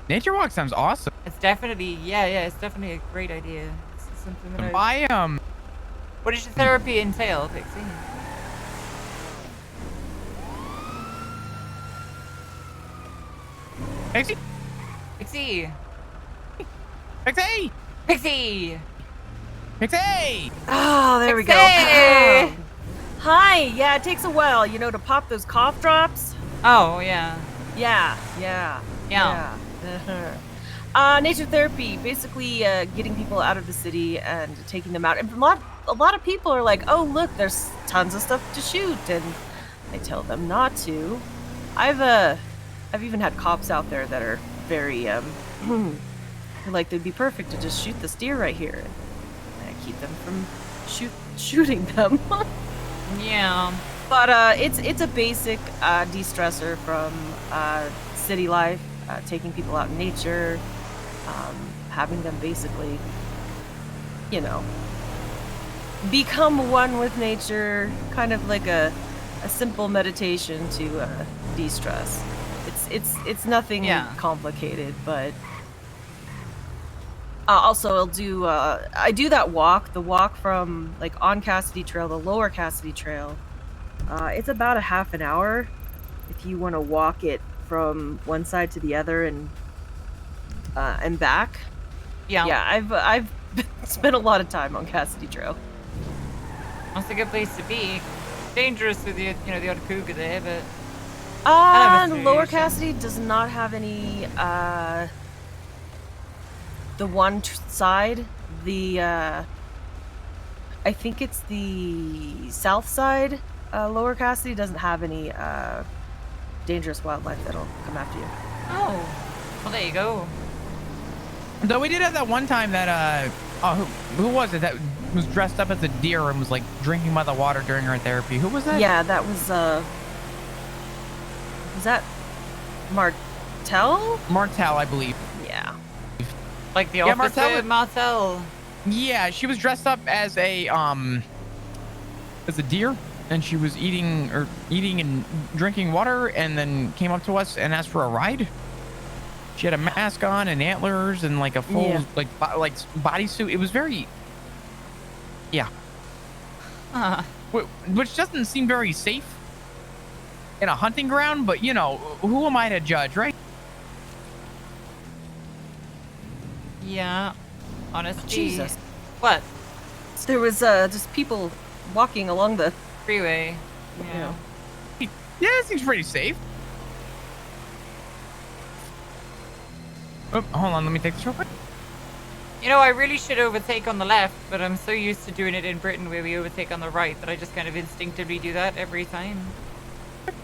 nature walk sounds awesome. it's definitely, it's definitely a great idea. It's something that What does your therapy entail, Pixie? Pixie? Pixie! Pixie! Pixie! Pixie! Oh, there we go. Pixie! Hi. Yeah, it takes a while, to pop those cough drops. Oh, yeah. Yeah. Nature therapy, basically getting people out of the city and taking them out. And a lot of people are like, oh, look, there's tons of stuff to shoot. And I tell them not to. I've even had cops out there that are very, like they'd be perfect to just shoot this deer right here. And I keep them from shooting them. Yeah. But it's a basic de-stressor from city life, taking people out in nature, having them basically, become one with nature, kind of like a simple meditation to de-stress. It's nothing complicated, but also I do that walk, the walk from like on Cassidy Trail, the lower Cassidy Trail. It's about a half an hour if you want to walk it from one side to the other and back. Yeah, I've spent a lot of time on Cassidy Trail. That's a good place to be. Dangerous with the the odd cougar there, but Lower Cassidy does not have any the one side, the I think it's the south side. Lower Cassidy doesn't have any dangerous wildlife that'll come after you. Oh, well, there you go. Though we did have that one time that who was it that was dressed up as a deer and was like drinking by the water during her therapy? Who was that? Yeah, that was that Martel? Martel, I believe. Yeah. Like the officer Martel. Yeah, she was dressed up as a deer, and she was eating and drinking water, and then came up to us and asked for a ride. She had a mask on and antlers and like a full like bodysuit. It was very which doesn't seem very safe in a hunting ground, but who am I to judge, right? Yeah, honestly. Jesus. What? There was just people walking along the freeway. Yeah, it seems pretty safe. Oh, hold on, let me take this real quick. I really should overtake on the left, but I'm so used to doing it in Britain where we overtake on the right that I just kind of instinctively do that every time.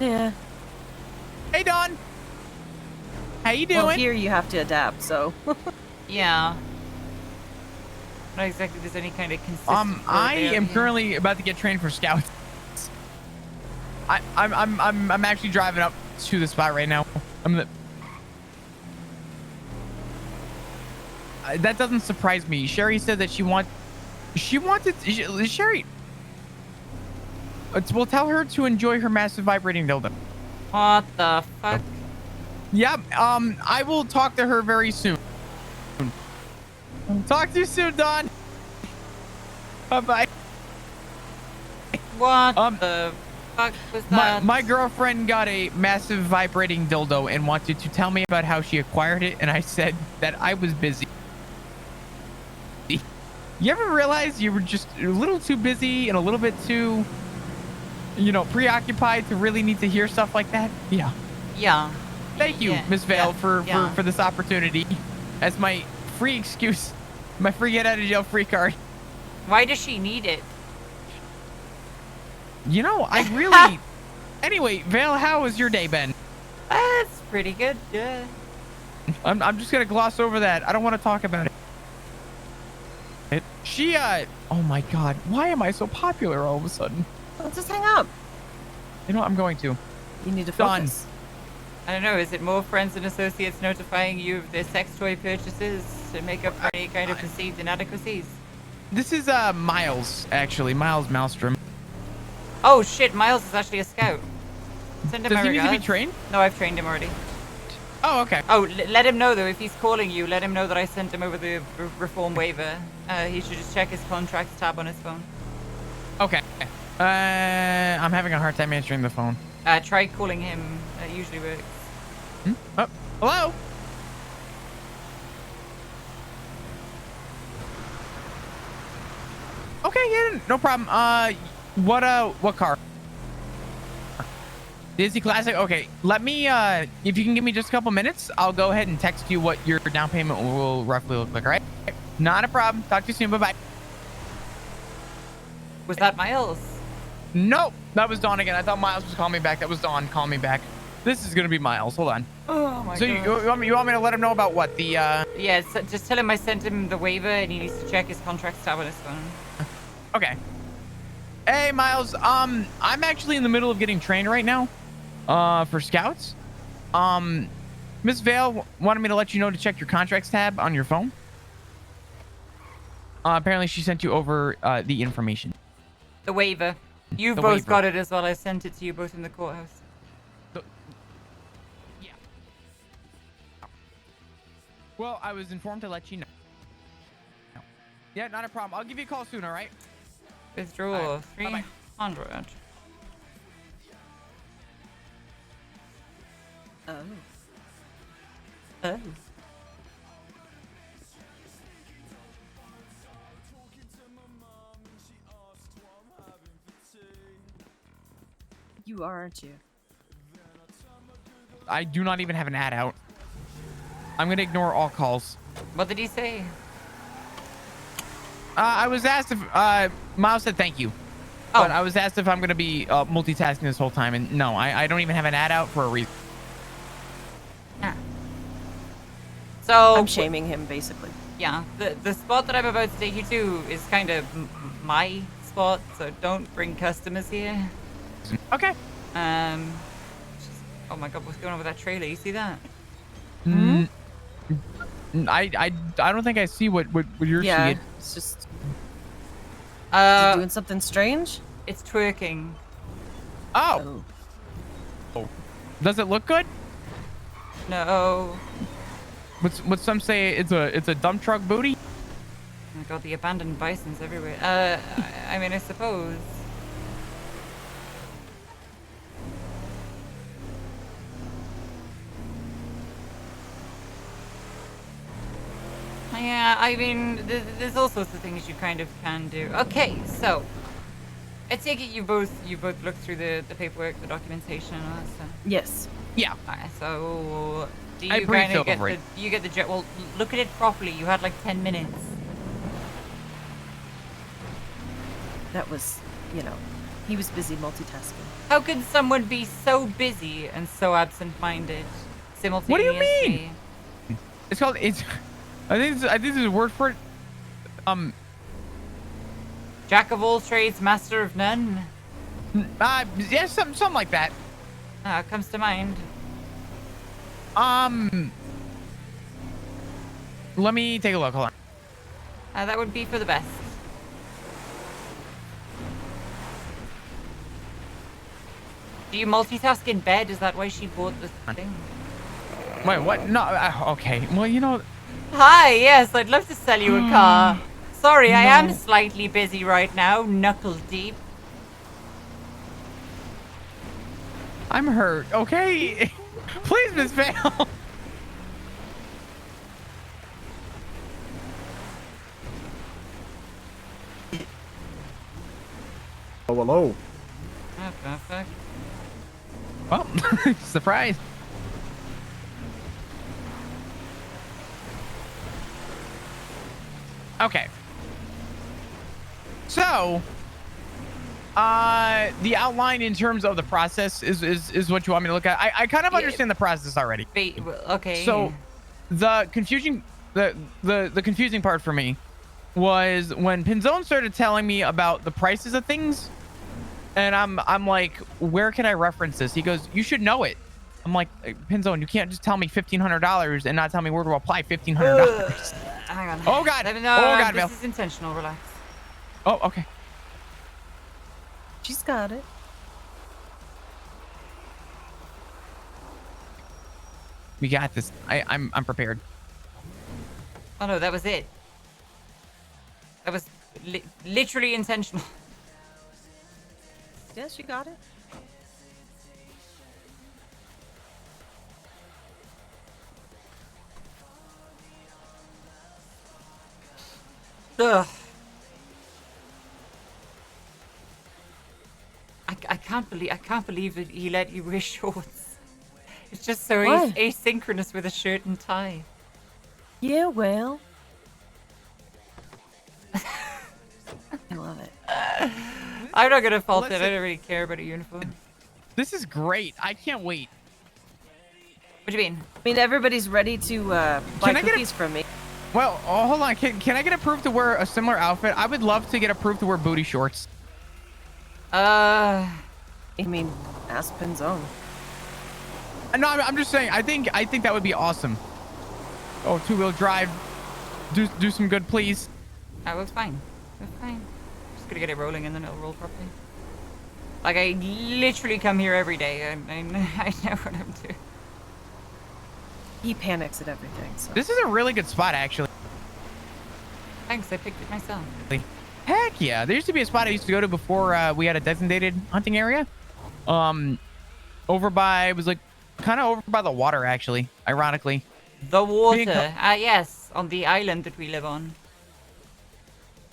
Yeah. Hey, Dawn. How you doing? Well, here you have to adapt, so. Yeah. Not exactly there's any kind of consistent I am currently about to get trained for scouts. I'm actually driving up to the spot right now. That doesn't surprise me. Sherry said that she wanted Sherry. We'll tell her to enjoy her massive vibrating dildo. What the fuck? Yep. I will talk to her very soon. Talk to you soon, Dawn. Bye-bye. What the fuck was that? My girlfriend got a massive vibrating dildo and wanted to tell me about how she acquired it, and I said that I was busy. You ever realize you were just a little too busy and a little bit too, preoccupied to really need to hear stuff like that? Yeah. Yeah. Thank you, Miss Vale, for this opportunity. As my free excuse. My free get out of jail free card. Why does she need it? You know, I really... Anyway, Vale, how has your day been? That's pretty good. Yeah. I'm just gonna gloss over that. I don't want to talk about it. She, oh my God, why am I so popular all of a sudden? Let's just hang up. You know what, I'm going to. You need to focus. I don't know, is it more friends and associates notifying you of their sex toy purchases to make up for any kind of perceived inadequacies? This is, Miles, actually. Miles Maelstrom. Oh shit, Miles is actually a scout. Send him Does my he need to be regards. trained? No, I've trained him already. Oh, okay. Oh, let him know though, if he's calling you, let him know that I sent him over the reform waiver. He should just check his contracts tab on his phone. Okay. I'm having a hard time answering the phone. Try calling him. It usually works. Oh, hello? Okay, yeah, no problem. What car? Disney Classic? Okay, let me, if you can give me just a couple minutes, I'll go ahead and text you what your down payment will roughly look like, all right? Not a problem. Talk to you soon. Bye-bye. Was that Miles? Nope, that was Dawn again. I thought Miles was calling me back. That was Dawn calling me back. This is gonna be Miles. Hold on. Oh my so God. you want me to let him know about what the Yeah, so just tell him I sent him the waiver and he needs to check his contracts tab on his phone. Okay. Hey Miles, I'm actually in the middle of getting trained right now, for scouts. Miss Vale wanted me to let you know to check your contracts tab on your phone. Apparently she sent you over the information. The waiver. You've The both waiver. got it as well. I sent it to you both in the courthouse. Well, I was informed to let you know. Yeah, not a problem. I'll give you a call soon, all right? Withdraw right, bye-bye. 300. Oh. Oh. You are, aren't you? I do not even have an ad out. I'm gonna ignore all calls. What did he say? I was asked if Miles said thank you. Oh. But I was asked if I'm gonna be multitasking this whole time, and no, I don't even have an ad out for a reason. So I'm shaming him basically. Yeah, the spot that I'm about to take you to is kind of my spot, so don't bring customers here. Okay. Oh my God, what's going on with that trailer? You see that? I don't think I see what you're seeing. It's just. Is it doing something strange? It's twerking. Oh. Does it look good? No. What some say it's a dump truck booty? Oh my God, the abandoned bisons everywhere. I mean, I suppose. Yeah, I mean, there's all sorts of things you kind of can do. Okay, so I take it you both looked through the paperwork, the documentation, and all that stuff. Yes. Yeah. Alright, so do I you briefed kind of get over the it. you get the jet? Well, look at it properly. You had like 10 minutes. That was, he was busy multitasking. How could someone be so busy and so absent-minded simultaneously? What do you mean? It's called I think there's a word for it. Jack of all trades, master of none. Yeah, something like that. Comes to mind. Let me take a look. Hold on. That would be for the best. Do you multitask in bed? Is that why she bought this thing? Wait, what? No. Okay. Well, Hi, yes, I'd love to sell you a car. Sorry, I am slightly busy right now, knuckle deep. I'm hurt. Okay. Please, Miss Vale. Oh, hello. Oh, perfect. Well, surprise. Okay. So, the outline in terms of the process is what you want me to look at. I kind of understand the process already. Okay. So, the confusing part for me was when Pinzone started telling me about the prices of things, and I'm like, where can I reference this? He goes, you should know it. I'm like, Pinzone, you can't just tell me $1,500 and not tell me where to apply $1,500. Hang on. Oh God. No, Oh God, this Mel. is intentional. Relax. Oh, okay. She's got it. We got this. I'm prepared. Oh no, that was it. That was literally intentional. Yes, you got it. Ugh. I can't believe that he let you wear shorts. It's just so asynchronous with a shirt and tie. Yeah, well. I love it. I'm not gonna fault it. I don't really care about a uniform. This is great. I can't wait. What do you mean? I mean, everybody's ready to buy cookies from me. Well, hold on. Can I get approved to wear a similar outfit? I would love to get approved to wear booty shorts. I mean, ask Pinzone. No, I'm just saying. I think that would be awesome. Oh, two-wheel drive. Do some good, please. Oh, it's fine. It's fine. Just gonna get it rolling and then it'll roll properly. Like, I literally come here every day. I know what I'm doing. He panics at everything. So. This is a really good spot, actually. Thanks, I picked it myself. Heck yeah. There used to be a spot I used to go to before we had a designated hunting area. Over by, it was like kind of over by the water, actually, ironically. The water. Yes, on the island that we live on.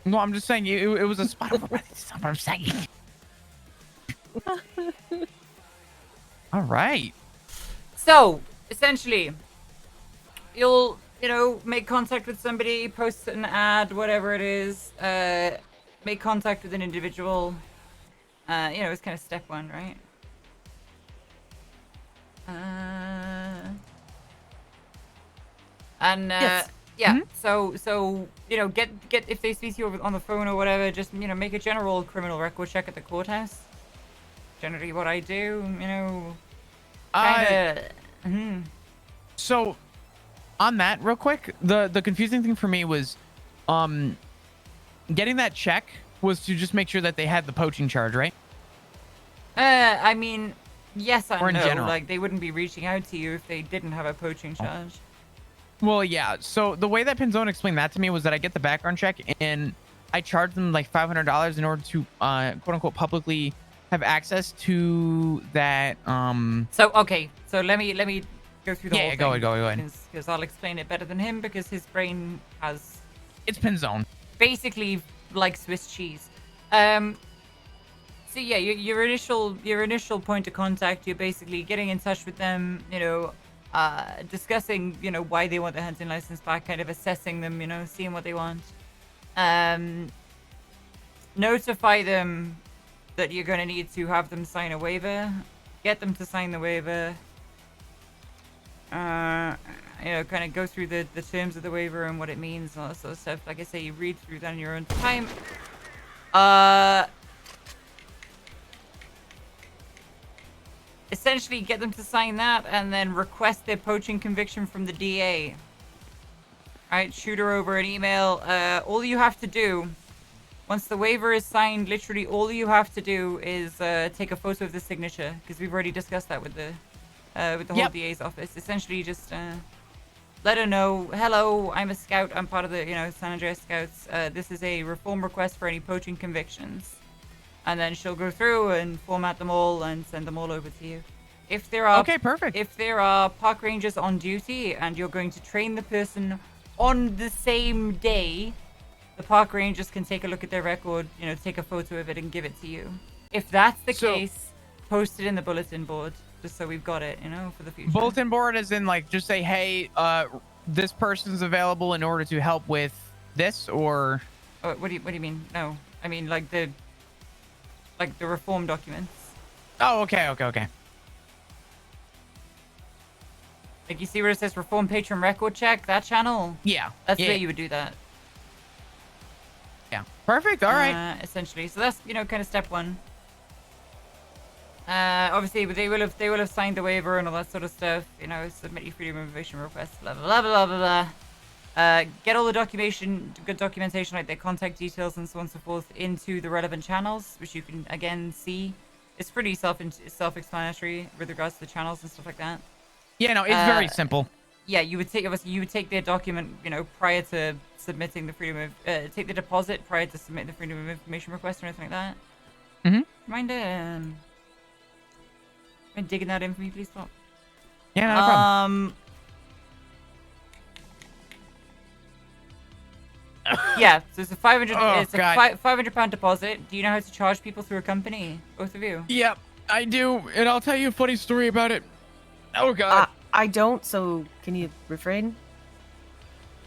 No, I'm just saying it was a spot over by that's what I'm saying. All right. So, essentially, you'll, make contact with somebody, post an ad, whatever it is, make contact with an individual. It's kind of step one, right? Yes. Yeah. So get if they speak to you on the phone or whatever, just make a general criminal record check at the courthouse. Generally, what I do, So, on that, real quick, the confusing thing for me was, getting that check was to just make sure that they had the poaching charge, right? I mean, yes, Or in know. general. Like, they wouldn't be reaching out to you if they didn't have a poaching charge. Well, yeah. So the way that Pinzone explained that to me was that I get the background check and I charge them like $500 in order to, quote unquote, publicly have access to that. So let me go through the whole thing. Go ahead. Because I'll explain it better than him because his brain has. It's Pinzone. Basically, like Swiss cheese. So yeah, your initial point of contact, you're basically getting in touch with them, discussing, why they want their hunting license back, kind of assessing them, seeing what they want. Notify them that you're going to need to have them sign a waiver. Get them to sign the waiver. Kind of go through the terms of the waiver and what it means and all that sort of stuff. Like I say, you read through that in your own time. Essentially get them to sign that and then request their poaching conviction from the DA. Alright, shoot her over an email. All you have to do, once the waiver is signed, literally all you have to do is take a photo of the signature, because we've already discussed that with the whole DA's office. Essentially just let her know, hello, I'm a scout, I'm part of the San Andreas Scouts. This is a reform request for any poaching convictions. And then she'll go through and format them all and send them all over to you. If there are perfect. If there are park rangers on duty and you're going to train the person on the same day, the park rangers can take a look at their record, take a photo of it and give it to you. If that's the case, post it in the bulletin board just so we've got it, for the future. Bulletin board as in just say, hey, this person's available in order to help with This or? Oh, what do you mean? No, I mean like the reform documents. Oh, okay. Like you see where it says reform patron record check, that channel? Yeah. That's yeah. where you would do that. Yeah. Perfect. All right. Essentially. So that's, kind of step one. Obviously, but they will have signed the waiver and all that sort of stuff. Submit your freedom of information request, blah, blah, blah, blah, blah, blah. Get all the good documentation, like their contact details and so on and so forth, into the relevant channels, which you can, again, see. It's pretty self-explanatory with regards to the channels and stuff like that. Yeah, no, it's very simple. Yeah, you would take their document, prior to submitting the take the deposit prior to submitting the freedom of information request or anything like that. Mm-hmm. Mind digging that in for me, please, stop. Yeah, no problem. Yeah, so it's a 500. Oh, it's a God. £500 deposit. Do you know how to charge people through a company? Both of you. Yep, I do, and I'll tell you a funny story about it. Oh God. I don't. So can you refrain?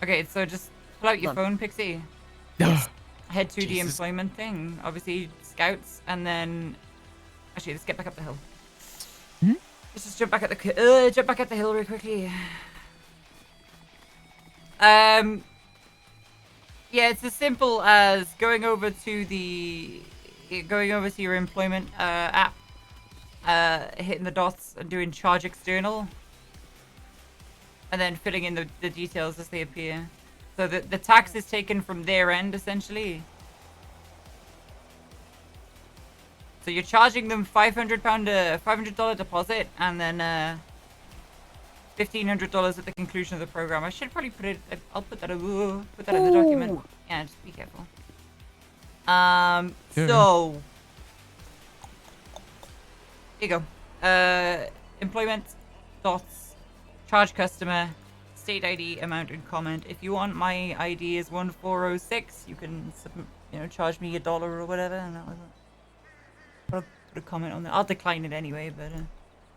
Okay, so just pull out your phone, Pixie. Yes. Head to the employment thing. Obviously, scouts, and then actually, let's get back up the hill. Let's just jump back at the hill real quickly. Yeah, it's as simple as going over to your employment app, hitting the dots and doing charge external, and then filling in the details as they appear. So the tax is taken from their end, essentially. So you're charging them $500 deposit, and then $1,500 at the conclusion of the program. I should probably put it. I'll put that in the document. Yeah, just be careful. So here you go. Employment dots, charge customer, state ID, amount, and comment. If you want, my ID is 1406. You can charge me $1 or whatever, and that was it. Put a comment on there. I'll decline it anyway, but do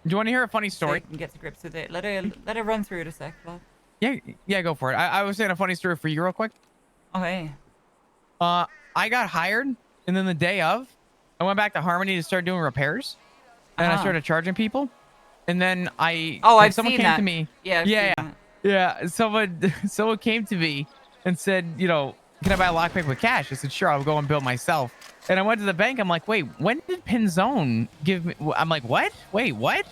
you want to hear a funny story? So you can get to grips with it. Let her run through it a sec, Vlad. Yeah, go for it. I was saying a funny story for you real quick. Okay. I got hired, and then the day of, I went back to Harmony to start doing repairs, and I started charging people, and then someone came to me. Yeah. Someone came to me and said, can I buy a lockpick with cash? I said, sure, I'll go and build myself. And I went to the bank. I'm like, wait, when did Pinzone give me? I'm like, what? Wait, what?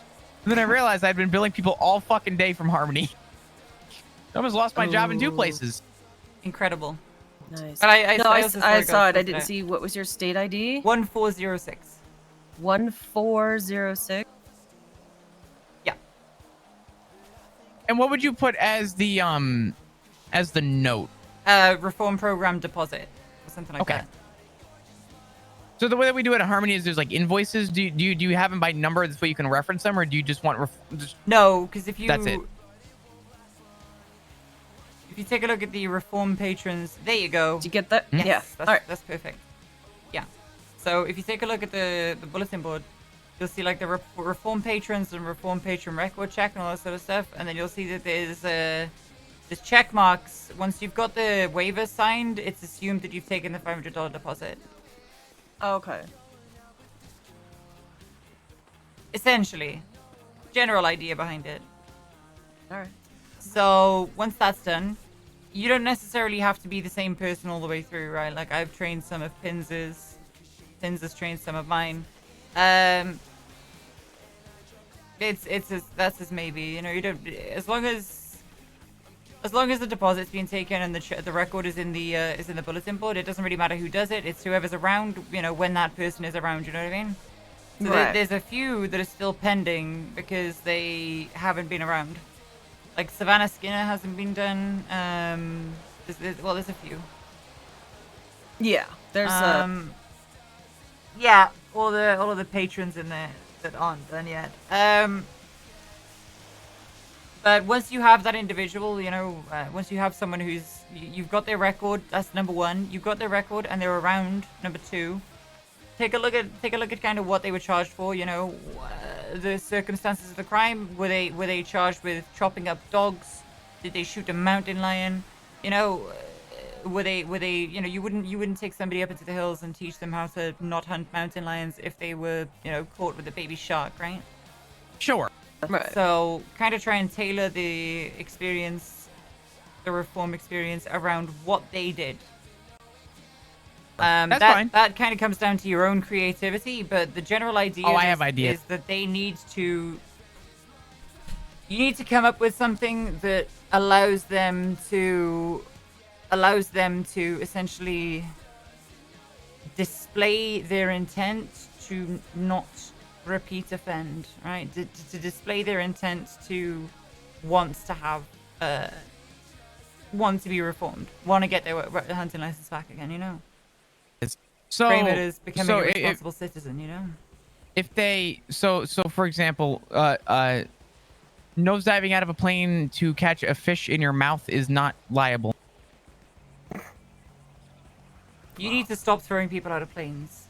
And then I realized I'd been billing people all fucking day from Harmony. I almost lost my job in 2 places. Incredible. Nice. But I saw it. I didn't see. What was your state ID? 1406. 1406. Yeah. And what would you put as the note? Reform program deposit or something like that. So the way that we do it at Harmony is there's like invoices. Do you have them by number? This way you can reference them, or do you just want? No, because if you. That's it. If you take a look at the reform patrons, there you go. Did you get that? Yes, Yeah. That's perfect. Yeah. So if you take a look at the bulletin board, you'll see like the reform patrons and reform patron record check and all that sort of stuff, and then you'll see that there's check marks. Once you've got the waiver signed, it's assumed that you've taken the $500 deposit. Okay. Essentially, general idea behind it. All right. So once that's done, you don't necessarily have to be the same person all the way through, right? Like I've trained some of Pinz's. Pinz has trained some of mine. That's as maybe, you don't, as long as the deposit's being taken and the record is in the bulletin board, it doesn't really matter who does it. It's whoever's around, when that person is around. You know what I mean? So right. there's a few that are still pending because they haven't been around. Like Savannah Skinner hasn't been done. There's a few. Yeah, there's yeah, all of the patrons in there that aren't done yet. But once you have that individual, once you have someone you've got their record, that's number one. You've got their record and they're around, number two. Take a look at kind of what they were charged for. The circumstances of the crime. Were they charged with chopping up dogs? Did they shoot a mountain lion? were they, you know, you wouldn't take somebody up into the hills and teach them how to not hunt mountain lions if they were, you know, caught with a baby shark, right? Sure. Right. So kind of try and tailor the experience, the reform experience around what they did. That's fine. That kind of comes down to your own creativity, but the general idea I have ideas. is that they need to. You need to come up with something that allows them to essentially display their intent to not repeat offend, right? To display their intent to want to be reformed, want to get their hunting license back again, you know. So frame it as becoming a if- responsible citizen, you know. If they so for example, nosediving out of a plane to catch a fish in your mouth is not liable. You need to stop throwing people out of planes.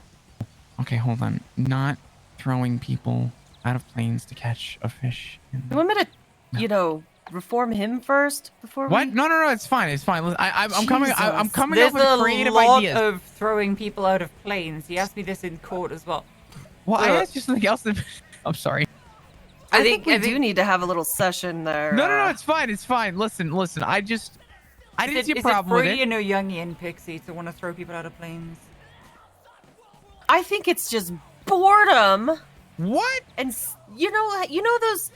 Okay, hold on. Not throwing people out of planes to catch a fish. You want me to, you know, reform him first before What? we... No, it's fine. It's fine. Listen, I'm coming There's up with creative a lot ideas. of throwing people out of planes. He asked me this in court as well. Well, I asked you something else. I'm sorry. I think we do need to have a little session there. No, it's fine. It's fine. Listen. I didn't see a problem with it. Is it Freudian or Jungian, Pixie, to want to throw people out of planes? I think it's just boredom. What? And you know those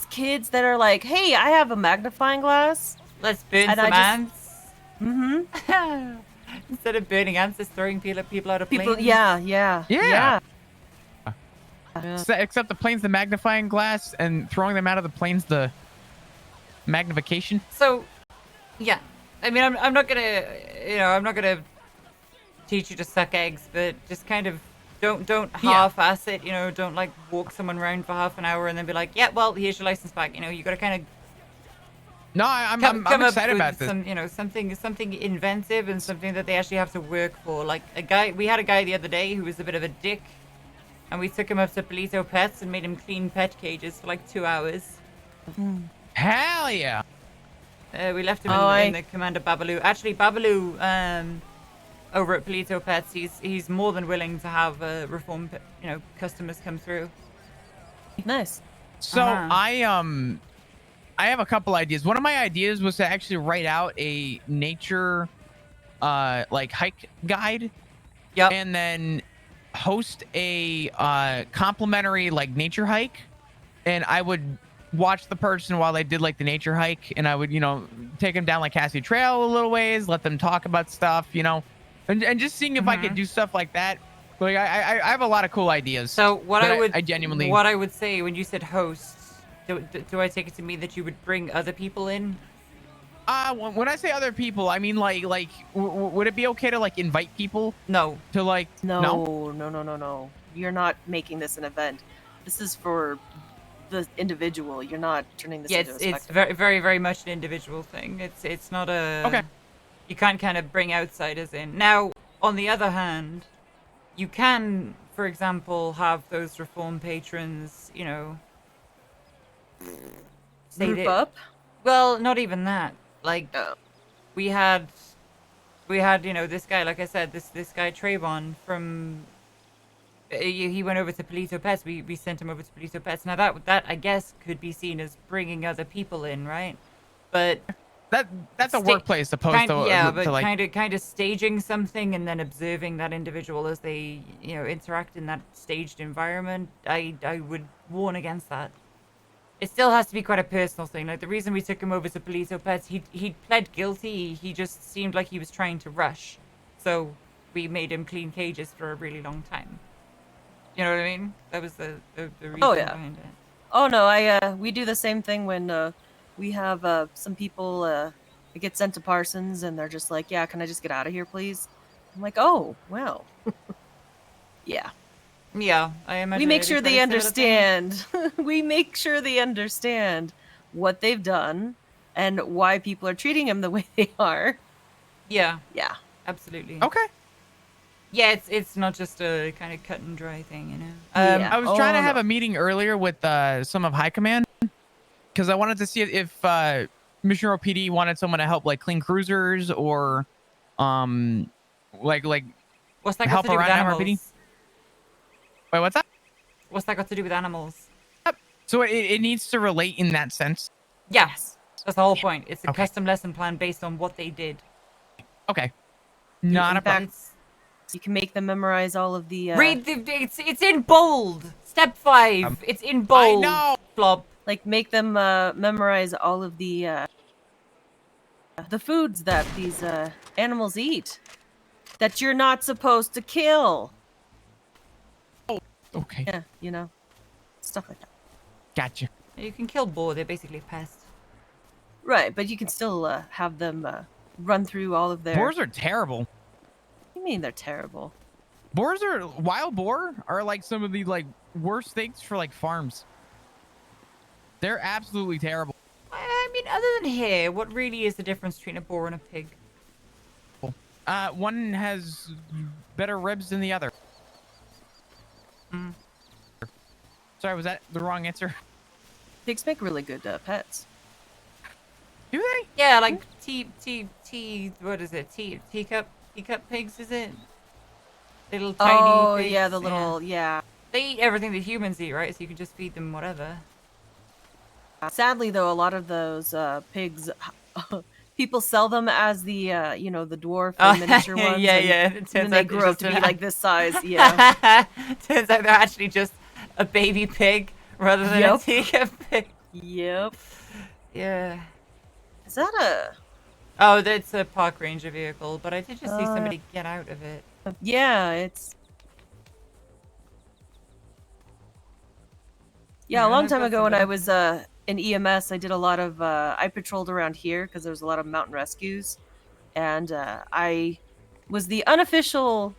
kids that are like, "Hey, I have a magnifying glass. Let's burn and some ants." Mm-hmm. Instead of burning ants, just throwing people out of planes. Yeah. Except the plane's the magnifying glass, and throwing them out of the plane's the magnification. So, yeah. I mean, I'm not gonna teach you to suck eggs, but just kind of don't half-ass it. You know, don't like walk someone around for half an hour and then be like, yeah, well, here's your license back. You know, you gotta kind of. No, I'm excited about this. Some, you know, something inventive and something that they actually have to work for. Like we had a guy the other day who was a bit of a dick, and we took him up to Polito Pets and made him clean pet cages for like 2 hours. Hell yeah! We left him in the Commander Babaloo. Actually, Babaloo, over at Polito Pets, he's more than willing to have reform, you know, customers come through. Nice. So I have a couple ideas. One of my ideas was to actually write out a nature, like hike guide. Yep. And then host a complimentary like nature hike, and I would watch the person while they did like the nature hike, and I would, you know, take them down like Cassie Trail a little ways, let them talk about stuff, you know, and just seeing if I could do stuff like that. Like I have a lot of cool ideas. So what I genuinely what I would say when you said host, do I take it to mean that you would bring other people in? When I say other people, I mean like would it be okay to like invite people? No. To like No. You're not making this an event. This is for the individual. You're not turning this into a spectacle. It's very, very, very much an individual thing. It's not a... Okay. You can't kind of bring outsiders in. Now, on the other hand, you can, for example, have those reform patrons, you know... Group up? Well, not even that. Like, we had, you know, this guy, like I said, this guy Trayvon from... He went over to Polito Pets. We sent him over to Polito Pets. Now that I guess could be seen as bringing other people in, right? But that's a workplace opposed to but like... kind of staging something and then observing that individual as they, you know, interact in that staged environment. I would warn against that. It still has to be quite a personal thing. Like the reason we took him over to Polito Pets, he pled guilty. He just seemed like he was trying to rush, so we made him clean cages for a really long time. You know what I mean? That was the reason behind it. Oh no, we do the same thing when we have some people that get sent to Parsons and they're just like, yeah, can I just get out of here, please? I'm like, oh, well. Yeah. Yeah, I imagine. We make sure they understand. We make sure they understand what they've done and why people are treating them the way they are. Yeah. Yeah. Absolutely. Okay. Yeah, it's not just a kind of cut and dry thing, you know. I was trying to have a meeting earlier with some of High Command because I wanted to see if Mission Row PD wanted someone to help like clean cruisers or like What's that got help to do with around animals? MRPD. Wait, what's that? What's that got to do with animals? So it needs to relate in that sense. Yes, that's the whole point. It's a custom lesson plan based on what they did. Okay. Not a problem. You can make them memorize all of the. Read the. It's in bold. Step 5. It's in bold. I know. Flop. Like make them memorize all of the foods that these animals eat that you're not supposed to kill. Oh, okay. Yeah, you know, stuff like that. Gotcha. You can kill boar. They're basically a pest. Right, but you can still have them run through all of their. Boars are terrible. What do you mean they're terrible? Wild boar are like some of the like worst things for like farms. They're absolutely terrible. I mean, other than hair, what really is the difference between a boar and a pig? One has better ribs than the other. Sorry, was that the wrong answer? Pigs make really good pets. Do they? Yeah, like what is it? Teacup pigs, is it? Little tiny pigs. Yeah, the little, yeah. They eat everything that humans eat, right? So you can just feed them whatever. Sadly, though, a lot of those pigs, people sell them as the, you know, the dwarf and miniature ones. Yeah. And It turns then out they they're grow up just to be like this size. Yeah. Turns out they're actually just a baby pig rather than a teacup pig. Yep. Yeah. Is that a? Oh, that's a park ranger vehicle, but I did just see somebody get out of it. Yeah, it's. Yeah, a long time ago when I was in EMS, I did a lot of. I patrolled around here because there was a lot of mountain rescues, and I was the unofficial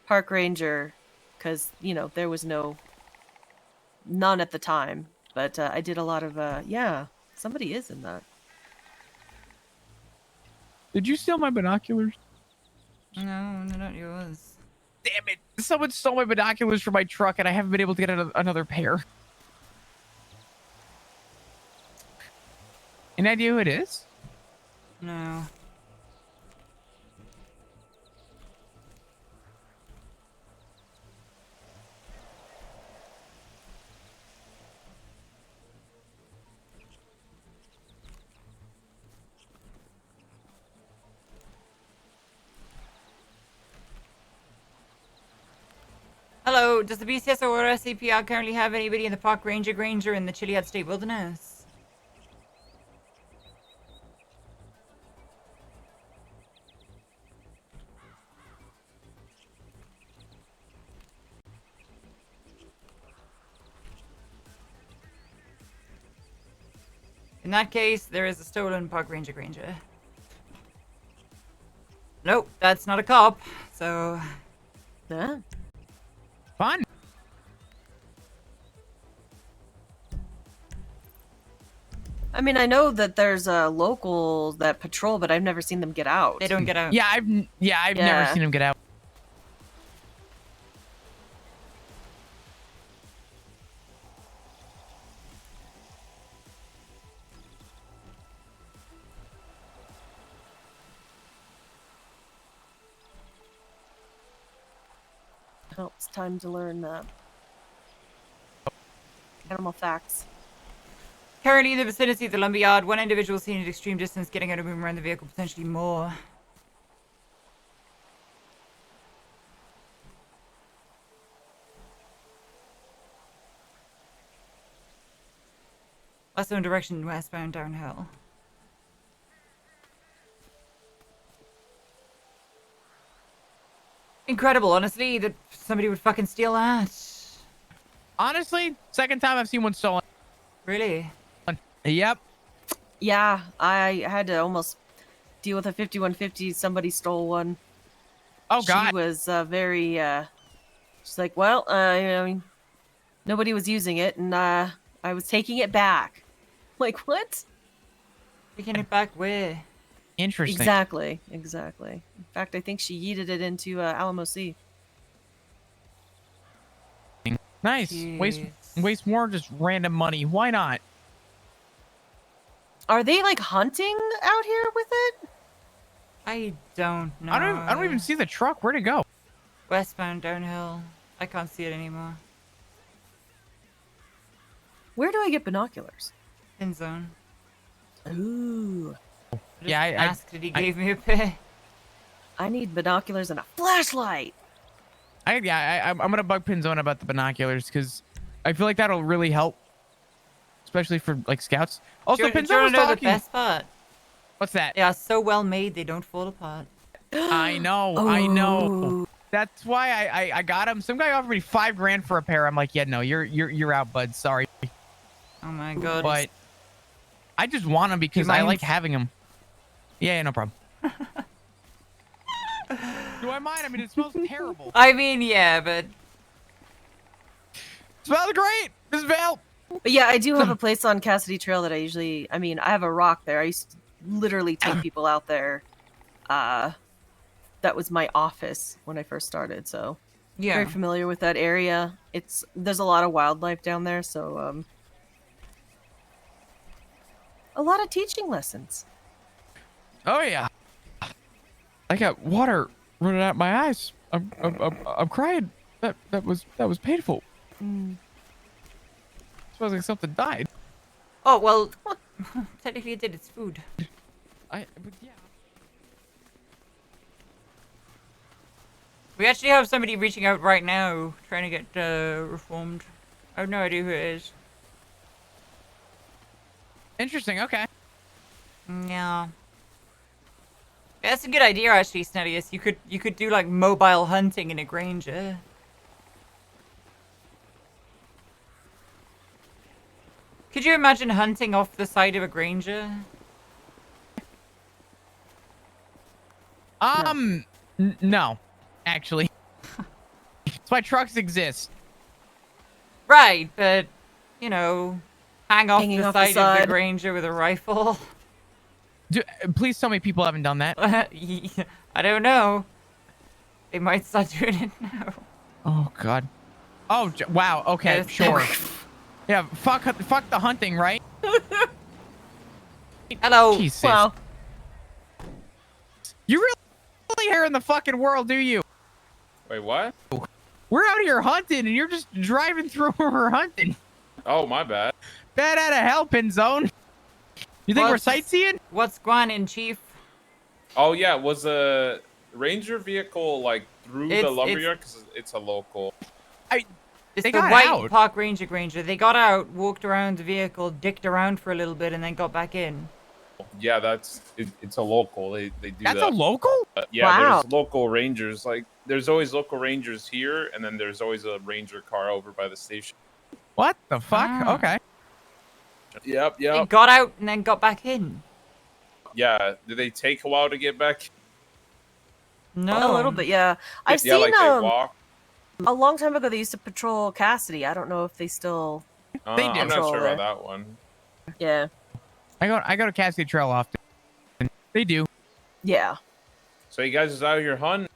park ranger because you know there was none at the time. But I did a lot of. Yeah, somebody is in that. Did you steal my binoculars? No, they're not yours. Damn it! Someone stole my binoculars from my truck, and I haven't been able to get another pair. Any idea who it is? No. Hello, does the BCS or SCPR currently have anybody in the Park Granger in the Chiliad State Wilderness? In that case, there is a stolen Park Granger. Nope, that's not a cop, so... Yeah. Fun. I mean, I know that there's locals that patrol, but I've never seen them get out. They don't get out. Yeah, I've never seen them get out. Oh, it's time to learn animal facts. Currently in the vicinity of the lumberyard, one individual seen at extreme distance getting out of movement around the vehicle, potentially more. Also in direction westbound downhill. Incredible, honestly, that somebody would fucking steal that. Honestly, second time I've seen one stolen. Really? Yep. Yeah, I had to almost deal with a 5150. Somebody stole one. Oh, God. She was very, she's like, well, I mean, nobody was using it, and I was taking it back. Like, what? Taking it back where? Interesting. Exactly. In fact, I think she yeeted it into Alamo Sea. Nice. Jeez. Waste more just random money. Why not? Are they like hunting out here with it? I don't know. I don't even see the truck. Where'd it go? Westbound downhill. I can't see it anymore. Where do I get binoculars? In zone. Ooh. Yeah, I asked it. He gave me a pair. I need binoculars and a flashlight. I'm gonna bug Pinzone about the binoculars because I feel like that'll really help, especially for like scouts. Also, do you Pinzone was know talking. the best part? What's that? They are so well made they don't fall apart. I know. That's why I got them. Some guy offered me $5,000 for a pair. I'm like, yeah, no, you're out, bud. Sorry. Oh my god. But I just want them because I like having them. Yeah, no problem. Do I mind? I mean, it smells terrible. I mean, yeah, but smells great, Miss Vale. But yeah, I do have a place on Cassidy Trail that I have a rock there. I used to literally take people out there. That was my office when I first started, so yeah, very familiar with that area. There's a lot of wildlife down there, so a lot of teaching lessons. Oh yeah, I got water running out my eyes. I'm crying. That was painful. Smells like something died. Oh well, technically it did. It's food. But yeah. We actually have somebody reaching out right now, trying to get reformed. I have no idea who it is. Interesting. Okay. Yeah. That's a good idea, actually, Snellius. You could do like mobile hunting in a Granger. Could you imagine hunting off the side of a Granger? No, actually. That's why trucks exist. Right, but you know, hanging off the side of the side. Granger with a rifle. Please tell me people haven't done that. I don't know. They might start doing it now. Oh God. Oh wow. Okay, Yes. sure. Yeah. Fuck the hunting, right? Hello. Jesus. Wow. You really here in the fucking world, do you? Wait, what? We're out here hunting, and you're just driving through where we're hunting. Oh, my bad. Bad out of hell, Pinzone. You think we're sightseeing? What's going in, Chief? Oh, yeah. Was a Ranger vehicle, like, through the It's- lumberyard? Because it's a local. It's They the got white out. Park Ranger Granger. They got out, walked around the vehicle, dicked around for a little bit, and then got back in. Yeah, it's a local. They do That's that. a local? Yeah, Wow. there's local Rangers. Like, there's always local Rangers here, and then there's always a Ranger car over by the station. What the fuck? Ah. Okay. Yep, They yep. got out and then got back in. Yeah, did they take a while to get back? No. A little bit, yeah. I've Yeah, seen like they walk. a long time ago they used to patrol Cassidy. I don't know if they still. They do. I'm not Patrol sure there. about that one. Yeah. I go to Cassidy Trail often. They do. Yeah. So you guys is out here hunting?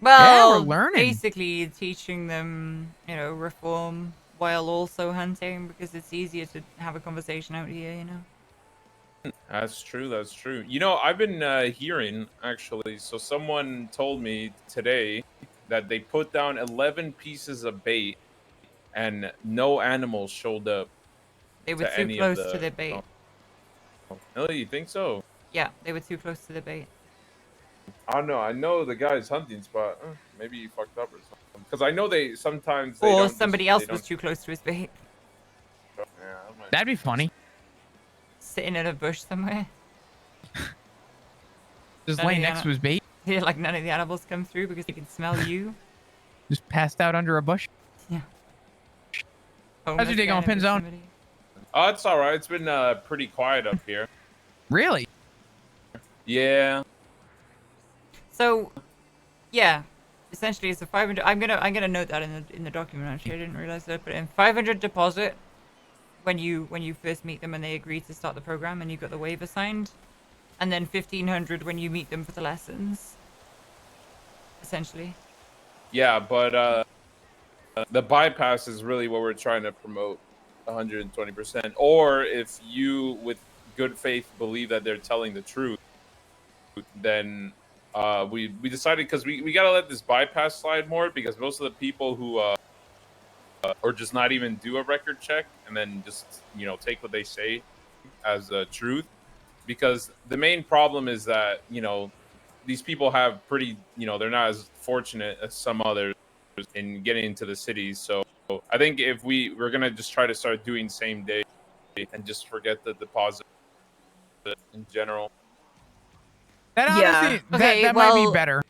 Well, we're learning. basically teaching them, you know, reform while also hunting because it's easier to have a conversation out here, you know. That's true. That's true. You know, I've been hearing actually. So someone told me today that they put down 11 pieces of bait, and no animals showed up. They were to too any close of to the bait. Oh, really? You think so? Yeah, they were too close to the bait. I don't know. I know the guy's hunting spot. Maybe he fucked up or something. Because I know they sometimes. They Or don't somebody just, else they was don't- too close to his bait. Yeah, that might- That'd be funny. Sitting in a bush somewhere. Just None of laying the next to his bait. Yeah, like none of the animals come through because they can smell you. Just passed out under a bush. Yeah. How's your day going, Pinzone? Oh, it's all right. It's been pretty quiet up here. Really? Yeah. So, yeah, essentially it's a 500. I'm gonna note that in the document. Actually, I didn't realize that I put it in 500 deposit when you first meet them and they agree to start the program and you got the waiver signed, and then 1500 when you meet them for the lessons. Essentially. Yeah, but the bypass is really what we're trying to promote, 120%. Or if you, with good faith, believe that they're telling the truth, then we decided because we gotta let this bypass slide more because most of the people who or just not even do a record check and then just take what they say as truth, because the main problem is that these people have pretty they're not as fortunate as some others in getting into the cities. So I think if we're gonna just try to start doing same day and just forget the deposit in general. That honestly, Okay, that well, might be better.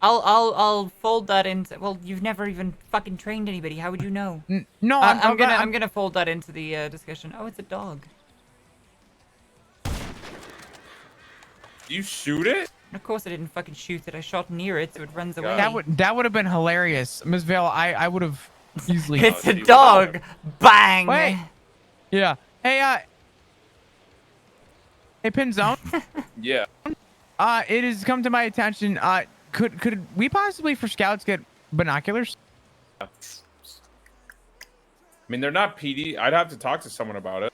I'll fold that into. Well, you've never even fucking trained anybody. How would you know? No, I'm gonna fold that into the discussion. Oh, it's a dog. You shoot it? Of course I didn't fucking shoot it. I shot near it so it runs away. That would have been hilarious, Ms. Vale. I would have easily. It's a dog. Bang. Wait. Yeah. Hey, hey, Pinzone. Yeah. It has come to my attention. Could we possibly for scouts get binoculars? I mean, they're not PD. I'd have to talk to someone about it.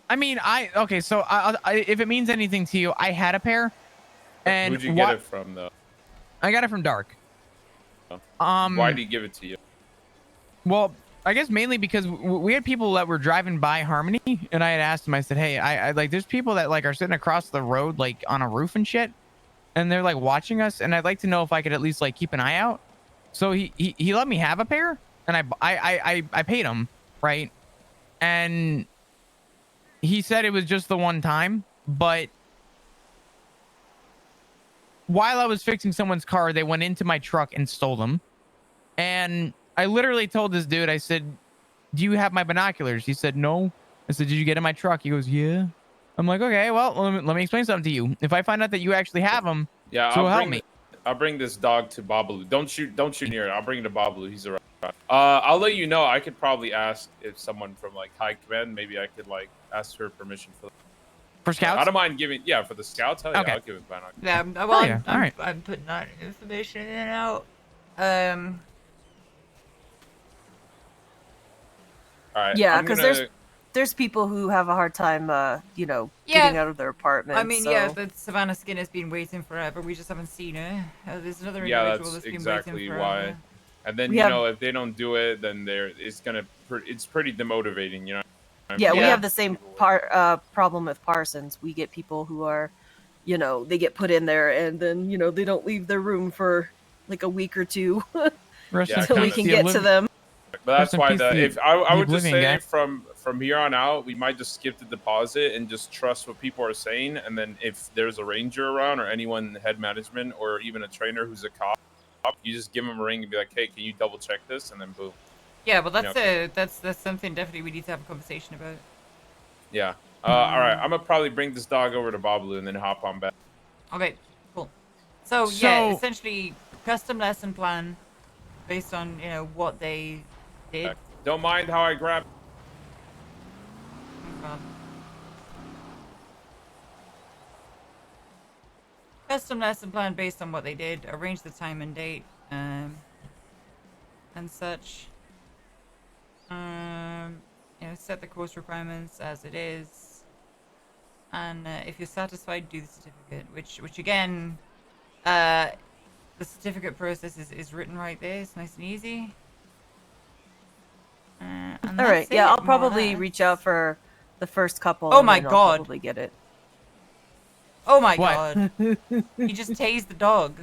I mean, okay. So if it means anything to you, I had a pair. And who'd you get it from, though? I got it from Dark. Why did he give it to you? Well, I guess mainly because we had people that were driving by Harmony, and I had asked them. I said, "Hey, I like there's people that like are sitting across the road, like on a roof and shit, and they're like watching us, and I'd like to know if I could at least like keep an eye out." So he let me have a pair, and I paid him, right? And he said it was just the one time, but while I was fixing someone's car, they went into my truck and stole them. And I literally told this dude, I said, "Do you have my binoculars?" He said, "No." I said, "Did you get in my truck?" He goes, "Yeah." I'm like, "Okay, well, let me explain something to you. If I find out that you actually have them, Yeah, so help me." I'll bring this dog to Babalu. Don't shoot near it. I'll bring it to Babalu. He's around. I'll let you know. I could probably ask if someone from like high command, maybe I could like ask her permission for scouts. I don't mind giving. Yeah, for the scouts. Hell yeah, I'll give it binoculars. Yeah, well, I'm putting that information in and out. All right. Yeah, because there's people who have a hard time, getting out of their apartments. I mean, yeah, the Savannah Skin has been waiting forever. We just haven't seen her. There's another individual that's been exactly waiting why. forever. And then if they don't do it, then it's pretty demotivating, you know. Yeah, we have the same problem with Parsons. We get people who are, they get put in there and then they don't leave their room for like a week or two until we can get to them. But that's why I would just say from here on out, we might just skip the deposit and just trust what people are saying. And then if there's a ranger around or anyone in the head management or even a trainer who's a cop, you just give them a ring and be like, "Hey, can you double check this?" And then boom. Yeah, well, that's something definitely we need to have a conversation about. Yeah. All right. I'm gonna probably bring this dog over to Babalu and then hop on back. Okay. Cool. So yeah, essentially custom lesson plan based on what they did. Don't mind how I grab. Custom lesson plan based on what they did. Arrange the time and date, and such. Set the course requirements as it is, and if you're satisfied, do the certificate. Which again, the certificate process is written right there. It's nice and easy. All right, yeah, I'll probably reach out for the first couple. Oh my and god! I'll probably get it. Oh my god! You just tased the dog.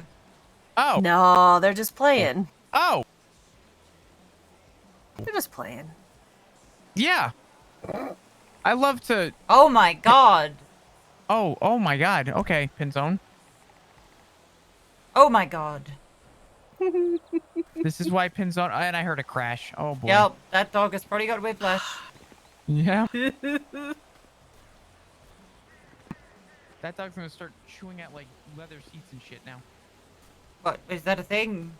Oh no, they're just playing. Oh, they're just playing. Yeah, I love to. Oh my god! Oh my god! Okay, Pinzone. Oh my god! This is why Pinzone. And I heard a crash. Oh boy. Yep, that dog has probably got whiplash. Yeah. That dog's gonna start chewing at like leather seats and shit now. What is that a thing?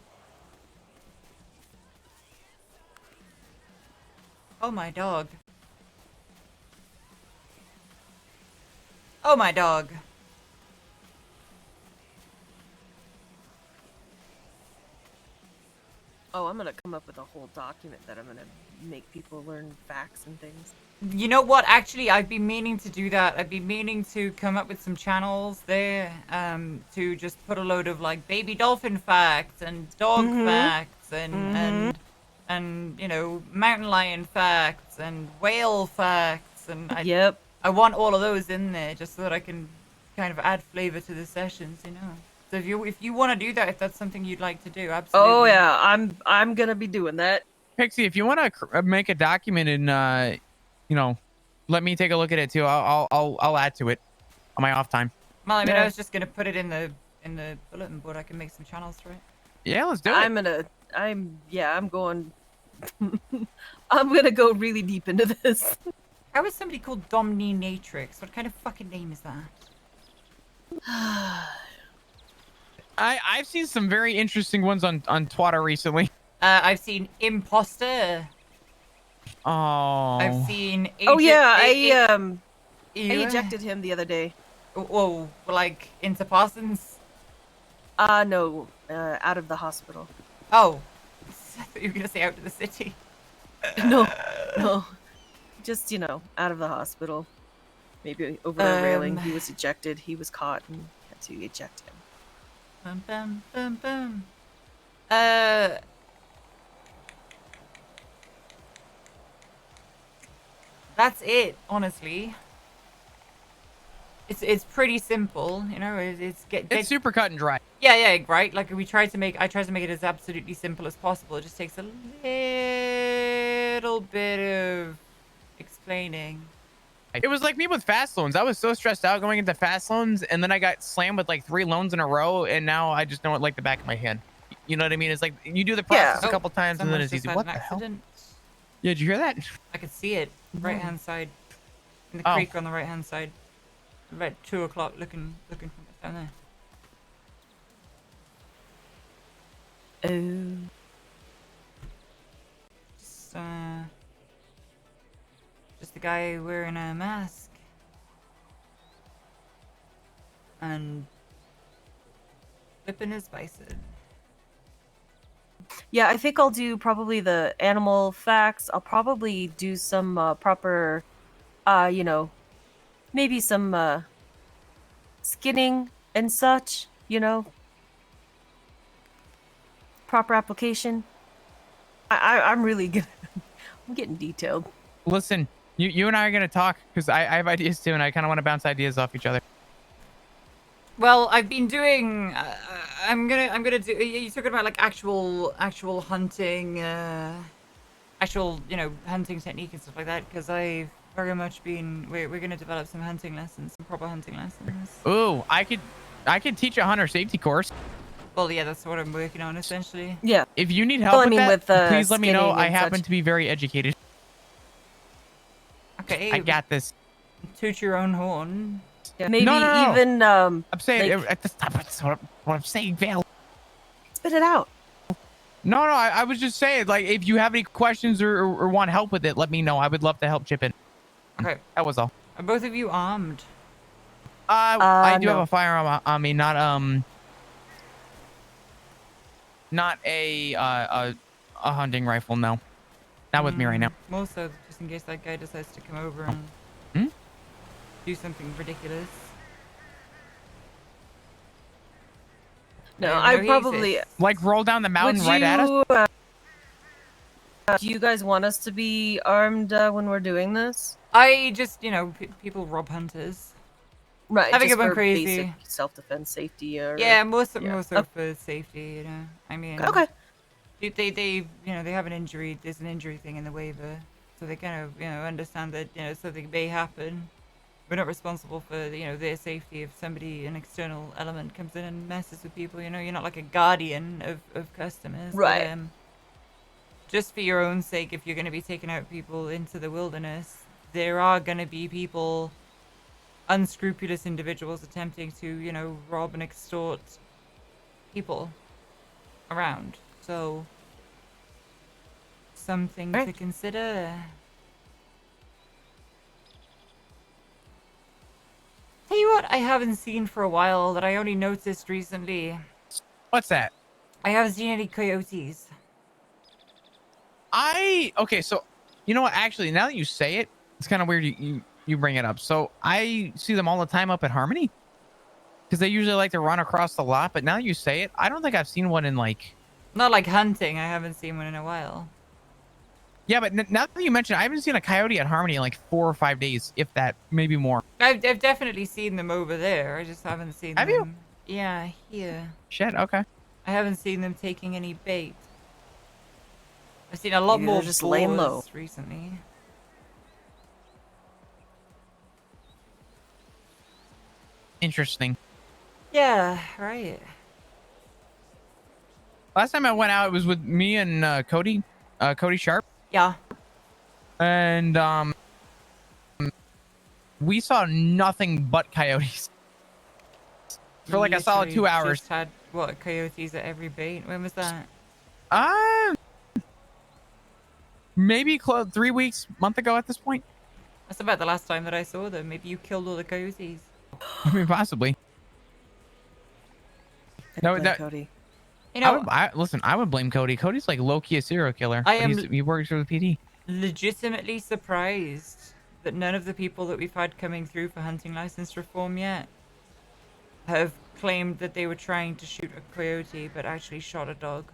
Oh my dog. Oh my dog. Oh, I'm gonna come up with a whole document that I'm gonna make people learn facts and things. You know what? Actually, I've been meaning to do that. I've been meaning to come up with some channels there, to just put a load of like baby dolphin facts and dog facts and you know, mountain lion facts and whale facts and I want all of those in there just so that I can kind of add flavor to the sessions, you know. So if you want to do that, if that's something you'd like to do, absolutely. Oh yeah, I'm gonna be doing that. Pixie, if you want to make a document and you know, let me take a look at it too. I'll add to it on my off time. Well, I mean, I was just gonna put it in the bulletin board. I can make some channels for it. Yeah, let's do it. I'm going. I'm gonna go really deep into this. How is somebody called Dominatrix? What kind of fucking name is that? I've seen some very interesting ones on Twitter recently. I've seen Imposter. Oh. I've seen. Oh yeah, I ejected him the other day. Whoa, like into Parsons? No, out of the hospital. Oh, I thought you were gonna say out to the city. No, just out of the hospital. Maybe over a railing. He was ejected. He was caught and had to eject him. Bum, bum, bum, bum. That's it, honestly. It's pretty simple, you know. It's super cut and dry. Yeah, right. Like I tried to make it as absolutely simple as possible. It just takes a little bit of explaining. It was like me with fast loans. I was so stressed out going into fast loans, and then I got slammed with like 3 loans in a row, and now I just know it like the back of my hand. You know what I mean? It's like you do the process a couple times, and then it's easy. What the hell? Yeah, did you hear that? I could see it right hand side, in the creek on the right hand side, about 2 o'clock, looking from down there. Just the guy wearing a mask and flipping his bison. Yeah, I think I'll do probably the animal facts. I'll probably do some proper, maybe some skinning and such, proper application. I'm really good. I'm getting detailed. Listen, you and I are gonna talk because I have ideas too, and I kind of want to bounce ideas off each other. Well, I've been doing. I'm gonna do. You're talking about like actual hunting, hunting technique and stuff like that. Because I've very much been. We're gonna develop some hunting lessons, some proper hunting lessons. Ooh, I could teach a hunter safety course. Well, yeah, that's what I'm working on essentially. Yeah. If you need help with that, please let me know. I happen to be very educated. Okay. I got this. Toot your own horn. Yeah, maybe no. even I'm saying that's what I'm saying, Val. Spit it out. No, I was just saying, like, if you have any questions or want help with it, let me know. I would love to help chip in. Okay. That was all. Are both of you armed? I do have a firearm on me, not a hunting rifle, no. Not with me right now. More so just in case that guy decides to come over and do something ridiculous. No, I probably like roll down the mountain right at us. Do you guys want us to be armed when we're doing this? I just, people rob hunters. Right. Having just it for crazy. Basic self-defense, safety. Yeah, more so for safety. I mean. Okay. They have an injury. There's an injury thing in the waiver, so they kind of understand that something may happen. We're not responsible for their safety if an external element comes in and messes with people. You're not like a guardian of customers. Right. But, just for your own sake, if you're going to be taking out people into the wilderness, there are going to be people, unscrupulous individuals attempting to rob and extort people around. So, something to consider. Tell you what I haven't seen for a while that I only noticed recently. What's that? I haven't seen any coyotes. Okay, so you know what? Actually, now that you say it, it's kind of weird you bring it up. So I see them all the time up at Harmony because they usually like to run across the lot. But now you say it, I don't think I've seen one in like. Not like hunting. I haven't seen one in a while. Yeah, but now that you mention it, I haven't seen a coyote at Harmony in like 4 or 5 days, if that, maybe more. I've definitely seen them over there. I just haven't seen them. Have you? Yeah, here. Shit, okay. I haven't seen them taking any bait. I've seen a lot Maybe more they're just laying low boars recently. Interesting. Yeah, right. Last time I went out, it was with me and Cody Sharp. Yeah. And we saw nothing but coyotes for like a solid 2 hours. Just had what, coyotes at every bait? When was that? Maybe 3 weeks, month ago at this point. That's about the last time that I saw them. Maybe you killed all the coyotes. I mean, possibly. No, Cody. You know, listen, I would blame Cody. Cody's like low-key a serial killer. He works for the PD. Legitimately surprised that none of the people that we've had coming through for hunting license reform yet have claimed that they were trying to shoot a coyote but actually shot a dog.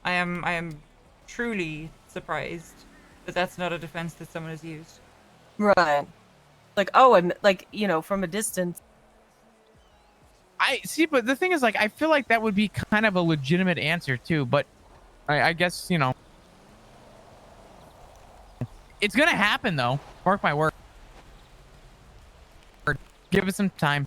I am truly surprised that that's not a defense that someone has used. Right. Like, oh, and like, you know, from a distance. I see, but the thing is, like, I feel like that would be kind of a legitimate answer too, but I guess, you know, it's gonna happen though. Mark my word. Give us some time.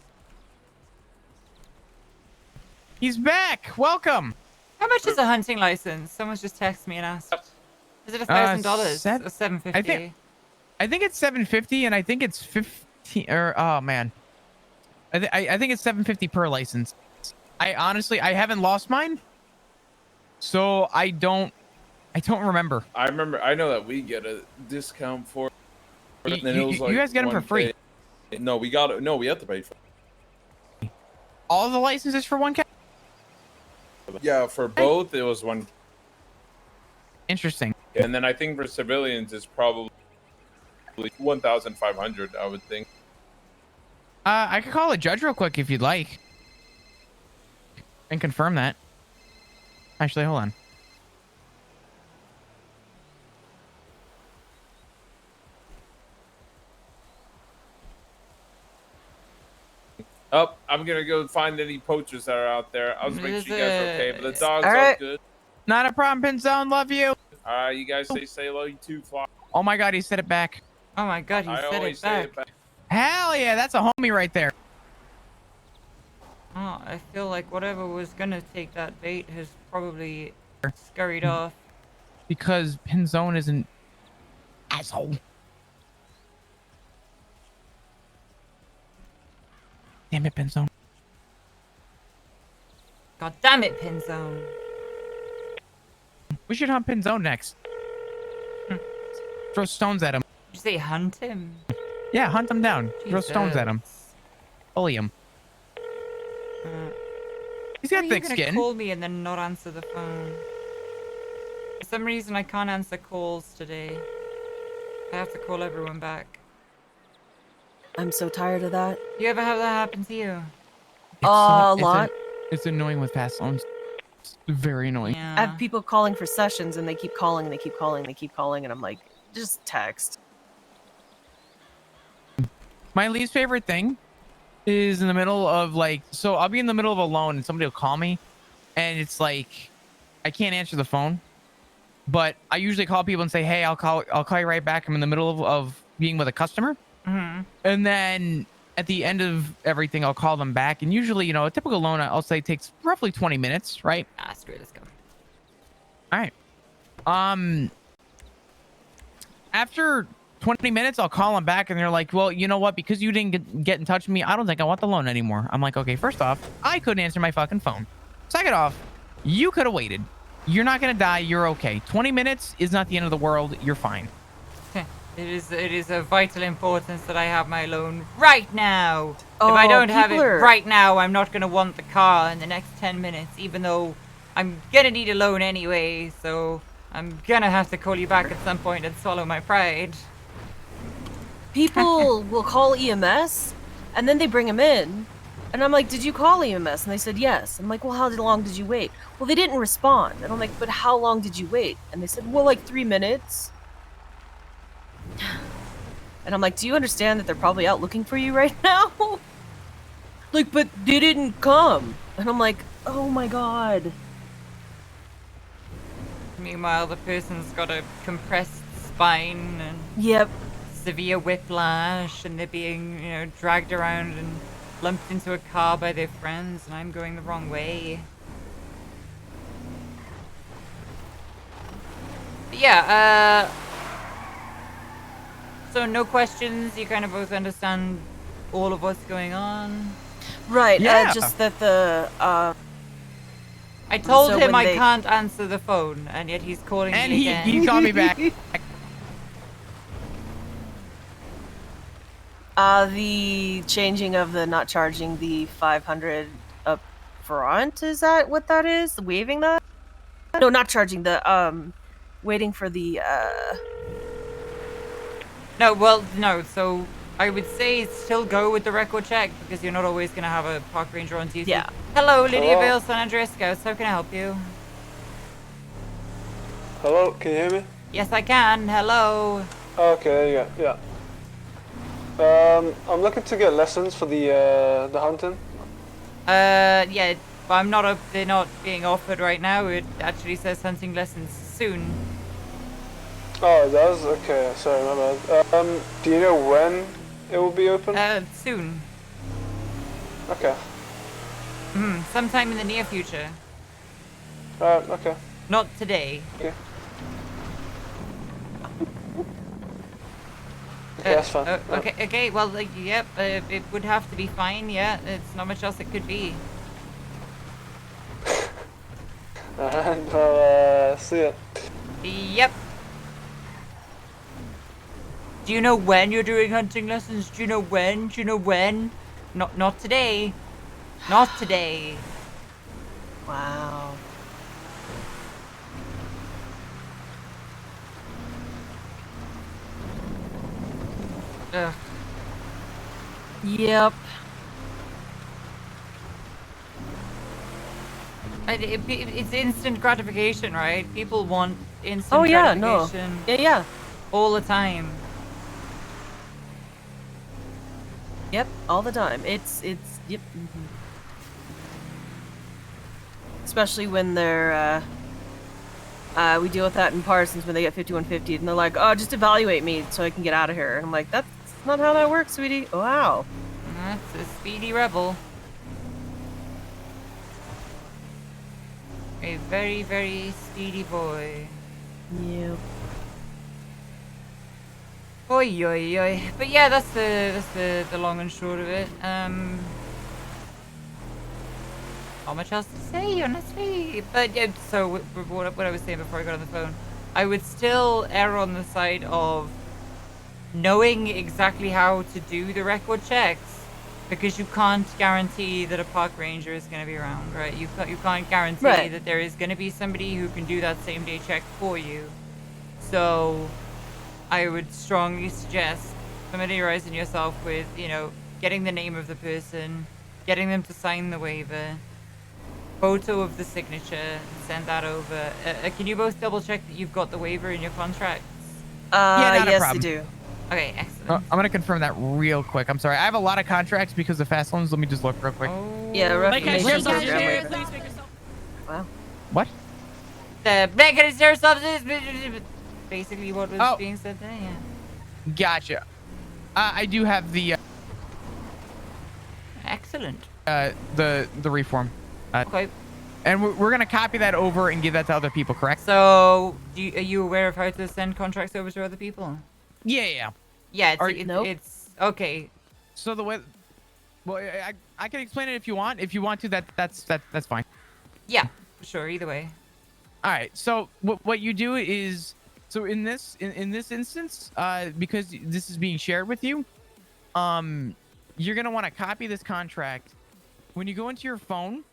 He's back. Welcome. How much is a hunting license? Someone's just texted me and asked. Is it $1,000 or $750? I think it's $750, and I think it's 15. Or oh man, I think it's $750 per license. I honestly haven't lost mine, so I don't remember. I know that we get a discount for it. And then it was like you guys get them for free. No, we got it. No, we have to pay for it. All the licenses for 1K? Yeah, for both it was 1. Interesting. And then I think for civilians it's probably 1,500. I would think. I could call a judge real quick if you'd like, and confirm that. Actually, hold on. Oh, I'm gonna go find any poachers that are out there. I'll just make sure you guys are okay. But the dog's all right. all good. Not a problem, Pinzone. Love you. You guys say hello, you too, Fly. Oh my God, he said it back. Oh my God, he said it back. Hell yeah, that's a homie right there. Oh, I feel like whatever was gonna take that bait has probably scurried off. Because Pinzone is an asshole. Damn it, Pinzone. God damn it, Pinzone. We should hunt Pinzone next. Throw stones at him. Did you say hunt him? Yeah, hunt him down. Jesus. Throw stones at him. Bully him. He's got thick skin. You're gonna call me and then not answer the phone. For some reason, I can't answer calls today. I have to call everyone back. I'm so tired of that. You ever have that happen to you? A lot. It's annoying with fast loans. It's very annoying. Yeah. I have people calling for sessions and they keep calling and they keep calling and they keep calling and I'm like, just text. My least favorite thing is in the middle of like, so I'll be in the middle of a loan and somebody will call me and it's like, I can't answer the phone, but I usually call people and say, hey, I'll call you right back. I'm in the middle of being with a customer. Mm-hmm. And then at the end of everything, I'll call them back. And usually, you know, a typical loan, I'll say takes roughly 20 minutes, right? Ah, screw it, let's go. All right. After 20 minutes, I'll call them back and they're like, well, you know what? Because you didn't get in touch with me, I don't think I want the loan anymore. I'm like, okay, first off, I couldn't answer my fucking phone. Second off, you could have waited. You're not going to die. You're okay. 20 minutes is not the end of the world. You're fine. It is of vital importance that I have my loan right now. Oh, if I don't have it right now, I'm not going to want the car in the next 10 minutes, even though I'm going to need a loan anyway, so I'm gonna have to call you back at some point and swallow my pride. People will call EMS, and then they bring him in. And I'm like, did you call EMS? And they said yes. I'm like, well, how long did you wait? Well, they didn't respond. And I'm like, but how long did you wait? And they said, well, like 3 minutes. And I'm like, do you understand that they're probably out looking for you right now? Like, but they didn't come. And I'm like, oh my god. Meanwhile, the person's got a compressed spine and yep, severe whiplash, and they're being, dragged around and lumped into a car by their friends, and I'm going the wrong way. But yeah, so no questions, you kind of both understand all of what's going on? Right, just that the, I told so him when I can't answer the phone, and yet he's calling And me again. he called me back. The changing of the not charging the 500 up front, is that what that is? Waiving that? No, not charging the, waiting for the, No, so I would say still go with the record check, because you're not always going to have a park ranger on duty. Yeah. Hello, Lydia Hello? Vale, San Andreas Scouts, how can I help you? Hello, can you hear me? Yes, I can, hello. Okay, yeah. I'm looking to get lessons for the hunting. Yeah, but they're not being offered right now. It actually says hunting lessons soon. Oh, it does? Okay, sorry, my bad. Do you know when it will be open? Soon. Okay. Sometime in the near future. Okay. Not today. Okay. Okay, that's fine. Okay, well, yep, it would have to be fine, yeah. It's not much else it could be. Well, see ya. Yep. Do you know when you're doing hunting lessons? Do you know when? Do you know when? Not today. Not today. Wow. Ugh. Yep. It's instant gratification, right? People want instant Oh, yeah, no. gratification. Yeah. All the time. Yep, all the time. It's yep. Especially when they're, we deal with that in Parsons when they get 5150 and they're like, oh, just evaluate me so I can get out of here. And I'm like, that's not how that works, sweetie. Wow. That's a speedy rebel. A very, very speedy boy. Yep. Oi, oi, oi. But yeah, that's the long and short of it. Not much else to say, honestly. But yeah, so what I was saying before I got on the phone, I would still err on the side of knowing exactly how to do the record checks, because you can't guarantee that a park ranger is going to be around, right? You can't guarantee that there is going to be somebody who can do that same day check for you. So I would strongly suggest familiarizing yourself with, getting the name of the person, getting them to sign the waiver, photo of the signature, send that over. Can you both double check that you've got the waiver in your contracts? Yeah, not a yes, problem. I do. Okay, excellent. I'm gonna confirm that real quick. I'm sorry. I have a lot of contracts because of fast loans. Let me just look real quick. Yeah, recognition program. Wow. What? Basically what was being said there, yeah. Gotcha. I do have the excellent. The reform. Okay. And we're gonna copy that over and give that to other people, correct? So, are you aware of how to send contracts over to other people? Yeah. Yeah, it's okay. So the way, well, I can explain it if you want. If you want to, that's fine. Yeah, sure. Either way. All right. So what you do is, so in this instance, because this is being shared with you, you're gonna want to copy this contract. When you go into your phone,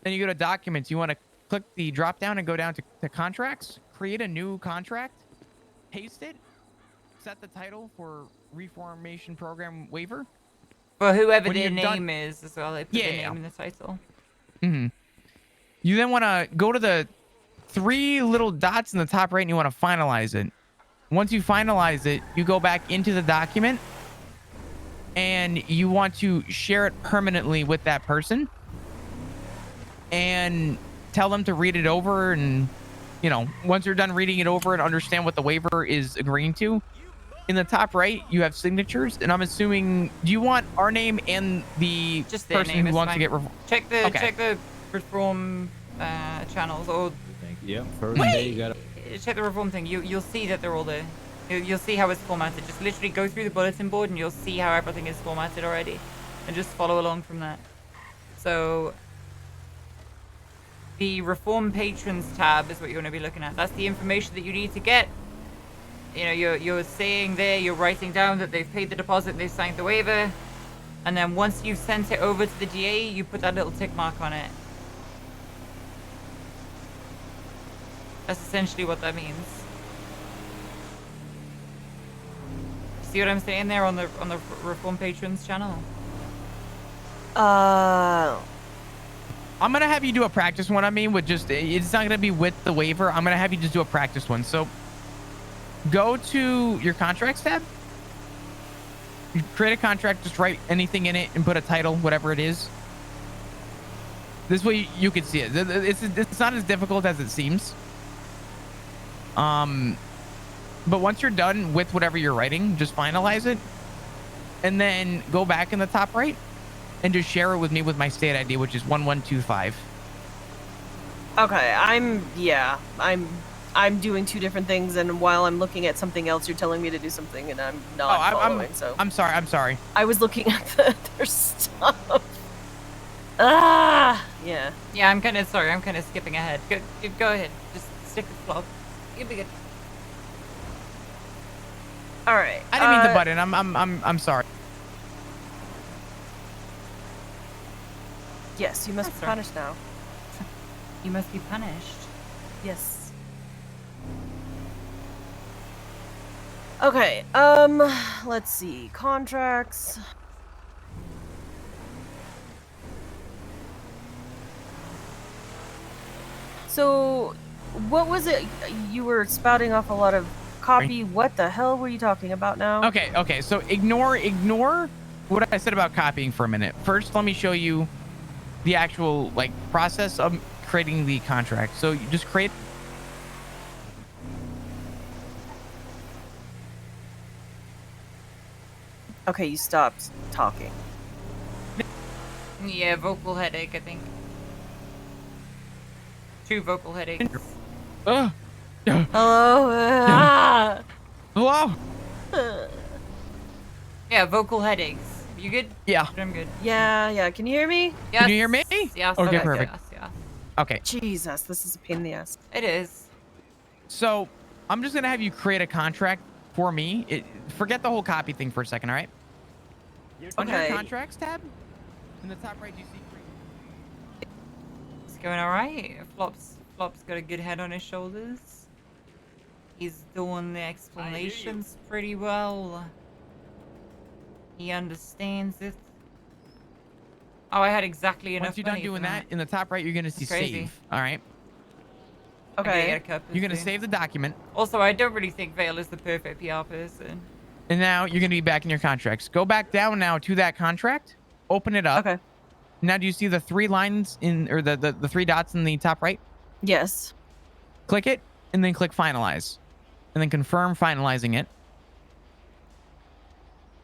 and you go to documents, you want to click the drop down and go down to contracts. create a new contract, paste it, set the title for Reformation Program Waiver. For whoever When their you're name done- is as well, they put their name in the title. Mm-hmm. You then want to go to the 3 little dots in the top right and you want to finalize it. Once you finalize it, you go back into the document and you want to share it permanently with that person and tell them to read it over. And, you know, once you're done reading it over and understand what the waiver is agreeing to, in the top right, you have signatures. And I'm assuming, do you want our name and the Just their person name who is wants fine. to get Check the reform channels or Yep, first day you gotta. check the reform thing. You'll see that they're all there. You'll see how it's formatted. Just literally go through the bulletin board and you'll see how everything is formatted already, and just follow along from that. So the reform patrons tab is what you're going to be looking at. That's the information that you need to get. You know, you're saying there, you're writing down that they've paid the deposit and they've signed the waiver, and then once you've sent it over to the DA, you put that little tick mark on it. That's essentially what that means. See what I'm saying there on the Reform Patrons channel? I'm gonna have you do a practice one. I mean, with just, it's not gonna be with the waiver. I'm gonna have you just do a practice one. So go to your contracts tab. You create a contract, just write anything in it and put a title, whatever it is. This way you can see it. It's not as difficult as it seems. But once you're done with whatever you're writing, just finalize it and then go back in the top right and just share it with me with my state ID, which is 1125. Okay, I'm doing 2 different things, and while I'm looking at something else, you're telling me to do something, and I'm not following. So I'm sorry. I was looking at their stuff. Yeah. Yeah, I'm kind of sorry. I'm kind of skipping ahead. Go ahead. Just stick with flow. You'll be good. All right. I didn't mean the button. I'm sorry. Yes, you must be punished now. You must be punished. Yes. Okay. Let's see. Contracts. So, what was it? You were spouting off a lot of copy. What the hell were you talking about now? Okay. So ignore what I said about copying for a minute. First, let me show you the actual process of creating the contract. So you just create. Okay, you stopped talking. Yeah, vocal headache, I think. 2 vocal headaches. Hello? Hello? Yeah, vocal headaches. You good? Yeah. I'm good. Yeah. Can you hear me? Yes. Can you hear me? Yes. Okay, perfect. Yes. Okay. Jesus, this is a pain in the ass. It is. So I'm just gonna have you create a contract for me. Forget the whole copy thing for a second, all right? Under your contracts tab, in the top right, you see. It's going all right. Flop's got a good head on his shoulders. He's doing the explanations pretty well. He understands it. Oh, I had exactly enough. Once you're done doing that, in the top right, you're gonna see save. All right. Okay. You're gonna save the document. Also, I don't really think Vale is the perfect PR person. And now you're gonna be back in your contracts. Go back down now to that contract. Open it up. Okay. Now, do you see the 3 lines or the 3 dots in the top right? Yes. Click it and then click finalize, and then confirm finalizing it.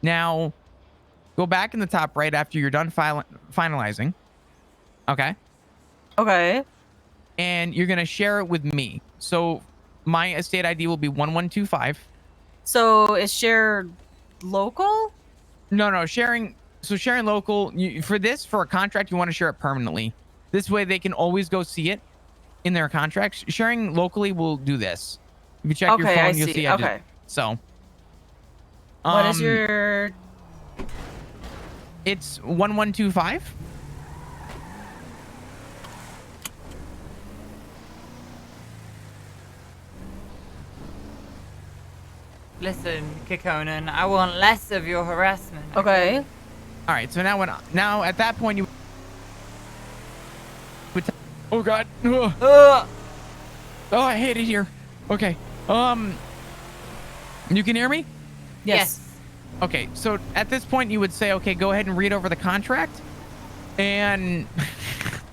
Now, go back in the top right after you're done finalizing. Okay. Okay. And you're gonna share it with me. So my estate ID will be 1125. So is share local? No, sharing. So sharing local for a contract, you want to share it permanently. This way they can always go see it in their contracts. Sharing locally will do this. If you check your phone, you'll see. So. What is your? It's 1125. Listen, Kikonan, I want less of your harassment. Okay. All right. So now at that point you would oh god. Oh, I hate it here. Okay. You can hear me? Yes. Okay. So at this point you would say, okay, go ahead and read over the contract. And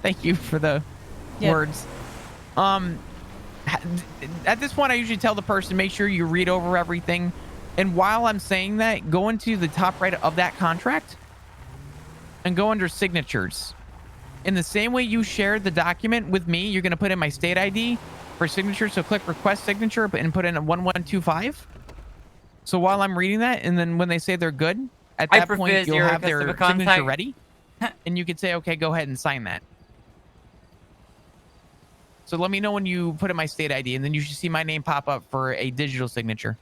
thank you for the words. At this point, I usually tell the person, make sure you read over everything. And while I'm saying that, go into the top right of that contract and go under signatures. In the same way you shared the document with me, you're going to put in my state ID for signature. So click request signature and put in a 1125. So while I'm reading that, and then when they say they're good, at that point, you'll have their signature ready. And you can say, okay, go ahead and sign that. So let me know when you put in my state ID, and then you should see my name pop up for a digital signature.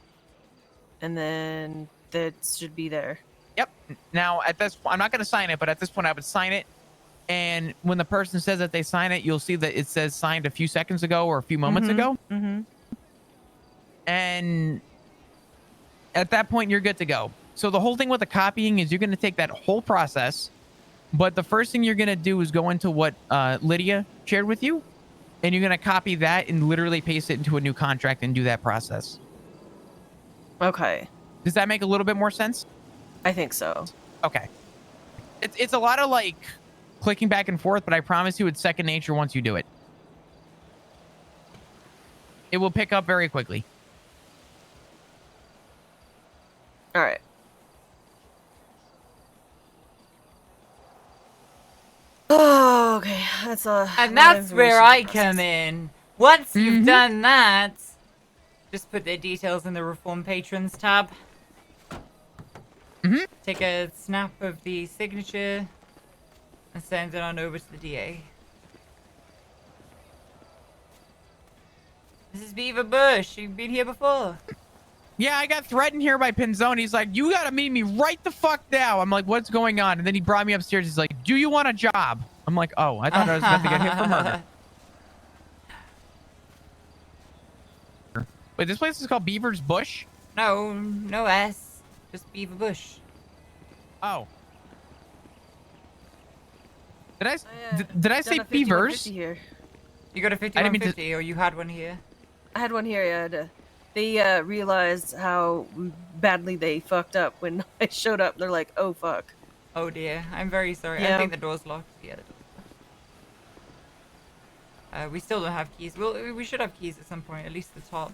And then that should be there. Yep. Now, at this point, I'm not going to sign it, but at this point, I would sign it. And when the person says that they sign it, you'll see that it says signed a few seconds ago or a few moments ago. And at that point, you're good to go. So the whole thing with the copying is you're going to take that whole process, but the first thing you're going to do is go into what Lydia shared with you. And you're going to copy that and literally paste it into a new contract and do that process. Okay. Does that make a little bit more sense? I think so. Okay. It's a lot of like clicking back and forth, but I promise you it's second nature once you do it. It will pick up very quickly. All right. Oh, okay. And that's where I come in. Once you've done that, just put their details in the Reform Patrons tab. Take a snap of the signature and send it on over to the DA. This is Beaver Bush. You've been here before. Yeah, I got threatened here by Pinzone. He's like, you gotta meet me right the fuck now. I'm like, what's going on? And then he brought me upstairs. He's like, do you want a job? I'm like, oh, I thought I was about to get hit for murder. Wait, this place is called Beaver's Bush? No, no S. Just Beaver Bush. Oh. Did I say Beavers? Here. You got a 5150 or you had one here? I had one here, yeah. They realized how badly they fucked up when I showed up. They're like, oh, fuck. Oh, dear. I'm very sorry. Yeah. I think the door's locked. Yeah, the door's locked. We still don't have keys. Well, we should have keys at some point, at least the top.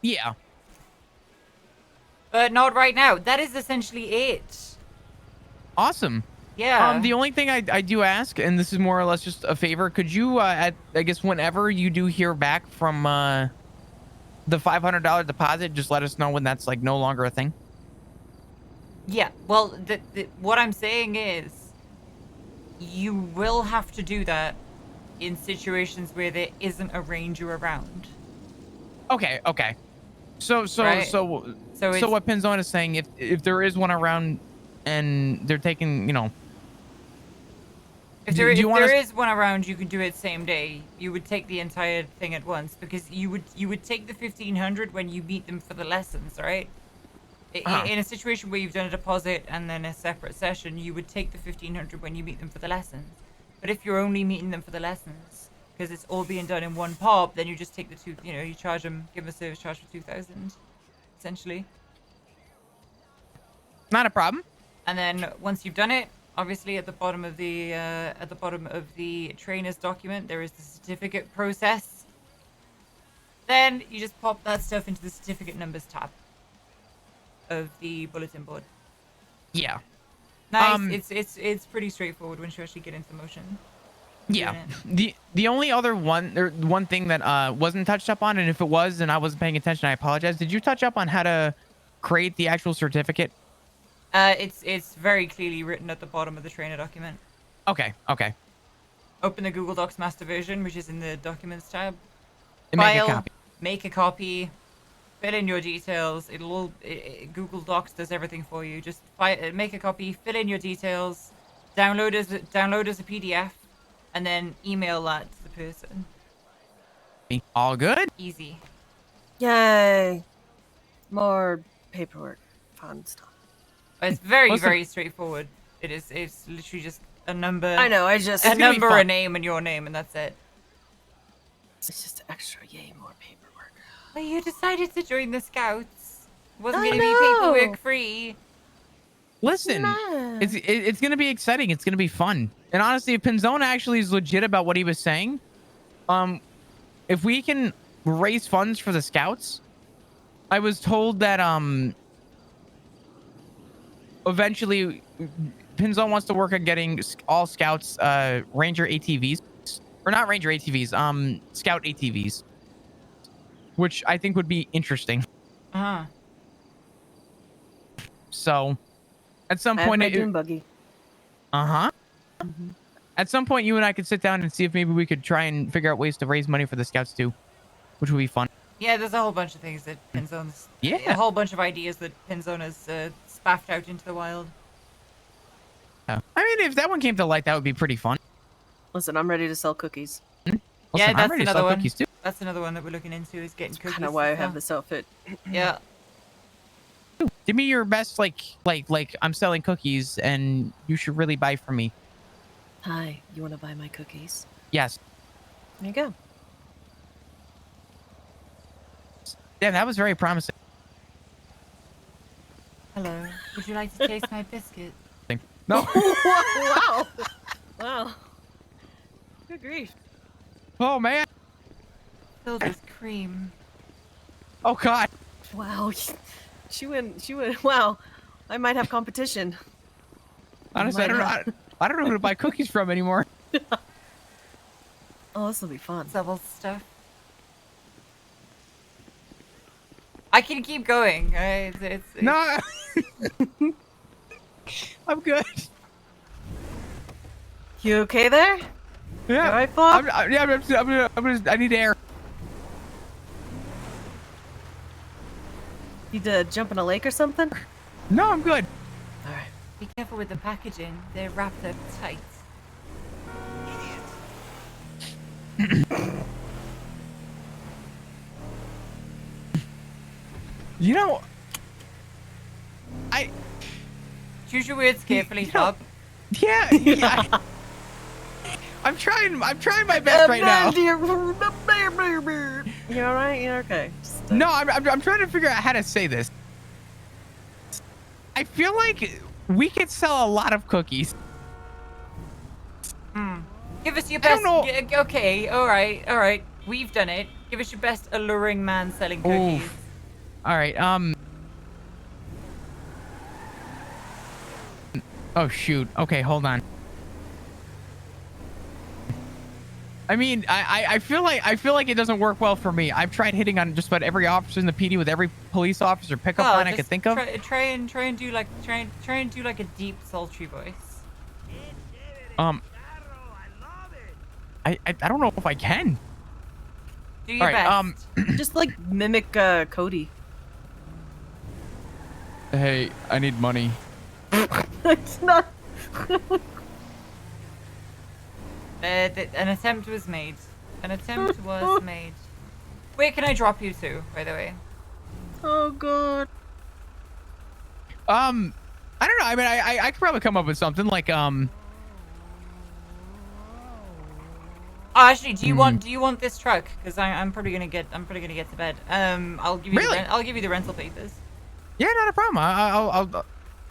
Yeah. But not right now. That is essentially it. Awesome. Yeah. The only thing I do ask, and this is more or less just a favor, could you, I guess whenever you do hear back from the $500 deposit, just let us know when that's like no longer a thing? Yeah. Well, what I'm saying is you will have to do that in situations where there isn't a ranger around. Okay. So Right. so what Pinzone is saying, if there is one around and they're taking, if there is one around, you can do it same day. You would take the entire thing at once because you would take the 1500 when you meet them for the lessons, right? In a situation where you've done a deposit and then a separate session, you would take the 1500 when you meet them for the lessons. But if you're only meeting them for the lessons, because it's all being done in one pop, then you just take the two. You charge them, give them a service charge for 2000, essentially. Not a problem. And then once you've done it, obviously at the bottom of the trainer's document, there is the certificate process. Then you just pop that stuff into the certificate numbers tab of the bulletin board. Yeah. Nice. It's pretty straightforward once you actually get into the motion. Yeah. The only other one thing that wasn't touched up on, and if it was and I wasn't paying attention, I apologize. Did you touch up on how to create the actual certificate? It's very clearly written at the bottom of the trainer document. Okay. Open the Google Docs master version, which is in the documents tab. And Make a copy. Fill in your details. Google Docs does everything for you. Just make a copy, fill in your details, download as a PDF, and then email that to the person. All good? Easy. Yay. More paperwork, fun stuff. It's very straightforward. It's literally just a number. I know. A number, a name, and your name, and that's it. It's just extra, yay, more paperwork. Well, you decided to join the Scouts. It wasn't going to be paperwork free. Listen, it's going to be exciting. It's going to be fun. And honestly, if Pinzone actually is legit about what he was saying, if we can raise funds for the Scouts, I was told that eventually Pinzone wants to work on getting all Scouts Ranger ATVs. Or not Ranger ATVs, Scout ATVs. Which I think would be interesting. Uh-huh. So, at some point... my dune buggy. Uh-huh. At some point, you and I could sit down and see if maybe we could try and figure out ways to raise money for the Scouts too. Which would be fun. Yeah, there's a whole bunch of things that Pinzone's... Yeah. A whole bunch of ideas that Pinzone has spaffed out into the wild. I mean, if that one came to light, that would be pretty fun. Listen, I'm ready to sell cookies. Listen, yeah, that's I'm ready to another sell one. cookies too. That's another one that we're looking into is getting cookies. Kind of why I have this outfit. Yeah. Give me your best, like I'm selling cookies, and you should really buy from me. Hi, you want to buy my cookies? Yes. There you go. Yeah, that was very promising. Hello. Would you like to taste my biscuit? No. Wow. Wow. Good grief. Oh man. Filled with cream. Oh god. Wow. She went. Wow. I might have competition. Honestly, I don't know who to buy cookies from anymore. Oh, this will be fun. Double stuff. I can keep going. It's No. I'm good. You okay there? Yeah. All right, Flop? I need air. Need to jump in a lake or something? No, I'm good. All right. Be careful with the packaging. They're wrapped up tight. You know, choose your words carefully, Flop. Yeah. I'm trying my best right now. You alright? You're okay. No, I'm trying to figure out how to say this. I feel like we could sell a lot of cookies. Give us your best. Okay, all right. We've done it. Give us your best alluring man selling cookies. Oof. All right. Oh shoot. Okay, hold on. I mean, I feel like it doesn't work well for me. I've tried hitting on just about every officer in the PD with every police officer pickup line I could think of. Try and do like a deep, sultry voice. I don't know if I can. Do your best. Just like mimic Cody. Hey, I need money. It's not. An attempt was made. Where can I drop you to, by the way? Oh god. I don't know. I mean, I could probably come up with something like Oh, actually, do you want this truck? Because I'm probably gonna get to bed. I'll give you I'll give you the rental papers. Yeah, not a problem.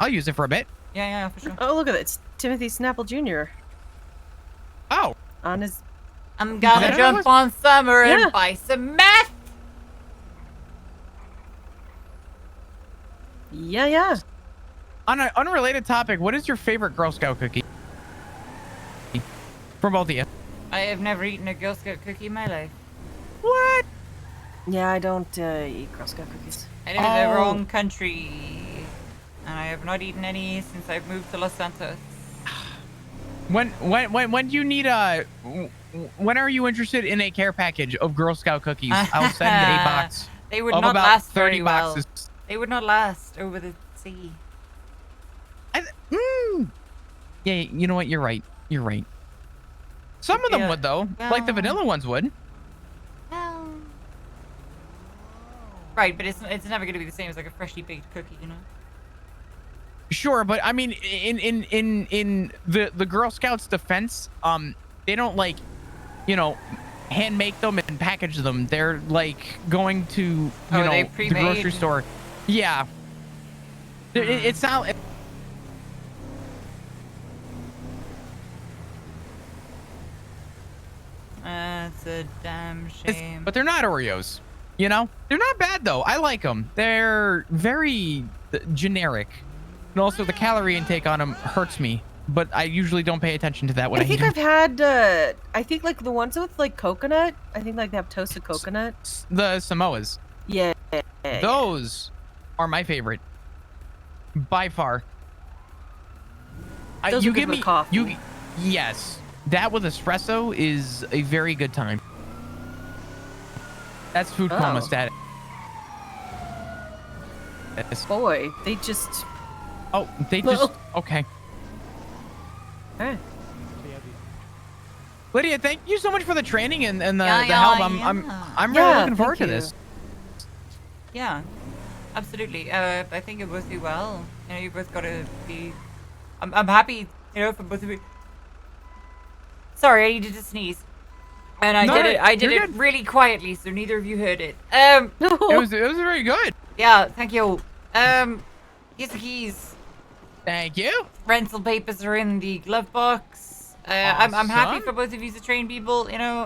I'll use it for a bit. Yeah, for sure. Oh, look at it. It's Timothy Snapple Jr. Oh. On his. I'm gonna jump on Summer and buy some meth. Yeah. On an unrelated topic, what is your favorite Girl Scout cookie? From both of you. I have never eaten a Girl Scout cookie in my life. What? Yeah, I don't eat Girl Scout cookies. I live in the wrong country, and I have not eaten any since I've moved to Los Santos. When do you need when are you interested in a care package of Girl Scout cookies? I'll send a box. They would of not about last 30 very well. boxes. They would not last over the sea. Yeah, you know what? You're right. Some of them would though, like the vanilla ones would. Well, Right, but it's never going to be the same as like a freshly baked cookie, you know. Sure, but I mean, in the Girl Scouts' defense, they don't like, you know, hand make them and package them. They're like going to you know they the pre-made? grocery store. Yeah. It's not. That's a damn shame. But they're not Oreos. You know, they're not bad though. I like them. They're very generic, and also the calorie intake on them hurts me. But I usually don't pay attention to that when I think eat I've them. had, I think like the ones with like coconut. I think like they have toasted coconut. The Samoas. Yeah. Those are my favorite, by far. Those You are good give with me coffee. yes, that with espresso is a very good time. That's food coma Oh. status. Boy, they just. Oh, they just okay. Alright. Lydia, thank you so much for the training and the Yeah, help. yeah, I'm yeah. really looking forward to Thank you. this. Yeah, absolutely. I think you'll both do well. You know, you both got to be. I'm happy, you know, for both of you. Sorry, I needed to sneeze, and I did it. I did it really quietly, so neither of you heard it. It was very good. Yeah, thank you. Here's the keys. Thank you. Rental papers are in the glove box. I'm happy Awesome. for both of you to train people. You know,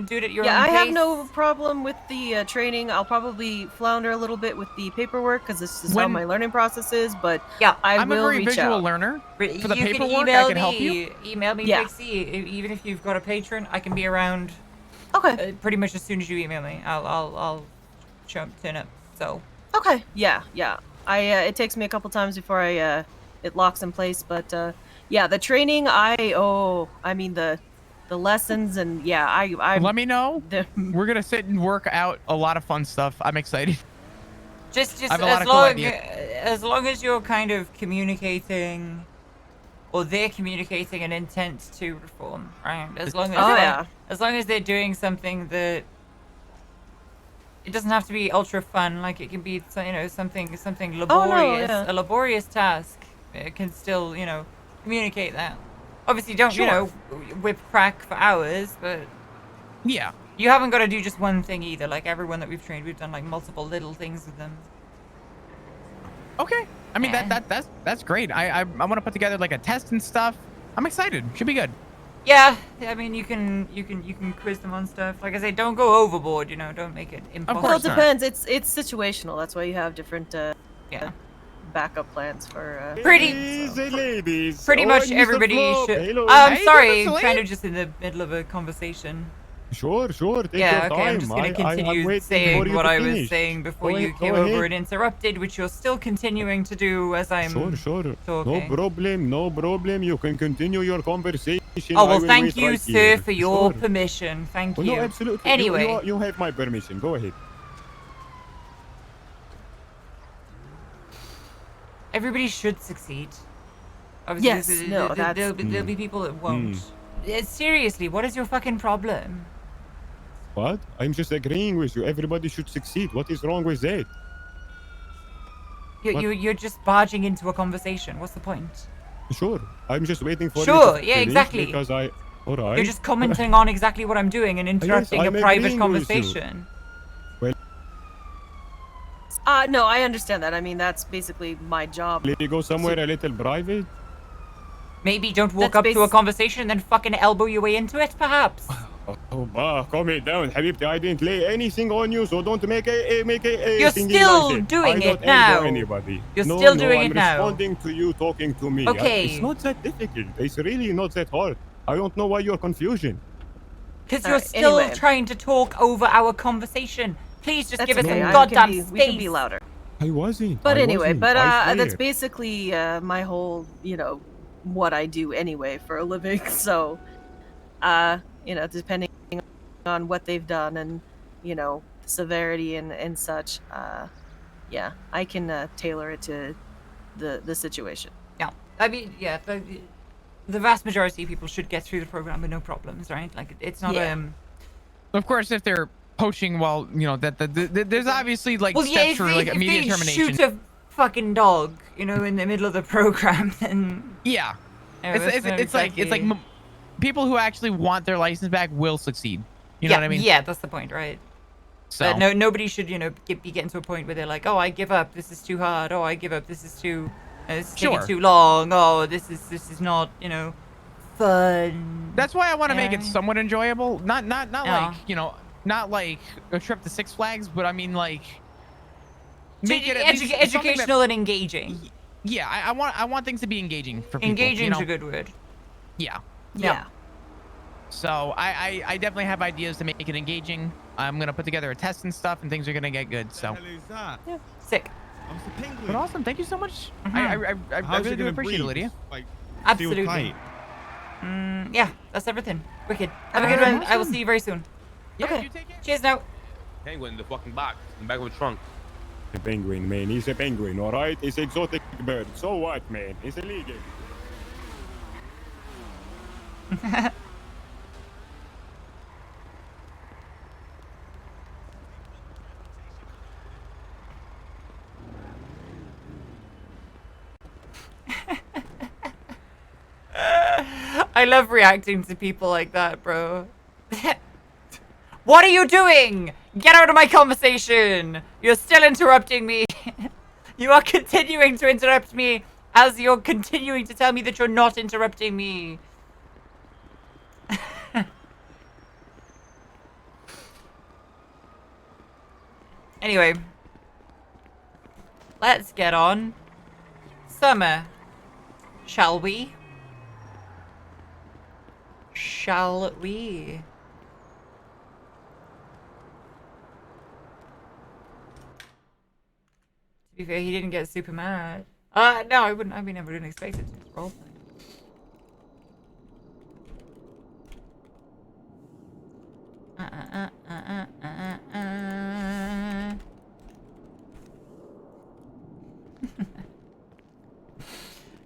do it at your Yeah, own I pace. have no problem with the training. I'll probably flounder a little bit with the paperwork because this is how my learning process is. But yeah, I'm a will very reach visual out. learner. For the You can paperwork, email I can help you. Email me, Yeah. Pixie. Even if you've got a patron, I can be around. Okay. Pretty much as soon as you email me, I'll turn up. So. Okay. Yeah. It takes me a couple times before it locks in place, but yeah, the training. I mean the lessons and yeah, I Let me know. We're gonna sit and work out a lot of fun stuff. I'm excited. Just I have a lot of cool ideas. as long as you're kind of communicating, or they're communicating an intent to reform, right? As long as as long as they're doing something that it doesn't have to be ultra fun, like it can be something laborious, a laborious task. It can still communicate that. Obviously, don't whip crack for hours, but yeah, you haven't got to do just one thing either. Like everyone that we've trained, we've done like multiple little things with them. Okay. I mean that's great. I want to put together like a test and stuff. I'm excited. Should be good. Yeah, I mean you can quiz them on stuff. Like I say, don't go overboard. Don't make it impossible. Well, it depends. It's situational. That's why you have different backup plans for. Pretty much everybody should. I'm sorry, kind of just in the middle of a conversation. Sure. Take your Okay, I'm just going to I'm continue waiting for saying you what to I was finish. saying before Go you ahead, came go over ahead. and interrupted, which you're still continuing to do as I'm Sure. talking. No problem. You can continue your conversation. Oh, I well, will thank wait you, right sir, here. for your Sure. permission. Thank Oh, you. no, absolutely. Anyway. You have my permission. Go ahead. Everybody should succeed. Obviously, Yes, no, there'll be people that won't. Seriously, what is your fucking problem? What? I'm just agreeing with you. Everybody should succeed. What is wrong with that? What? You're just barging into a conversation. What's the point? Sure. I'm just waiting for you Sure, to yeah, finish exactly. Because all right. You're just commenting on exactly what I'm doing and interrupting I'm a private agreeing with you. conversation. Well, No, I understand that. I mean, that's basically my job. let me go somewhere a little private. Maybe don't walk That's up to a conversation and then fucking elbow your way into it, perhaps. Calm it down, Habibti. I didn't lay anything on you, so don't make a You're thingy still like that. doing I it don't now. elbow Anybody. You're No, still no, doing I'm it now. responding to you, talking to me. Okay. It's not that difficult. It's really not that hard. I don't know why you're confusion. Because you're still anyway. trying to talk over our conversation. Please just That's give us okay. some goddamn We can be space. louder. I wasn't. But I anyway, wasn't. but I that's swear. basically my whole, what I do anyway for a living. So, depending on what they've done and, severity and such, I can tailor it to the situation. Yeah, I mean, yeah, the vast majority of people should get through the program with no problems, right? Like, it's not Yeah. Of course, if they're poaching while there's obviously like Well, yeah, steps for like if immediate they termination. shoot a fucking dog, in the middle of the program, then Yeah, that's not it's like exactly- people who actually want their license back will succeed. You know what I mean? Yeah, that's the point, right? So nobody should, be getting to a point where they're like, oh, I give up. This is too hard. Oh, I give up. This is too, this is taking too long. Oh, this is not, fun. That's why I want to make it Yeah. somewhat enjoyable. Not like not like a trip to Six Flags, but I mean like make it at least something educational and engaging. Yeah, I want things to be engaging for people. Engaging is a good word. Yeah. Yeah. So I definitely have ideas to make it engaging. I'm gonna put together a test and stuff, and things are gonna get good. So. Yeah. Sick. But awesome. Thank you so much. I really do appreciate it, Lydia. Absolutely. Yeah, that's everything. Wicked. Have a good one. I will see you very soon. Yeah, Okay. you take care. Cheers now. Penguin in the fucking box, in the back of the trunk. A penguin, man. He's a penguin, all right? It's an exotic bird. So what, man? It's illegal. I love reacting to people like that, bro. What are you doing? Get out of my conversation. You're still interrupting me. You are continuing to interrupt me as you're continuing to tell me that you're not interrupting me. Anyway. Let's get on. Summer. Shall we? Shall we? To be fair, he didn't get super mad. No, I wouldn't. I mean, I wouldn't expect it to roll.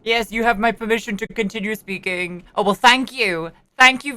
Yes, you have my permission to continue speaking. Oh, well, thank you. Thank you